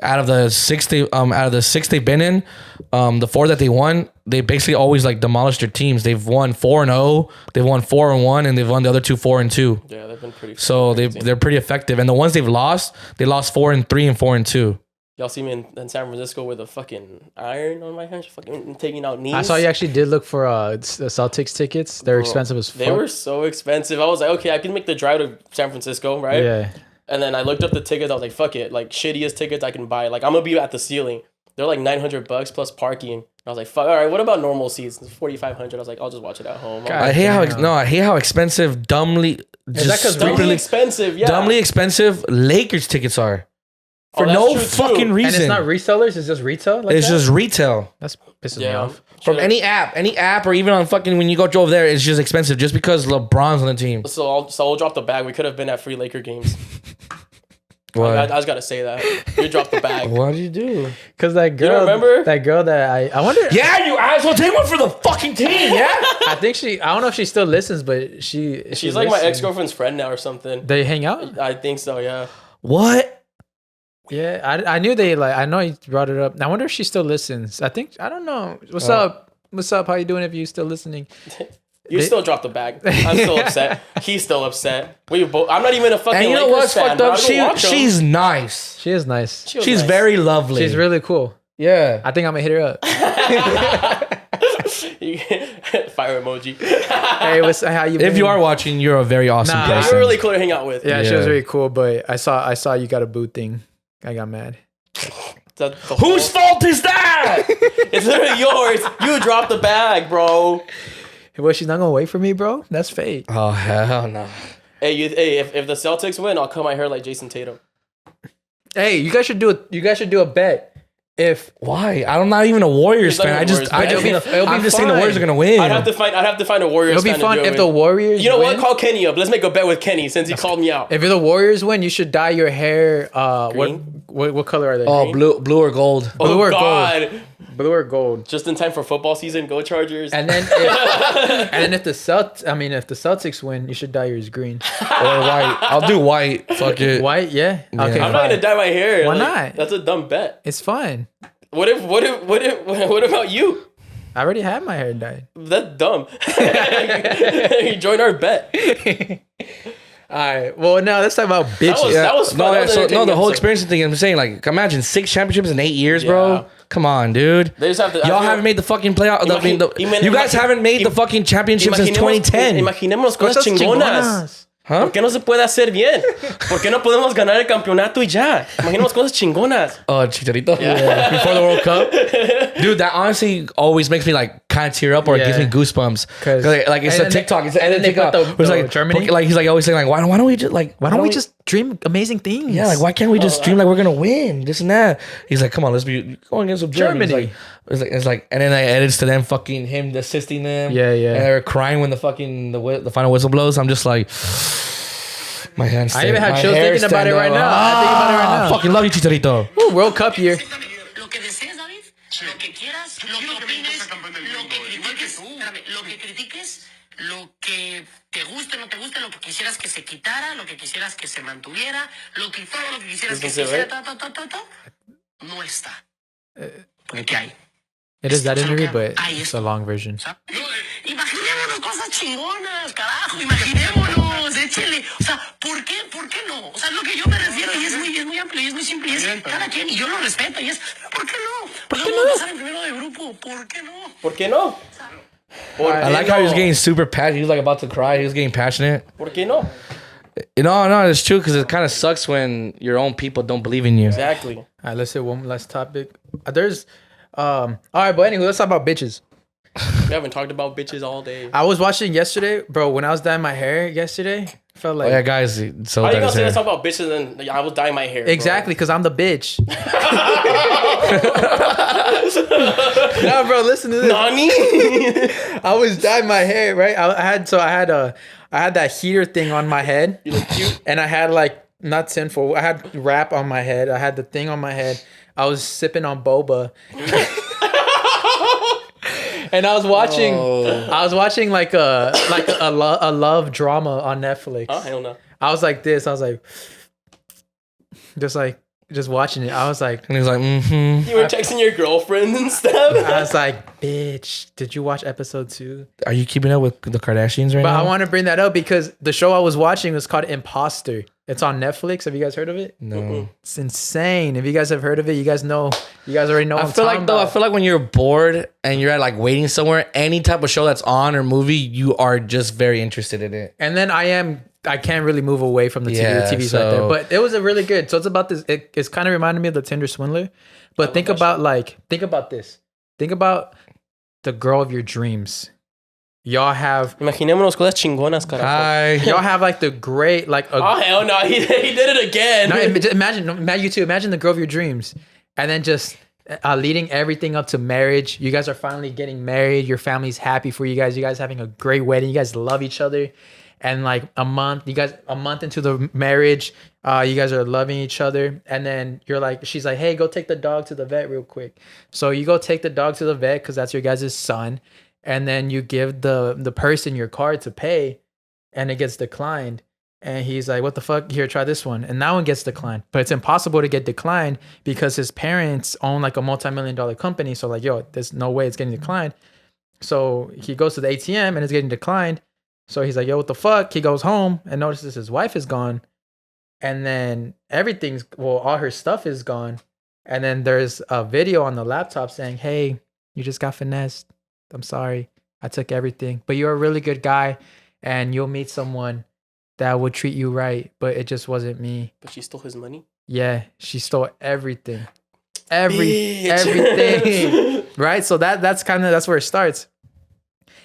Out of the 6 they've been in, the 4 that they won, they basically always demolished their teams. They've won 4-0, they've won 4-1, and they've won the other 2 4-2. Yeah, they've been pretty. So they're pretty effective. And the ones they lost 4-3 and 4-2. Y'all see me in San Francisco with a fucking iron on my hands, fucking taking out knees. I saw you actually did look for Celtics tickets. They're expensive as fuck. They were so expensive. I was like, okay, I can make the drive to San Francisco, right? Yeah. And then I looked up the tickets. I was like, fuck it. Shittiest tickets I can buy. I'm going to be at the ceiling. They're $900 plus parking. And I was like, fuck, all right, what about normal seats? It's $4,500. I was like, I'll just watch it at home. I hate how expensive, dumbly expensive, yeah. Dumbly expensive Lakers tickets are. For no fucking reason. And it's not resellers, it's just retail? It's just retail. That's pissing me off. From any app, or even on fucking when you go over there, it's just expensive just because LeBron's on the team. So I'll drop the bag. We could have been at free Laker games. What? I just gotta say that you dropped the bag. What did you do? Because that girl, you don't remember that girl that I wonder. Yeah, you asshole, take one for the fucking team. Yeah, I think I don't know if she still listens, but she's like my ex-girlfriend's friend now or something. They hang out. I think so. Yeah. What? Yeah, I knew I know you brought it up. I wonder if she still listens. I don't know. What's up? What's up? How you doing? If you still listening? You still dropped the bag. I'm still upset. He's still upset. I'm not even a fucking. And you know Lakers what's fan, fucked up? She's nice. She is nice. She's nice. Very lovely. She's really cool. Yeah. I think I'm gonna hit her up. Fire emoji. Hey, how you been? If you are watching, you're a very awesome person. Yeah, you're really cool to hang out with. Yeah, she was really cool. But I saw you got a boot thing. I got mad. Whose fault is that? It's literally yours. You dropped the bag, bro. Well, she's not gonna wait for me, bro. That's fate. Oh hell no. Hey, if the Celtics win, I'll cut my hair like Jason Tatum. Hey, you guys should do a bet. Why? I'm not even a Warriors fan. I'm just saying the Warriors are gonna win. I'd have to find a Warriors fan. It'll be fun if the Warriors. You know what? Call Kenny up. Let's make a bet with Kenny since he called me out. If the Warriors win, you should dye your hair. Green? What color are they? Oh, blue or gold. Blue or God. gold. Blue or gold. Just in time for football season. Go Chargers. And then if the Celtics win, you should dye yours green or white. I'll do white. Fuck it. White, yeah. Okay. I'm not gonna dye my hair. Why not? That's a dumb bet. It's fine. What about you? I already had my hair dyed. That's dumb. You joined our bet. All right. Well, now let's talk about bitches. That was fun. The whole experience thing. I'm saying, imagine 6 championships in 8 years, bro. Come on, dude. They just have to. Y'all haven't made the fucking playoff. You guys haven't made the fucking championship since 2010. Imaginemos cosas chingonas. Huh? ¿Por qué no se puede hacer bien? ¿Por qué no podemos ganar el campeonato y ya? Imaginemos cosas chingonas. Oh, Chicharito. Yeah. Before the World Cup. Dude, that honestly always makes me kind of tear up or it gives me goosebumps. Like it's a TikTok. And then they put the Germany. Like he's like always saying like why don't we just dream amazing things? Yeah, like why can't we just dream like we're gonna win this and that? He's like, come on, let's be going against Germany. It's like, and then I edits to them fucking him assisting them. Yeah. And they're crying when the final whistle blows. I'm just like, my hands. I even have chills thinking about it right now. I fucking love you, Chicharito. Ooh, World Cup year. Lo que te guste, no te guste, lo que quisieras que se quitara, lo que quisieras que se mantuviera, todo lo que quisieras que se hiciera, no está. Porque hay. It is that interview, but it's a long version. Imaginémonos cosas chingonas, carajo, imaginémonos, échele. O sea, ¿por qué no? O sea, lo que yo me refiero y es muy amplio y es muy simple y es cada quien, y yo lo respeto y es, ¿por qué no? ¿Por qué no pasar en primero de grupo? ¿Por qué no? ¿Por qué no? I like how he was getting super passionate. He was like about to cry. He was getting passionate. ¿Por qué no? No, it's true because it kind of sucks when your own people don't believe in you. Exactly. All right, let's hit one last topic. There's, all right, but anyway, let's talk about bitches. We haven't talked about bitches all day. I was watching yesterday, bro. When I was dyeing my hair yesterday, I felt like, oh yeah, guys. So how you gonna say let's talk about bitches and I was dyeing my hair? Exactly, because I'm the bitch. No, bro, listen to this. Nani? I was dyeing my hair, right? I had that heater thing on my head. You look cute. And I had like not sinful. I had wrap on my head. I had the thing on my head. I was sipping on boba. And I was watching like a love drama on Netflix. Oh, hell no. I was like this. I was like just watching it. I was like, and he was like, mm-hmm. You were texting your girlfriend and stuff. I was like, bitch, did you watch episode 2? Are you keeping up with the Kardashians right now? But I want to bring that up because the show I was watching was called Imposter. It's on Netflix. Have you guys heard of it? No. It's insane. If you guys have heard of it, you guys already know. I feel like when you're bored and you're at like waiting somewhere, any type of show that's on or movie, you are just very interested in it. And then I can't really move away from the TV. The TV's right there. But it was a really good. So it's about this. It's kind of reminded me of the Tinder Swindler. But think about this. Think about the girl of your dreams. Y'all have Imaginémonos cosas chingonas, carajo. Y'all have like the great like. Oh hell no! He did it again. No, imagine the girl of your dreams, and then just leading everything up to marriage. You guys are finally getting married. Your family's happy for you guys. You guys having a great wedding. You guys love each other, and like a month into the marriage, you guys are loving each other, and then she's like, hey, go take the dog to the vet real quick. So you go take the dog to the vet because that's your guys' son. And then you give the person your card to pay, and it gets declined. And he's like, what the fuck? Here, try this one. And that one gets declined. But it's impossible to get declined because his parents own like a multi-million-dollar company. So like, yo, there's no way it's getting declined. So he goes to the ATM and it's getting declined. So he's like, yo, what the fuck? He goes home and notices his wife is gone. And then all her stuff is gone. And then there's a video on the laptop saying, hey, you just got finessed. I'm sorry. I took everything. But you're a really good guy and you'll meet someone that would treat you right. But it just wasn't me. But she stole his money? Yeah. She stole everything. Everything. Right? So that's where it starts.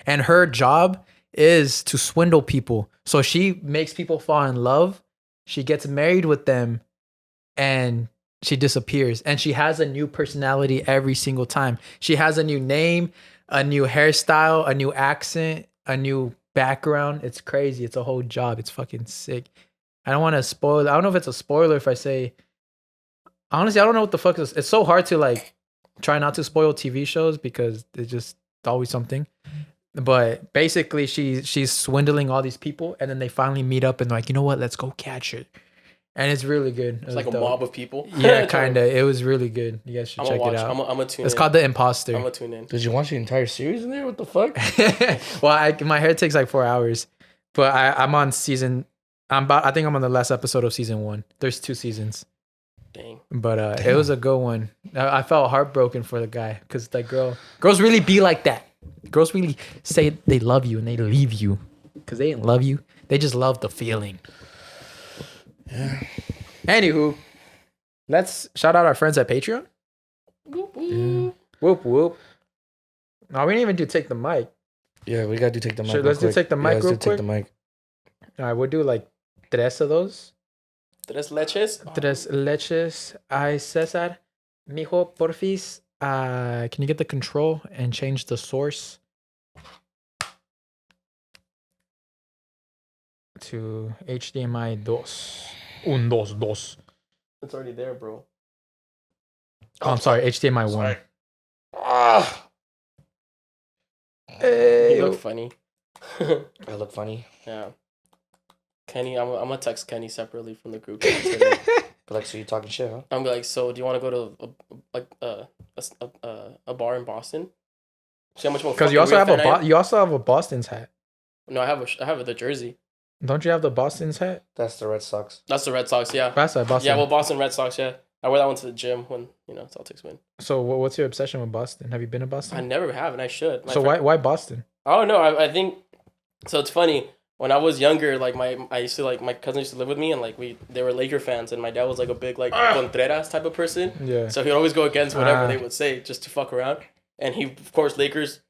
And her job is to swindle people. So she makes people fall in love. She gets married with them and she disappears. And she has a new personality every single time. She has a new name, a new hairstyle, a new accent, a new background. It's crazy. It's a whole job. It's fucking sick. I don't want to spoil. I don't know if it's a spoiler if I say. Honestly, I don't know what the fuck is. It's so hard to like try not to spoil TV shows because it's just always something. But basically, she's swindling all these people, and then they finally meet up and they're like, you know what? Let's go catch her. And it's really good. It's like a mob of people. Yeah, kind of. It was really good. You guys should check it out. I'm gonna tune in. It's called The Imposter. I'm gonna tune in. Did you watch the entire series in there? What the fuck? Well, my hair takes like 4 hours, but I'm on season. I think I'm on the last episode of season 1. There's 2 seasons. Dang. But it was a good one. I felt heartbroken for the guy because like girls really be like that. Girls really say they love you and they leave you because they didn't love you. They just love the feeling. Yeah. Anywho, let's shout out our friends at Patreon. Whoop, whoop. Whoop whoop. No, we didn't even do take the mic. Yeah, we gotta do take the mic. Sure, let's do take the mic real quick. Take the mic. All right, we'll do like 3 of those. 3 leches. 3 leches. Ay, Cesar, mijo, porfis. Can you get the control and change the source to HDMI 2? 1, 2, 2. It's already there, bro. Oh, I'm sorry, HDMI 1. Ah, Hey, You look funny. I look funny. Yeah. Kenny, I'm gonna text Kenny separately from the group chat today. But like, so you talking shit, huh? I'm like, so do you want to go to a bar in Boston? See how much more. because you also have a Boston's hat. No, I have the jersey. Don't you have the Boston's hat? That's the Red Sox. That's the Red Sox, yeah. That's Boston. Yeah, well, Boston Red Sox, yeah. I wear that one to the gym when Celtics win. So what's your obsession with Boston? Have you been to I Boston? never have, and I should. So why Boston? I don't know. I think so. It's funny. When I was younger, like my cousin used to live with me, and like they were Laker fans, and my dad was like a big like Contreras type of person. Yeah. So he'd always go against whatever they would say just to fuck around. And he, of course, Lakers.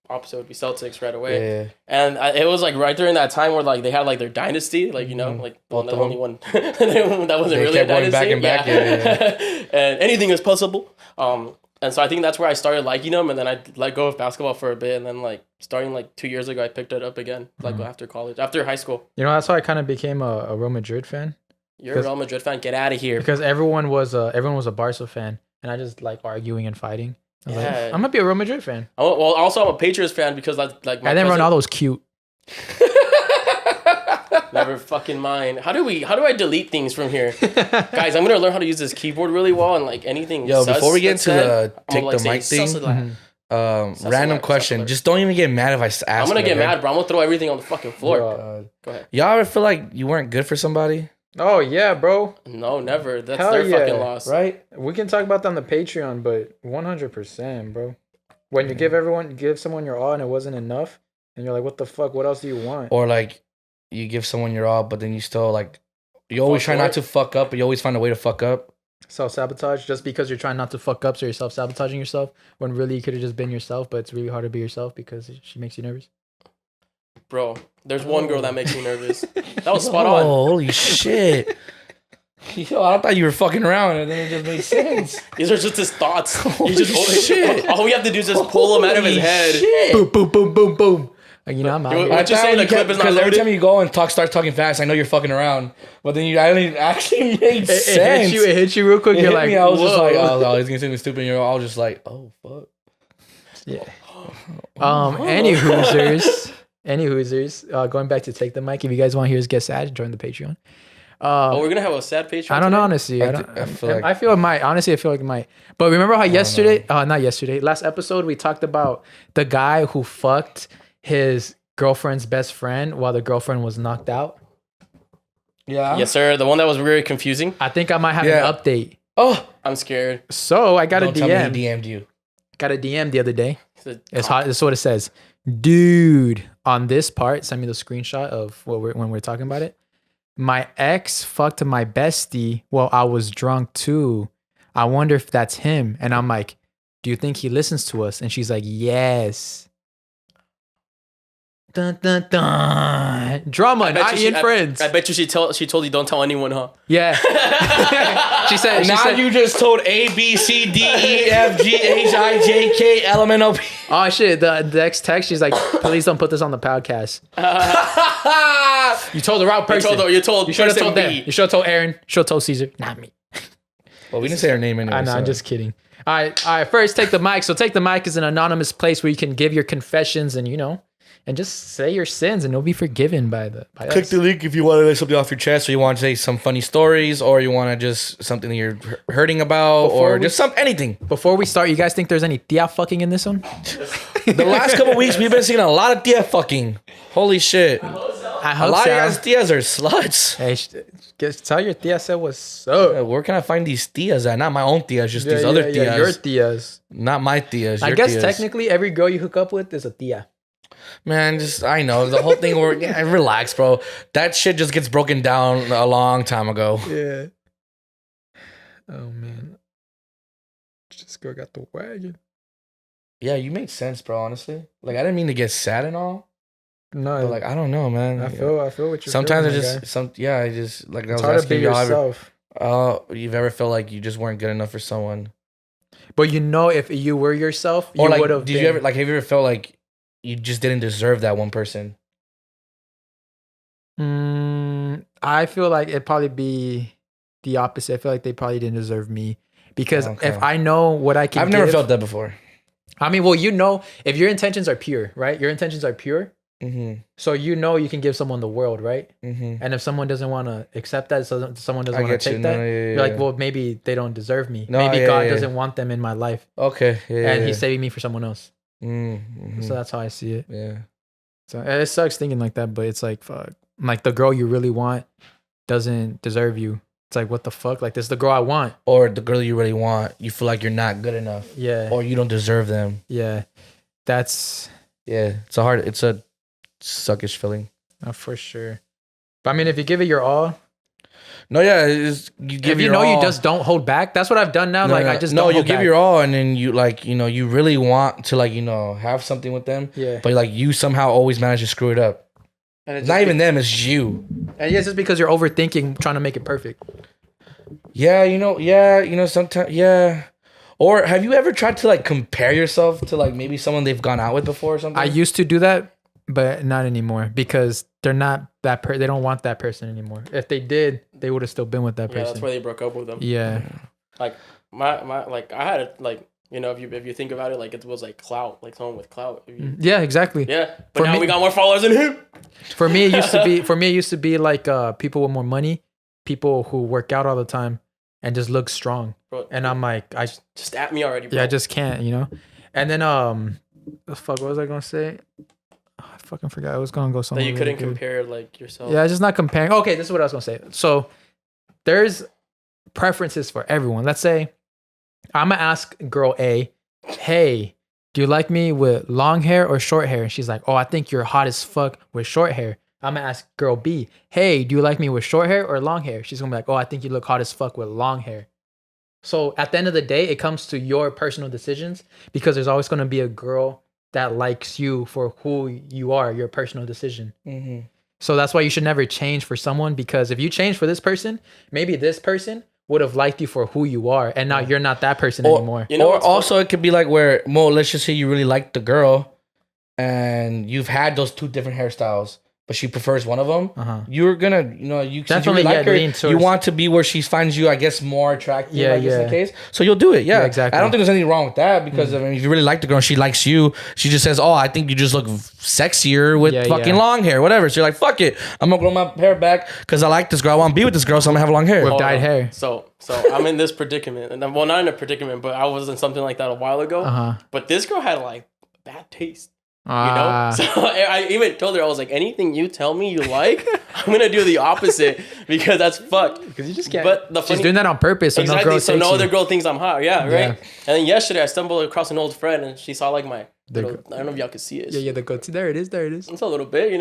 Opposite would be Celtics right away. Yeah. And it was like right during that time where like they had like their dynasty, like like the only one that wasn't really a dynasty. Back and back. Yeah. And anything is possible. And so I think that's where I started liking them, and then I let go of basketball for a bit, and then like starting like 2 years ago, I picked it up again, like after college, after high school. You know, that's how I kind of became a Real Madrid fan. You're a Real Madrid fan. Get out of here. Because everyone was a Barca fan, and I just like arguing and fighting. I was like, Yeah. I'm gonna be a Real Madrid fan. Well, also I'm a Patriots fan because like my And then cousin- Ronaldo's cute. Never fucking mind. How do I delete things from here? Guys, I'm gonna learn how to use this keyboard really well and like anything. Yo, sus before we get that's into said, the I'm take gonna, the mic say, thing, sus alert. random question. alert. Just don't even get mad if I ask. I'm gonna it, get okay? mad, bro. I'm gonna throw everything on the fucking floor. Yo. Go ahead. Y'all ever feel like you weren't good for somebody? Oh yeah, bro. No, never. That's Hell their yeah, fucking loss. Right? We can talk about that on the Patreon, but 100%, bro. When you give someone your all and it wasn't enough, and you're like, what the fuck? What else do you want? Or like you give someone your all, but then you still like you always Fuck try not it. to fuck up, but you always find a way to fuck up. Self-sabotage, just because you're trying not to fuck up, so you're self-sabotaging yourself, when really you could have just been yourself, but it's really hard to be yourself because she makes you nervous. Bro, there's one girl that makes me nervous. That was Oh, spot on. holy shit. Yo, I thought you were fucking around and then it just made sense. These are just his thoughts. Holy You just shit. all we have to do is just pull them out of his head. Shit. Boom, boom, boom, boom, boom. Like, you know, I'm out What here. you thought say? The clip is not because every loaded? time you go and start talking fast, I know you're fucking around. But then you actually made sense. It hit you real quick. It You're hit like, me, I was just whoa. like, oh, he's gonna say me stupid. And you're all just like, oh fuck. Yeah. Any Hoosers, going back to take the mic. If you guys want to hear us get sad, join the Patreon. Oh, we're gonna have a sad Patreon. I don't know, today? honestly. I feel like- it might. Honestly, I feel like it might. But remember how last episode, we talked about the guy who fucked his girlfriend's best friend while the girlfriend was knocked out? Yeah. Yes, sir. The one that was very confusing. I think I might have Yeah. an update. Oh, I'm scared. So I got don't a tell me DM. he DM'd you. Got a DM the other day. It's It's hot. This is what it says. Dude, on this part, send me the screenshot of when we're talking about it. My ex fucked my bestie while I was drunk too. I wonder if that's him. And I'm like, do you think he listens to us? And she's like, yes. Dun, dun, dun. Drama and I.E In Friends. I bet you she told you don't tell anyone, huh? Yeah. she said. Now you just told A, B, C, D, E, F, G, H, I, J, K, L, M, N, O, P. Oh shit! The next text, she's like, "Please don't put this on the podcast." You told the wrong person. You told You should have person told them. B. You should have told Aaron. Should have told Caesar. Not me. Well, we didn't say her name anyway. I know. so. I'm just kidding. All right. First, take the mic. So, take the mic is an anonymous place where you can give your confessions and and just say your sins, and you'll be forgiven by Click us. the link if you want to lay something off your chest, or you want to say some funny stories, or you want to just something that you're hurting about, or just anything. Before we start, you guys think there's any tia fucking in this one? The last couple weeks, we've been seeing a lot of tia fucking. Holy shit. I A hope lot so. of you guys tias are sluts. Hey, tell your tia said what's up. Where can I find these tias at? Not my own tias, just these other tias. Your tias. Not my tias. I your guess tias. technically every girl you hook up with is a tia. Man, I know the whole thing. Relax, bro. That shit just gets broken down a long time ago. Yeah. Oh man. This girl got the wagon. Yeah, you make sense, bro. Honestly, like I didn't mean to get sad and all. No, But like I don't know, man. I feel what you're sometimes feeling, I just I just like I was hard to asking be y'all yourself. you've ever felt like you just weren't good enough for someone? But if you were yourself, Or you like would have. you ever have you ever felt like you just didn't deserve that one person? I feel like it'd probably be the opposite. I feel like they probably didn't deserve me because if I know what I can, I've never felt that before. I mean, well, if your intentions are pure, right? Your intentions are pure. Mm-hmm. So you can give someone the world, right? Mm-hmm. And if someone doesn't want to accept that, so someone doesn't want to take that, you're like, well, maybe they don't deserve me. Maybe God doesn't want them in my life. Okay. And He's saving me for someone else. Mm-hmm. So that's how I see it. Yeah. So it sucks thinking like that, but it's like, fuck. Like the girl you really want doesn't deserve you. It's like, what the fuck? Like, this is the girl I want. Or the girl you really want, you feel like you're not good enough. Yeah. Or you don't deserve them. Yeah. It's a suckish feeling. For sure. But I mean, if you give it your all. No, yeah. You give your all. You just don't hold back. That's what I've done now. I just don't you hold give back. your all and then you you really want to have something with them. Yeah. But like you somehow always manage to screw it up. And it's not even them, it's you. And it's just because you're overthinking, trying to make it perfect. Yeah, sometimes, yeah. Or have you ever tried to like compare yourself to like maybe someone they've gone out with before or something? I used to do that, but not anymore because they're not that they don't want that person anymore. If they did, they would have still been with that person. Yeah, that's why they broke up with them. Yeah. Like my like I had it like. If you think about it, like it was like clout, like someone with clout. Yeah, exactly. Yeah, but now we got more followers than him. For me, it used to be like people with more money, people who work out all the time and just look strong. Bro, and I'm like, I just at me already, bro. Yeah, I just can't, And then what was I gonna say? Oh, I fucking forgot. I was gonna go somewhere. That you couldn't compare like yourself. Yeah, just not comparing. Okay, this is what I was gonna say. So there's preferences for everyone. Let's say I'm gonna ask girl A, hey, do you like me with long hair or short hair? And she's like, oh, I think you're hot as fuck with short hair. I'm gonna ask girl B, hey, do you like me with short hair or long hair? She's gonna be like, oh, I think you look hot as fuck with long hair. So at the end of the day, it comes to your personal decisions because there's always gonna be a girl that likes you for who you are, your personal decision. Mm-hmm. So that's why you should never change for someone, because if you change for this person, maybe this person would have liked you for who you are, and now you're not that person anymore. Or also it could be like where, let's just say you really like the girl and you've had those two different hairstyles, but she prefers one of them. You're gonna, you definitely like her. You want to be where she finds you, I guess, more attractive. I guess in the case, so you'll do it. Yeah, exactly. I don't think there's anything wrong with that because I mean, if you really like the girl, and she likes you. She just says, "Oh, I think you just look sexier with fucking long hair, whatever." So you're like, "Fuck it, I'm gonna grow my hair back because I like this girl. I want to be with this girl, so I'm gonna have long hair with dyed hair." So I'm in this predicament, and well, not in a predicament, but I was in something like that a while ago. But this girl had like bad taste. So I even told her, I was like, anything you tell me you like, I'm gonna do the opposite because that's fucked. Because you just can't. But she's doing that on purpose. So exactly. So no other girl thinks I'm hot. Yeah, right. Yeah. And then yesterday I stumbled across an old friend and she saw like my little, I don't know if y'all can see it. Yeah, the goatee. There it is. It's a little bit,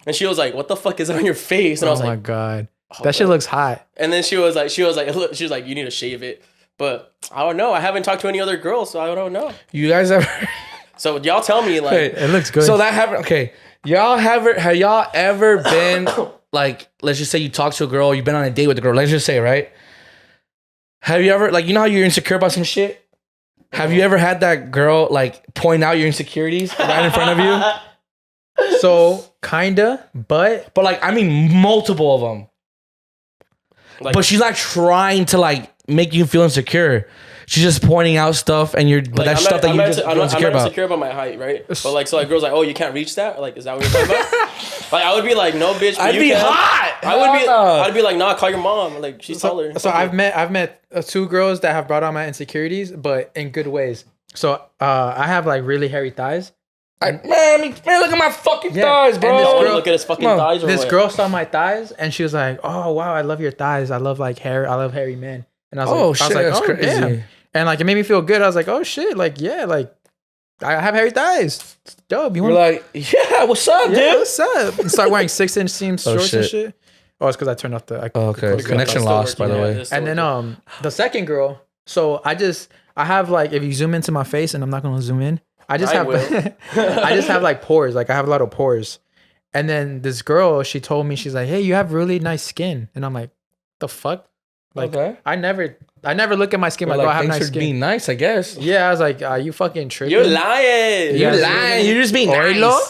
And she was like, "What the fuck is it on your face?" And I was like, "Oh my god, that shit looks hot." And then she was like, "You need to shave it." But I don't know. I haven't talked to any other girls, so I don't know. You guys ever? So y'all tell me, like, it looks good. So that happened. Okay, have y'all ever been like, let's just say you talk to a girl, you've been on a date with a girl. Let's just say, right? Have you ever, like, how you're insecure about some shit? Have you ever had that girl like point out your insecurities right in front of you? So kinda, but like, I mean, multiple of them. Like, but she's not trying to like make you feel insecure. She's just pointing out stuff, and but that's stuff that you're insecure about. I'm not insecure about my height, right? But like, so like, girls like, oh, you can't reach that. Like, is that what you're talking about? Like, I would be like, no, bitch. I'd be hot. I'd be like, nah, call your mom. Like, she's taller. So I've met two girls that have brought out my insecurities, but in good ways. So I have like really hairy thighs. Man, look at my fucking thighs, bro. And this girl, look at his fucking thighs. This girl saw my thighs, and she was like, "Oh wow, I love your thighs. I love like hair. I love hairy men." And I was like, that's crazy. Damn. And like it made me feel good. I was like, "Oh shit, like yeah, like I have hairy thighs. It's dope." You're like, "Yeah, what's up, dude? What's up?" And start wearing 6-inch seam shorts and shit. Oh, it's because I turned off the. Okay, connection lost, by the way. And then the second girl. So I have like, if you zoom into my face, and I'm not gonna zoom in. I just have like pores. Like I have a lot of pores. And then this girl, she told me, she's like, hey, you have really nice skin. And I'm like, the fuck? Like, okay. I never look at my skin like, oh, I have nice skin. Being nice, I guess. Yeah, I was like, you fucking tripping. You're lying. You're lying. You're just being nice. Oila.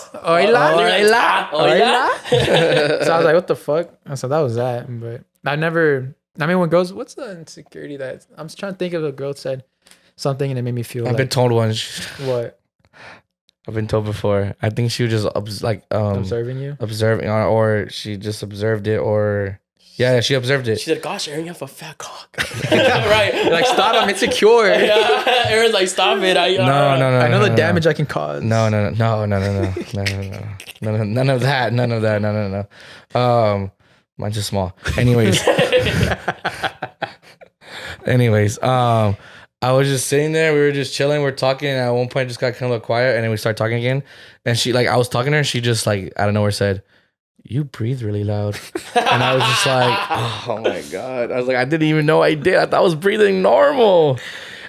So I was like, what the fuck? So that was that. But I mean, when girls, what's the insecurity that I'm just trying to think of a girl said something and it made me feel I've been told once. What? I've been told before. I think she was just observing you? Observing, or she just observed it, or... Yeah, she observed it. She said, gosh, Aaron, you have a fat cock. Right. You're like, stop, I'm insecure. Yeah. Aaron's like, stop it. No. I know the damage I can cause. No. None of that. Mine's just small. Anyways, I was just sitting there. We were just chilling. We were talking. And at one point, it just got kind of quiet. And then we started talking again. And she, like, I was talking to her. She just, like, out of nowhere said, you breathe really loud. And I was just like, oh my God. I was like, I didn't even know I did. I thought I was breathing normal.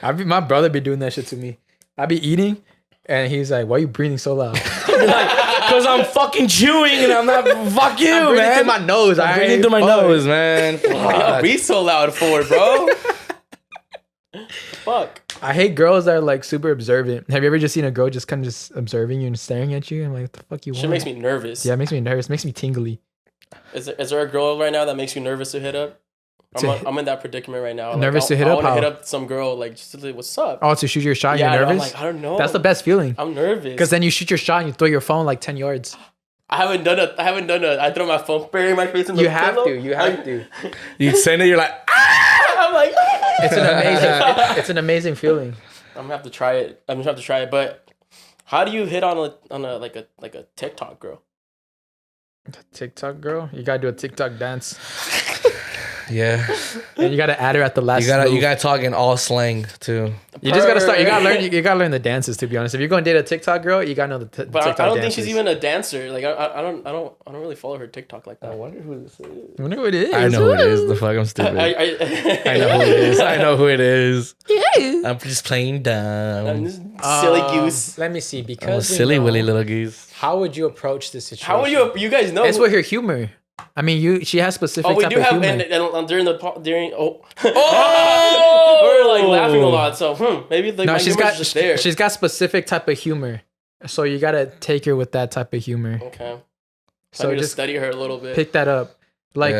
My brother be doing that shit to me. I be eating and he's like, why are you breathing so loud? Because I'm fucking chewing and I'm not, fuck you, I'm man. through my nose. I'm breathing through my nose, man. Fuck. Breathe so loud for it, bro. Fuck. I hate girls that are like super observant. Have you ever just seen a girl just kind of just observing you and staring at you? I'm like, what the fuck you want? Shit makes me nervous. Yeah, it makes me nervous. It makes me tingly. Is there a girl right now that makes you nervous to hit up? I'm in that predicament right now. Nervous to hit up? I want to hit up some girl, like, just to say, what's up? Oh, to shoot your shot, you're nervous? I'm like, I don't know. That's the best feeling. I'm nervous. Because then you shoot your shot and you throw your phone like 10 yards. I haven't done it. I throw my phone, bury my face in the pillow. You have to. You send it, you're like, I'm like, it's an amazing feeling. I'm gonna have to try it. But how do you hit on a TikTok girl? TikTok girl? You gotta do a TikTok dance. Yeah. And you gotta add her at the last. You gotta talk in all slang too. You just gotta start. You gotta learn the dances. To be honest, if you're going to date a TikTok girl, you gotta know the TikTok dances. I don't think she's even a dancer. Like I don't really follow her TikTok like that. I wonder who this is. I wonder who it is. I know who it is. The fuck, I'm stupid. I know who it is. I know who it is. Yeah. I'm just playing dumb. I'm just silly goose. Let me see. I'm a Because silly willy little goose. how would you approach this situation? How would you guys know? It's with her humor. I mean, she has specific. Oh, we type do of have humor. and we're like laughing a lot. So maybe my humor's just there. She's got specific type of humor, so you gotta take her with that type of humor. Okay. So I need to just study her a little bit. pick that up. Like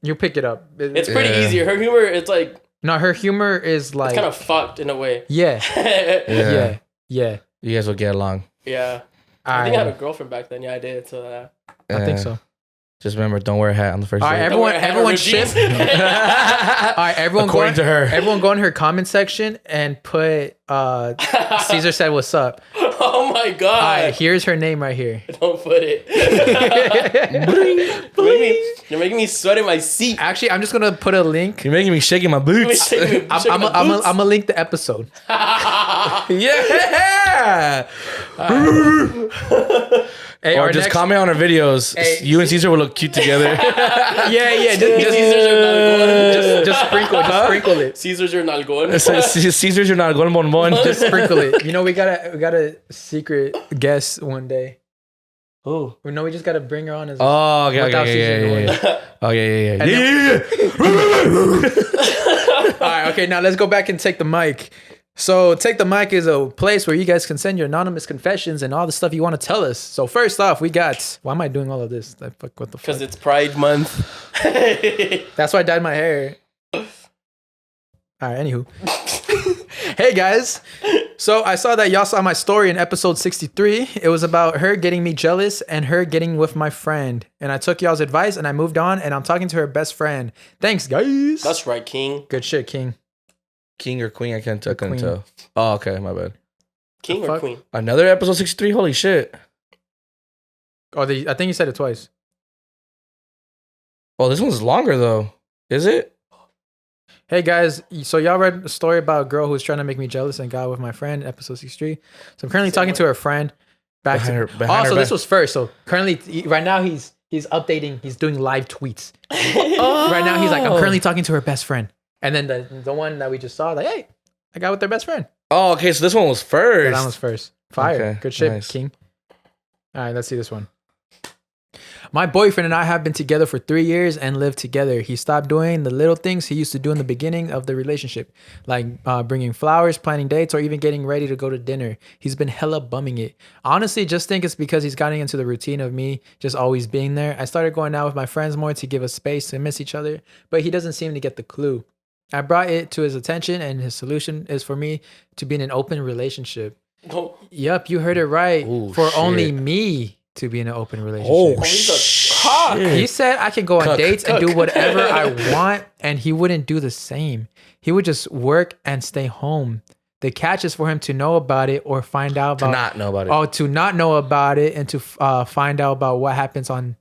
you pick it up. It's pretty easy. Her humor, it's like her humor is like it's kind of fucked in a way. Yeah. You guys will get along. Yeah. I think I had a girlfriend back then. Yeah, I did. So I think so. Just remember, don't wear a hat on the first date. Everyone ship. All right, According to her. Everyone go in her comment section and put Cesar said what's up. Oh my God. All right, here's her name right here. Don't put it. You're making me sweat in my seat. Actually, I'm just gonna put a link. You're making me shake in my boots. I'm gonna link the episode. Yeah. Hey, or just comment on our videos. Hey, you and Cesar will look cute together. Yeah. Just sprinkle it. Caesar's your nalgón. Caesar's your nalgón bonbon. Just sprinkle it. You know, we got a secret guest one day. Oh. No, we just gotta bring her on as okay. Oh yeah. All right, okay, now let's go back and take the mic. So Take the Mic is a place where you guys can send your anonymous confessions and all the stuff you want to tell us. So first off, we got... Why am I doing all of this? What the fuck? Because it's Pride Month. That's why I dyed my hair. All right, anywho. Hey, guys. So I saw that y'all saw my story in episode 63. It was about her getting me jealous and her getting with my friend. And I took y'all's advice and I moved on and I'm talking to her best friend. Thanks, guys. That's right, King. Good shit, King. King or queen? I couldn't tell. Oh, okay, my bad. King or queen? Another episode 63? Holy shit. Oh, I think you said it twice. Oh, this one's longer though. Is it? Hey guys, so y'all read a story about a girl who was trying to make me jealous and got with my friend, episode 63. So I'm currently talking to her friend. This was first. So currently, right now he's updating. He's doing live tweets. Right now he's like, I'm currently talking to her best friend. And then the one that we just saw, like, hey, I got with their best friend. Oh, okay. So this one was first. Yeah, that was first. Fire. Okay, Good shit, nice. King. All right, let's see this one. My boyfriend and I have been together for 3 years and live together. He stopped doing the little things he used to do in the beginning of the relationship, like bringing flowers, planning dates, or even getting ready to go to dinner. He's been hella bumming it. Honestly, just think it's because he's gotten into the routine of me just always being there. I started going out with my friends more to give us space to miss each other, but he doesn't seem to get the clue. I brought it to his attention, and his solution is for me to be in an open relationship. Oh. Yep, you heard it right. Ooh, for shit. only me to be in an open relationship. Oh, He's a shit. He said I can go on dates and do whatever I want, and he wouldn't do the same. He would just work and stay home. The catch is for him to know about it or find out about To not know about it. Oh, to not know about it and to find out about what happens on,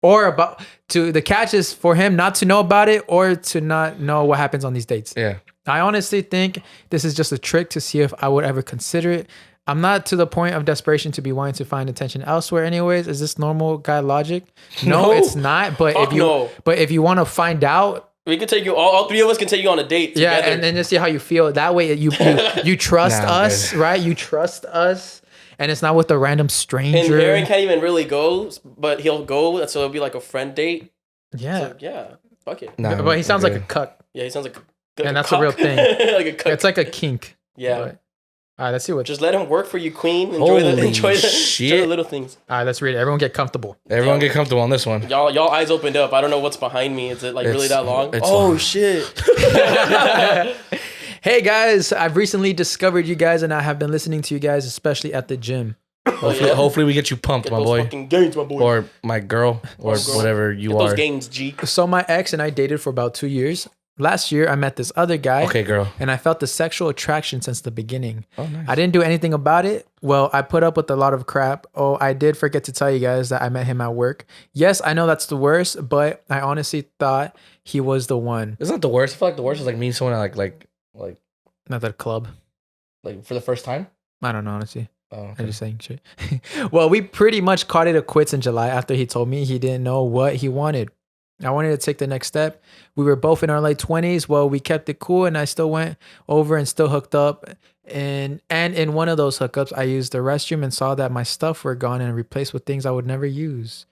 or about to the catch is for him not to know about it or to not know what happens on these dates. Yeah. I honestly think this is just a trick to see if I would ever consider it. I'm not to the point of desperation to be wanting to find attention elsewhere anyways. Is this normal guy logic? No, it's not. But Fuck no. if you want to find out, We could take you. All three of us can take you on a date together. yeah, and then just see how you feel. That way you trust Nah, us, right? You trust us. And it's not with a random And stranger. Aaron can't even really go, but he'll go, so it'll be like a friend date. Yeah. So, yeah, fuck it. Nah, But he sounds like a okay. cuck. Yeah, he sounds like And that's a real thing. like a cuck. It's like a kink. Yeah. But, all right, let's see what. Just let him work for you, queen. Enjoy Holy enjoy shit. the little things. All right, let's read it. Everyone get comfortable. Everyone get comfortable on this one. Y'all eyes opened up. I don't know what's behind me. Is it like really It's- that long? it's Oh long. shit. Hey guys, I've recently discovered you guys and I have been listening to you guys, especially at the gym. Hopefully, yeah. hopefully we get you pumped, Get my those boy. fucking gains, my boy. Or my girl. Or girl. whatever you Get are. those gains, G. So my ex and I dated for about 2 years. Last year, I met this other guy. Okay, girl. And I felt the sexual attraction since the beginning. Oh, nice. I didn't do anything about it. Well, I put up with a lot of crap. Oh, I did forget to tell you guys that I met him at work. Yes, I know that's the worst, but I honestly thought he was the one. Isn't that the worst? I feel like the worst is like meeting someone at like Not that club. for the first time. I don't know, honestly. Oh, okay. I'm just saying shit. Well, we pretty much called it a quits in July after he told me he didn't know what he wanted. I wanted to take the next step. We were both in our late 20s. Well, we kept it cool and I still went over and still hooked up. And in one of those hookups, I used the restroom and saw that my stuff were gone and replaced with things I would never use.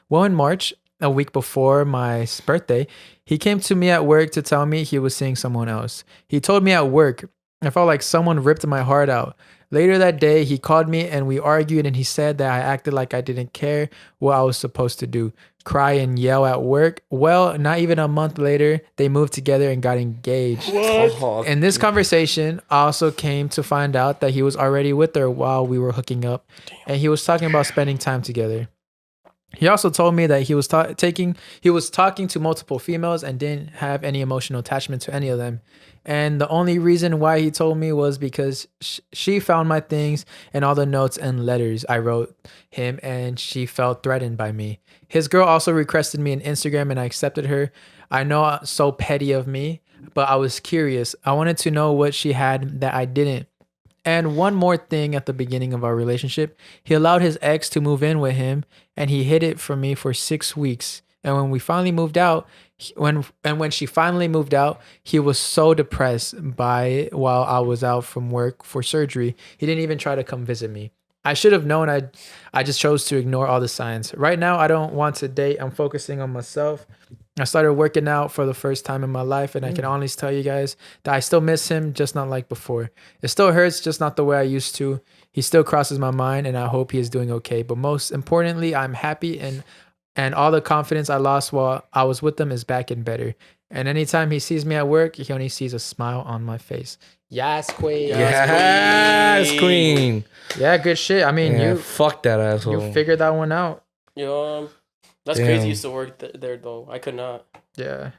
Well, in March, a week before my birthday, he came to me at work to tell me he was seeing someone else. He told me at work. I felt like someone ripped my heart out. Later that day, he called me and we argued and he said that I acted like I didn't care what I was supposed to do. Cry and yell at work. Well, not even a month later, they moved together and got engaged. Oh, In this conversation, I also came to find out that he was already with her while we were hooking up. And he was talking about spending time together. He also told me that he was talking to multiple females and didn't have any emotional attachment to any of them. And the only reason why he told me was because she found my things and all the notes and letters I wrote him, and she felt threatened by me. His girl also requested me on Instagram and I accepted her. I know it's so petty of me, but I was curious. I wanted to know what she had that I didn't. And one more thing at the beginning of our relationship, he allowed his ex to move in with him and he hid it from me for 6 weeks. And when we finally moved out, when she finally moved out, he was so depressed by it while I was out from work for surgery. He didn't even try to come visit me. I should have known. I just chose to ignore all the signs. Right now, I don't want to date. I'm focusing on myself. I started working out for the first time in my life, and I can honestly tell you guys that I still miss him, just not like before. It still hurts, just not the way I used to. He still crosses my mind, and I hope he is doing okay. But most importantly, I'm happy, and all the confidence I lost while I was with him is back and better. And anytime he sees me at work, he only sees a smile on my face. Yes, queen. Yes, queen. Yeah, good shit. I mean, Yeah, fuck that asshole. you figured that one out. Yeah, that's Damn. crazy. Used to work there though. I could not. Yeah.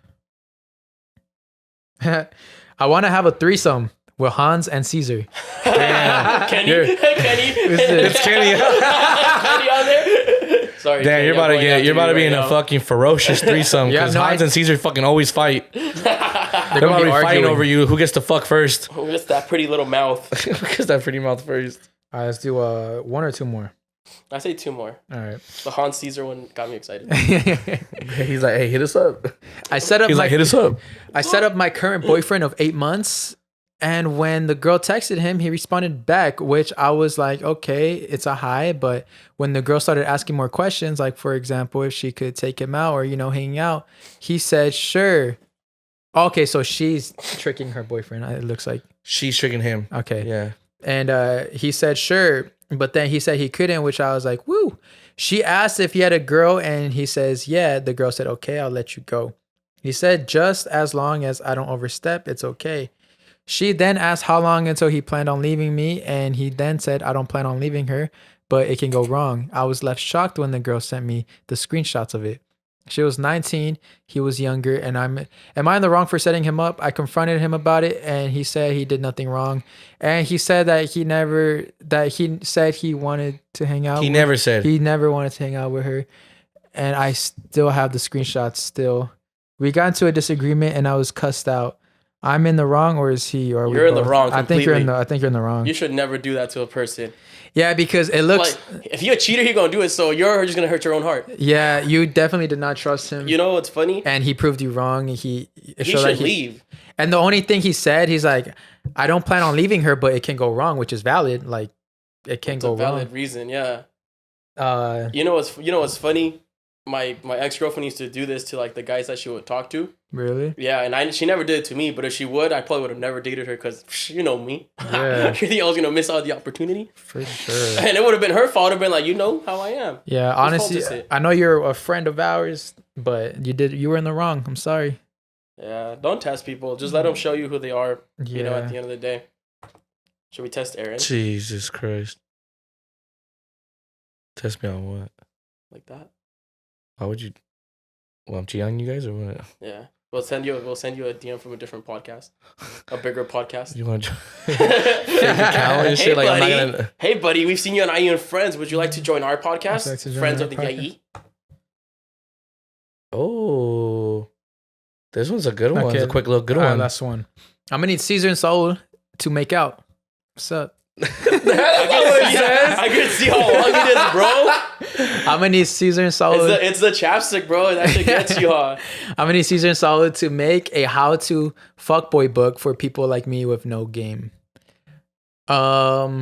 I want to have a threesome with Hans and Caesar. Damn. Kenny, You're- Kenny, It's Kenny. Kenny on there. Sorry, Damn, Kenny, you're I'm about to going get after you're about to you be in right a now. fucking ferocious threesome Yeah, because no, Hans and Caesar fucking always fight. They're They're gonna about to be be fighting arguing. over you. Who gets to fuck first? Who gets that pretty little mouth? Who gets that pretty mouth first? All right, let's do one or two more. I say two more. All right. The Hans Caesar one got me excited. He's like, hey, hit us up. I set up He's like, hit us up. I set up my current boyfriend of 8 months And when the girl texted him, he responded back, which I was like, okay, it's a hi. But when the girl started asking more questions, like, for example, if she could take him out or, hanging out, he said, sure. Okay, so she's tricking her boyfriend. It looks like. She's tricking him. Okay. Yeah. And he said, sure. But then he said he couldn't, which I was like, woo. She asked if he had a girl and he says, yeah. The girl said, okay, I'll let you go. He said, just as long as I don't overstep, it's okay. She then asked how long until he planned on leaving me, and he then said, I don't plan on leaving her, but it can go wrong. I was left shocked when the girl sent me the screenshots of it. She was 19, he was younger, and am I in the wrong for setting him up? I confronted him about it, and he said he did nothing wrong. And he said that he said he wanted to hang out. He never wanted to hang out with her. And I still have the screenshots still. We got into a disagreement, and I was cussed out. I'm in the wrong, or is he? Or you're in the wrong. Completely. I think you're in the wrong. You should never do that to a person. Yeah, because it looks like if you're a cheater, you're gonna do it. So you're just gonna hurt your own heart. Yeah, you definitely did not trust him. You know what's funny? And he proved you wrong. He should leave. And the only thing he said, he's like, I don't plan on leaving her, but it can go wrong, which is valid. Like, it can go wrong. It's a valid reason, yeah. You know what's funny? My ex-girlfriend used to do this to like the guys that she would talk to. Really? Yeah, and she never did it to me, but if she would, I probably would have never dated her because you know me. Yeah. You think I was gonna miss out the opportunity? For sure. And it would have been her fault. I'd been like, you know how I am. Yeah, honestly, I know you're a friend of ours, but you were in the wrong. I'm sorry. Yeah, don't test people. Just let them show you who they are. Yeah. You know, at the end of the day. Should we test Aaron? Jesus Christ. Test me on what? Like that. How would you? Well, I'm cheating on you guys or what? Yeah, we'll send you a DM from a different podcast, a bigger podcast. You want to fake account and shit? Hey, like, buddy. I'm not gonna... Hey, buddy, we've seen you on I.E In Friends. Would you like to join our podcast? Friends of the I.E. Oh, this one's a good one. Okay. It's a quick little good one. Last one. I'm gonna need Cesar and Saul to make out. What's up? I can see how long it is, bro. I'm gonna need Cesar and Saul. It's the chapstick, bro. That shit gets you hot. I'm gonna need Cesar and Saul to make a how-to fuckboy book for people like me with no game. A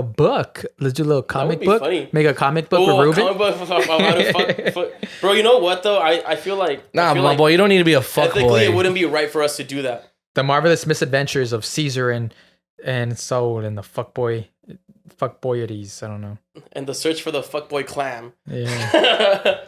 book. Let's do a little comic book. Funny. Make a comic book with Ruben. Comic book about how to fuck. Bro, you know what though? I feel like my boy, you don't need to be a fuck boy. Ethically, it wouldn't be right for us to do that. The Marvelous Misadventures of Cesar and Saul and the fuckboyeries. I don't know. And the search for the fuckboy clam. Yeah.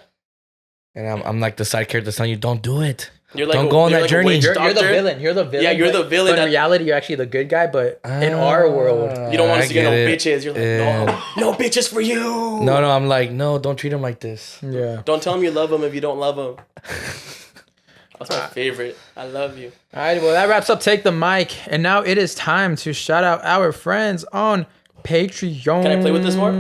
And I'm like the side character telling you, don't do it. You're like don't go on that journey. You're the villain. You're the villain. Yeah, you're the villain. But in reality, you're actually the good guy. But in our world, you don't want to see no bitches. You're like, no bitches for you. No, I'm like, no, don't treat him like this. Yeah. Don't tell him you love him if you don't love him. That's my favorite. I love you. All right, well, that wraps up Take the Mic. And now it is time to shout out our friends on Patreon. Can I play with this more? Yeah.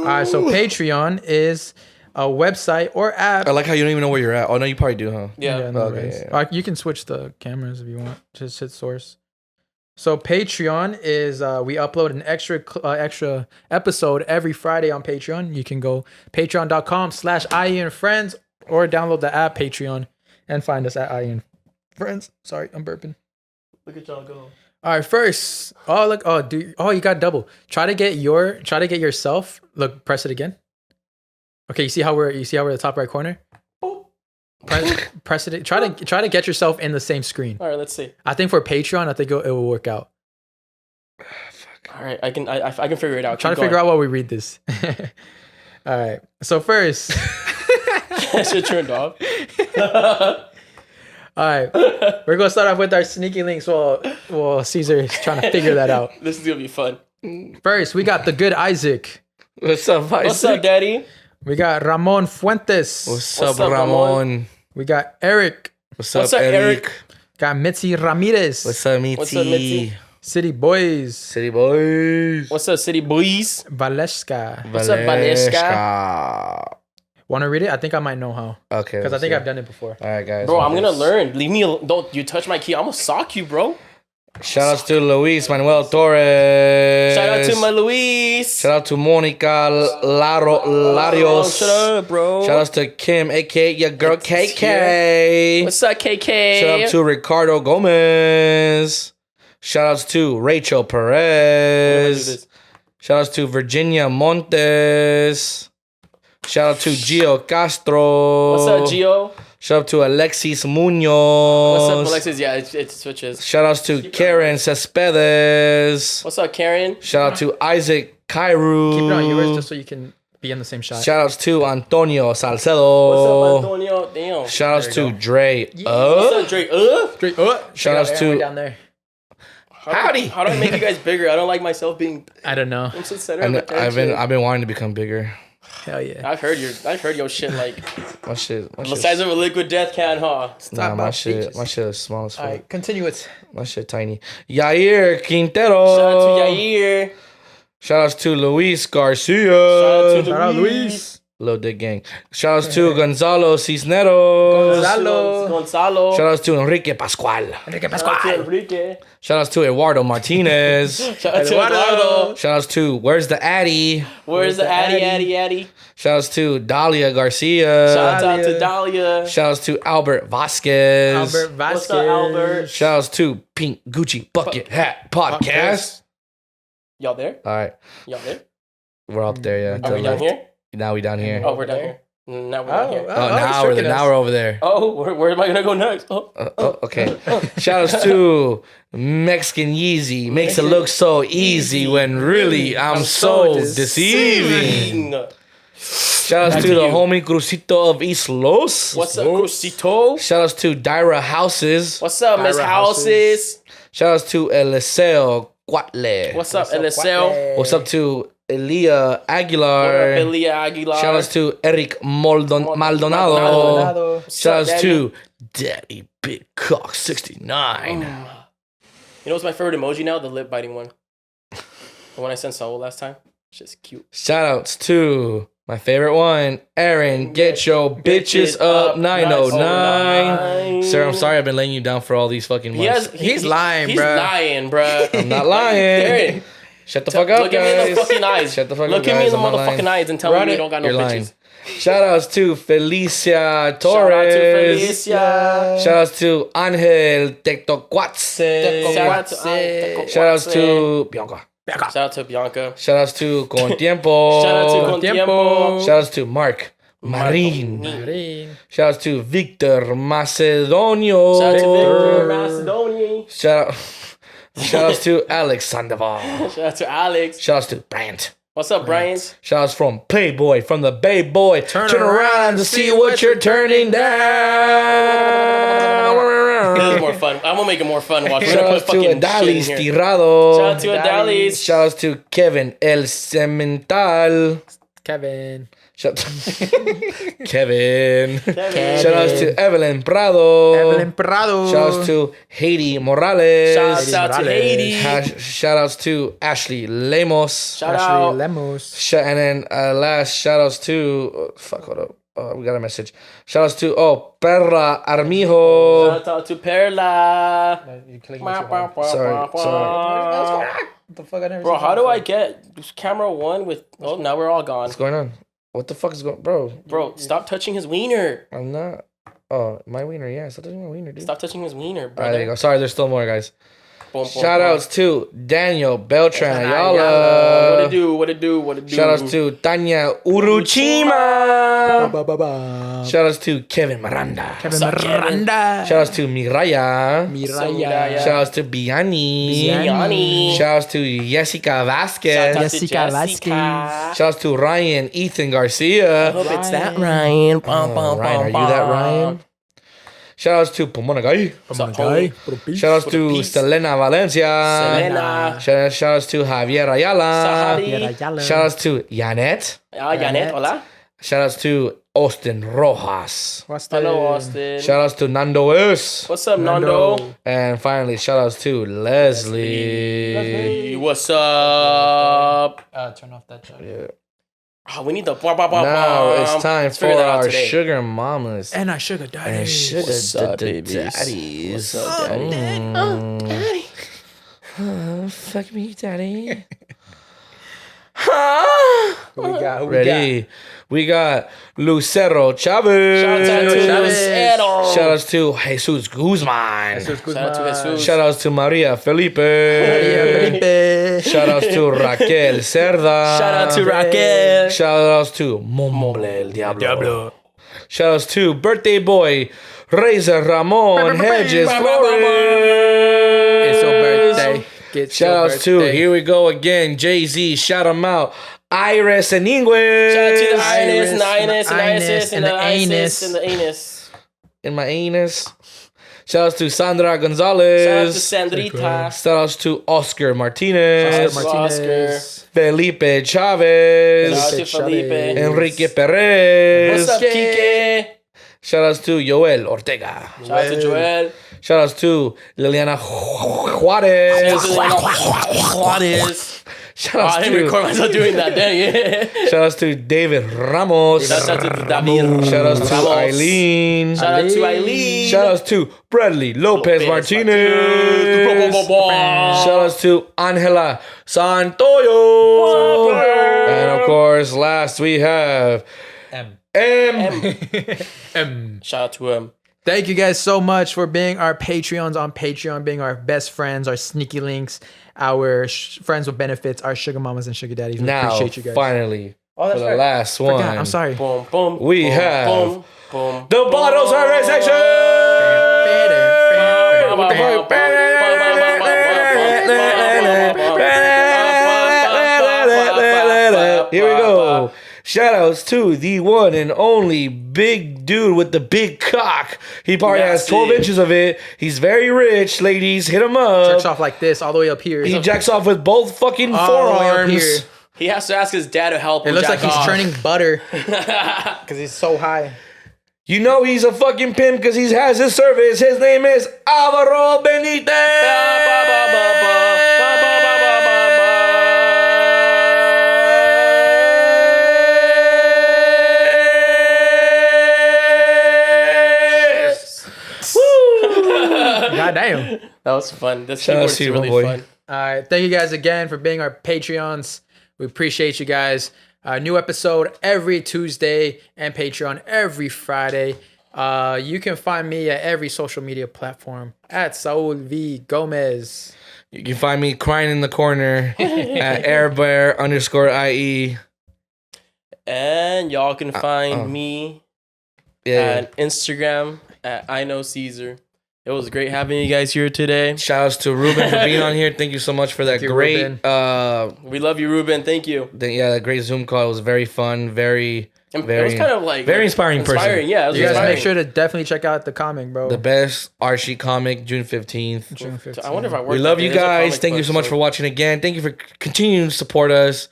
All right, so Patreon is a website or app. I like how you don't even know where you're at. Oh, no, you probably do, huh? Yeah. No, okay. Yeah. You can switch the cameras if you want. Just hit source. So Patreon is we upload an extra episode every Friday on Patreon. You can go patreon.com/I.E In Friends or download the app Patreon and find us at I.E In Friends. Sorry, I'm burping. Look at y'all go. All right, first. Oh, look. Oh, dude. Oh, you got double. Try to get yourself. Look, press it again. Okay, you see how we're the top right corner? Press it. Try to get yourself in the same screen. All right, let's see. I think for Patreon, I think it will work out. All right, I can figure it out. Try to figure out while we read this. All right. So first, that shit turned off. All right, we're gonna start off with our sneaky links while Cesar is trying to figure that out. This is gonna be fun. First, we got the good Isaac. What's up, Isaac? What's up, Daddy? We got Ramon Fuentes. What's up, Ramon? We got Eric. What's up, Eric? Got Mitzi Ramirez. What's up, Mitzi? City Boys. What's up, City Boys? Valeska. What's up, Valeska? Want to read it? I think I might know how. Okay. Because I think I've done it before. All right, guys. Bro, I'm going to learn. Leave me alone. Don't you touch my key. I'm going to sock you, bro. Shout out to Luis Manuel Torres. Shout out to my Luis. Shout out to Monica Larios. Shut up, bro. Shout out to Kim, aka your girl KK. What's up, KK? Shout out to Ricardo Gomez. Shout outs to Rachel Perez. Shout outs to Virginia Montes. Shout out to Gio Castro. What's up, Gio? Shout out to Alexis Munoz. What's up, Alexis? Yeah, it switches. Shout outs to Karen Cespedes. What's up, Karen? Shout out to Isaac Kairu. Keep it on yours just so you can be in the same shot. Shout outs to Antonio Salcedo. What's up, Antonio? Damn. Shout outs to Dre. What's up, Drake? Shout outs to down there. Howdy. How do I make you guys bigger? I don't like myself being. I don't know. I'm so center And of attention. I've been wanting to become bigger. Hell yeah. I've heard your shit like My shit. the size of a liquid death can, huh? Nah, my shit is small as fuck. All right, continue it. My shit tiny. Yair Quintero. Shout out to Yair. Shout outs to Luis Garcia. Shout Shout out Luis. Little Dick Gang. Shout outs to Gonzalo Cisneros. Gonzalo. Shout outs to Enrique Pascual. Shout out to Enrique. Shout outs to Eduardo Martinez. Shout out to Eduardo. Shout outs to Where's the Addy? Where's the Addy? Shout outs to Dalia Garcia. Shout out to Dahlia. Shout outs to Albert Vasquez. Albert Vasquez. What's up, Albert? Shout outs to Pink Gucci Bucket Hat Podcast. Y'all there? All right. Y'all there? We're up there, yeah. Are we down here? Now we down here. Oh, we're down here. Now we're down here. Now we're over there. Oh, where am I gonna go next? Okay. Shout outs to Mexican Yeezy. Makes it look so easy when really I'm so deceiving. Shout outs to the homie Crucito of East Los. What's up, Crucito? Shout outs to Dyra Houses. What's up, Miss Houses? Shout outs to Eliseo Cuatle. What's up, Eliseo? What's up to Elia Aguilar? Elia Aguilar. Shout outs to Eric Maldonado. Shout outs to Daddy Big Cock 69. You know what's my favorite emoji now? The lip biting one. The one I sent Saul last time. It's just cute. Shout outs to my favorite one, Aaron. Get your bitches up 909. Sir, I'm sorry I've been laying you down for all these fucking months. He's lying, bro. He's lying, bro. I'm not lying. Aaron, Shut the fuck up, look at me in the guys. fucking eyes. Shut the fuck up, Look at me in guys. the I'm not motherfucking lying. eyes and tell me you don't got no You're lying. bitches. Shout outs to Felicia Shout out to Torres. Felicia. Shout outs to Angel Tectocuatse. Shout outs to Bianca. Shout out to Bianca. Shout outs to Con Tiempo. Shout out to Con Tiempo. Shout outs to Mark Marin. Shout outs to Victor Macedonio. Shout out to Victor Macedonia. Shout outs to Alex Sandoval. Shout out to Alex. Shout outs to Bryant. What's up, Bryant? Shout outs from Playboy, from the Bay Boy. Turn around to see what you're turning down. This is more fun. I'm gonna make it more fun. Watch. Shout outs to Adalis Tirado. Shout out to Adalis. Shout outs to Kevin El Cemental. Kevin. Kevin. Shout outs to Evelyn Prado. Evelyn Prado. Shout outs to Haiti Morales. Shout out to Haiti. Shout outs to Ashley Lemos. Shout Ashley out. Lemos. And then last shout outs to hold up. We got a message. Shout outs to Perla Armijo. Shout out to Perla. Sorry. What the fuck? I never Bro, seen how that do I before. get camera one with? Oh, now we're all gone. What's going on? What the fuck is going, bro? Bro, stop touching his wiener. I'm not. Oh, my wiener. Yeah, stop touching my wiener, dude. Stop touching his wiener, All right, there you brother. go. Sorry, there's still more, guys. Boom, boom, Shout boom. outs to Daniel Beltran What Ayala. it do? What it do? What it do? Shout outs to Tanya Uruchima. Ba-ba-ba. Shout outs to Kevin Miranda. Kevin What's up, Kevin? Miranda. Shout outs to Miraya. Miraya. Shout outs to Biani. Yanni. Shout outs to Jessica Shout Vasquez. out to Jessica Jessica. Shout outs to Ryan Ethan I Garcia. hope it's that Ryan. Bum, bum, Ryan, are you bum, that bum. Ryan? Shout outs to Pomona Guy. What's up, homie? Shout outs to peace. Selena Valencia. Selena. Shout outs to Javier Ayala. Sahari. Shout outs to Janet. Janet, hola. Shout outs to Austin Rojas. Hello, Austin. Shout outs to Nando S. What's up, Nando? And finally, shout outs to Leslie. Hey, what's up? Turn off that shot. Yeah. Oh, we need the Now it's time Let's for figure that out our today. sugar mamas And our sugar daddy. and sugar What's up, babies? daddies. What's up, daddy? Fuck me, daddy. Who we got? Ready? We got Lucero Chavez. Shout Shout outs to Jesus Guzman. out to Jesus. Shout outs to Maria Felipe. Felipe. Shout outs to Raquel Cerda. Shout out to Raquel. Shout outs to Momble el Diablo. Shout outs to birthday boy Reza Ramon Hedges Flores. It's your birthday. Shout outs to, here we go again, Jay-Z. Shout him out. Iris and Ingrid. Shout out to the Inus and the Inus and the Isis and the anus. Isis and the Anus. In my anus. Shout outs to Sandra Gonzalez. Shout out to Sandrita. Shout outs to Oscar Martinez. Oscar. Felipe Chavez. Shout out to Felipe. Enrique Perez. What's up, Kike? Shout outs to Joel Ortega. Shout out to Joel. Shout outs to Liliana Juarez. Juarez. Shout I outs didn't record to myself doing that. Dang it. shout outs to David Ramos. Shout out to David. Shout outs to Ramos. Eileen. Shout out to Eileen. Shout outs to Bradley Lopez Martinez. Shout outs to Angela Santoyo. And of course, last we have M. Shout out to him. Thank you guys so much for being our Patreons on Patreon, being our best friends, our sneaky links, our friends with benefits, our sugar mamas and sugar daddies. We Now, appreciate you guys. finally, that's for the right. last one, Forgot, I'm sorry. Boom, boom. we boom, have boom, boom. the bottle service section. Here we go. Shout outs to the one and only big dude with the big cock. He probably has 12 inches of it. He's very rich, ladies. Hit him up. Jerks off like this, all the way up here. He jacks off with both fucking all the way up here. forearms. He has to ask his dad to help him. It looks like jack he's off. churning butter because he's so high. You know he's a fucking pimp because he has his service. His name is Alvaro Benitez. God damn. That was fun. This Shout out keyboard's to you, my really boy. fun. All right. Thank you guys again for being our Patreons. We appreciate you guys. New episode every Tuesday and Patreon every Friday. You can find me at every social media platform at Saul V Gomez. You can find me crying in the corner at airbear_IE. And y'all can find me at Instagram at I Know Cesar. It was great having you guys here today. Shout outs to Ruben for being on here. Thank you so much for that great We love you, Ruben. Thank you. that great Zoom call. It was very fun, very It was kind of like very inspiring person. Yeah, it was You guys inspiring. make sure to definitely check out the comic, bro. The best Archie comic, June 15th. June 15th. I wonder if I worked. We love that you day. There's a guys. comic Thank you book, so much for watching again. Thank you for continuing to support us.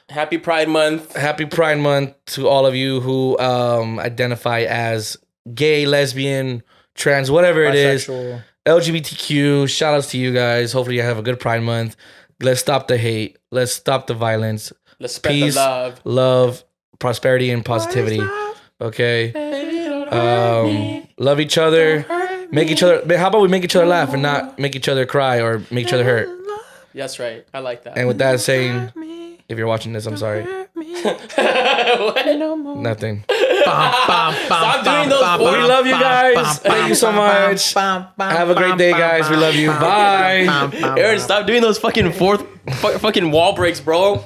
Happy Pride Month. Happy Pride Month to all of you who identify as gay, lesbian, trans, whatever it is. Bisexual. LGBTQ. Shout outs to you guys. Hopefully you have a good Pride Month. Let's stop the hate. Let's stop the violence. Let's spread Peace, the love, prosperity, and positivity. Okay. Love each other. Make each other. How about we make each other laugh and not make each other cry or make each other hurt? That's right. I like that. And with that saying, if you're watching this, I'm sorry. Nothing. Stop doing those. We love you guys. Thank you so much. Have a great day, guys. We love you. Bye. Aaron, stop doing those fucking fucking wall breaks, bro.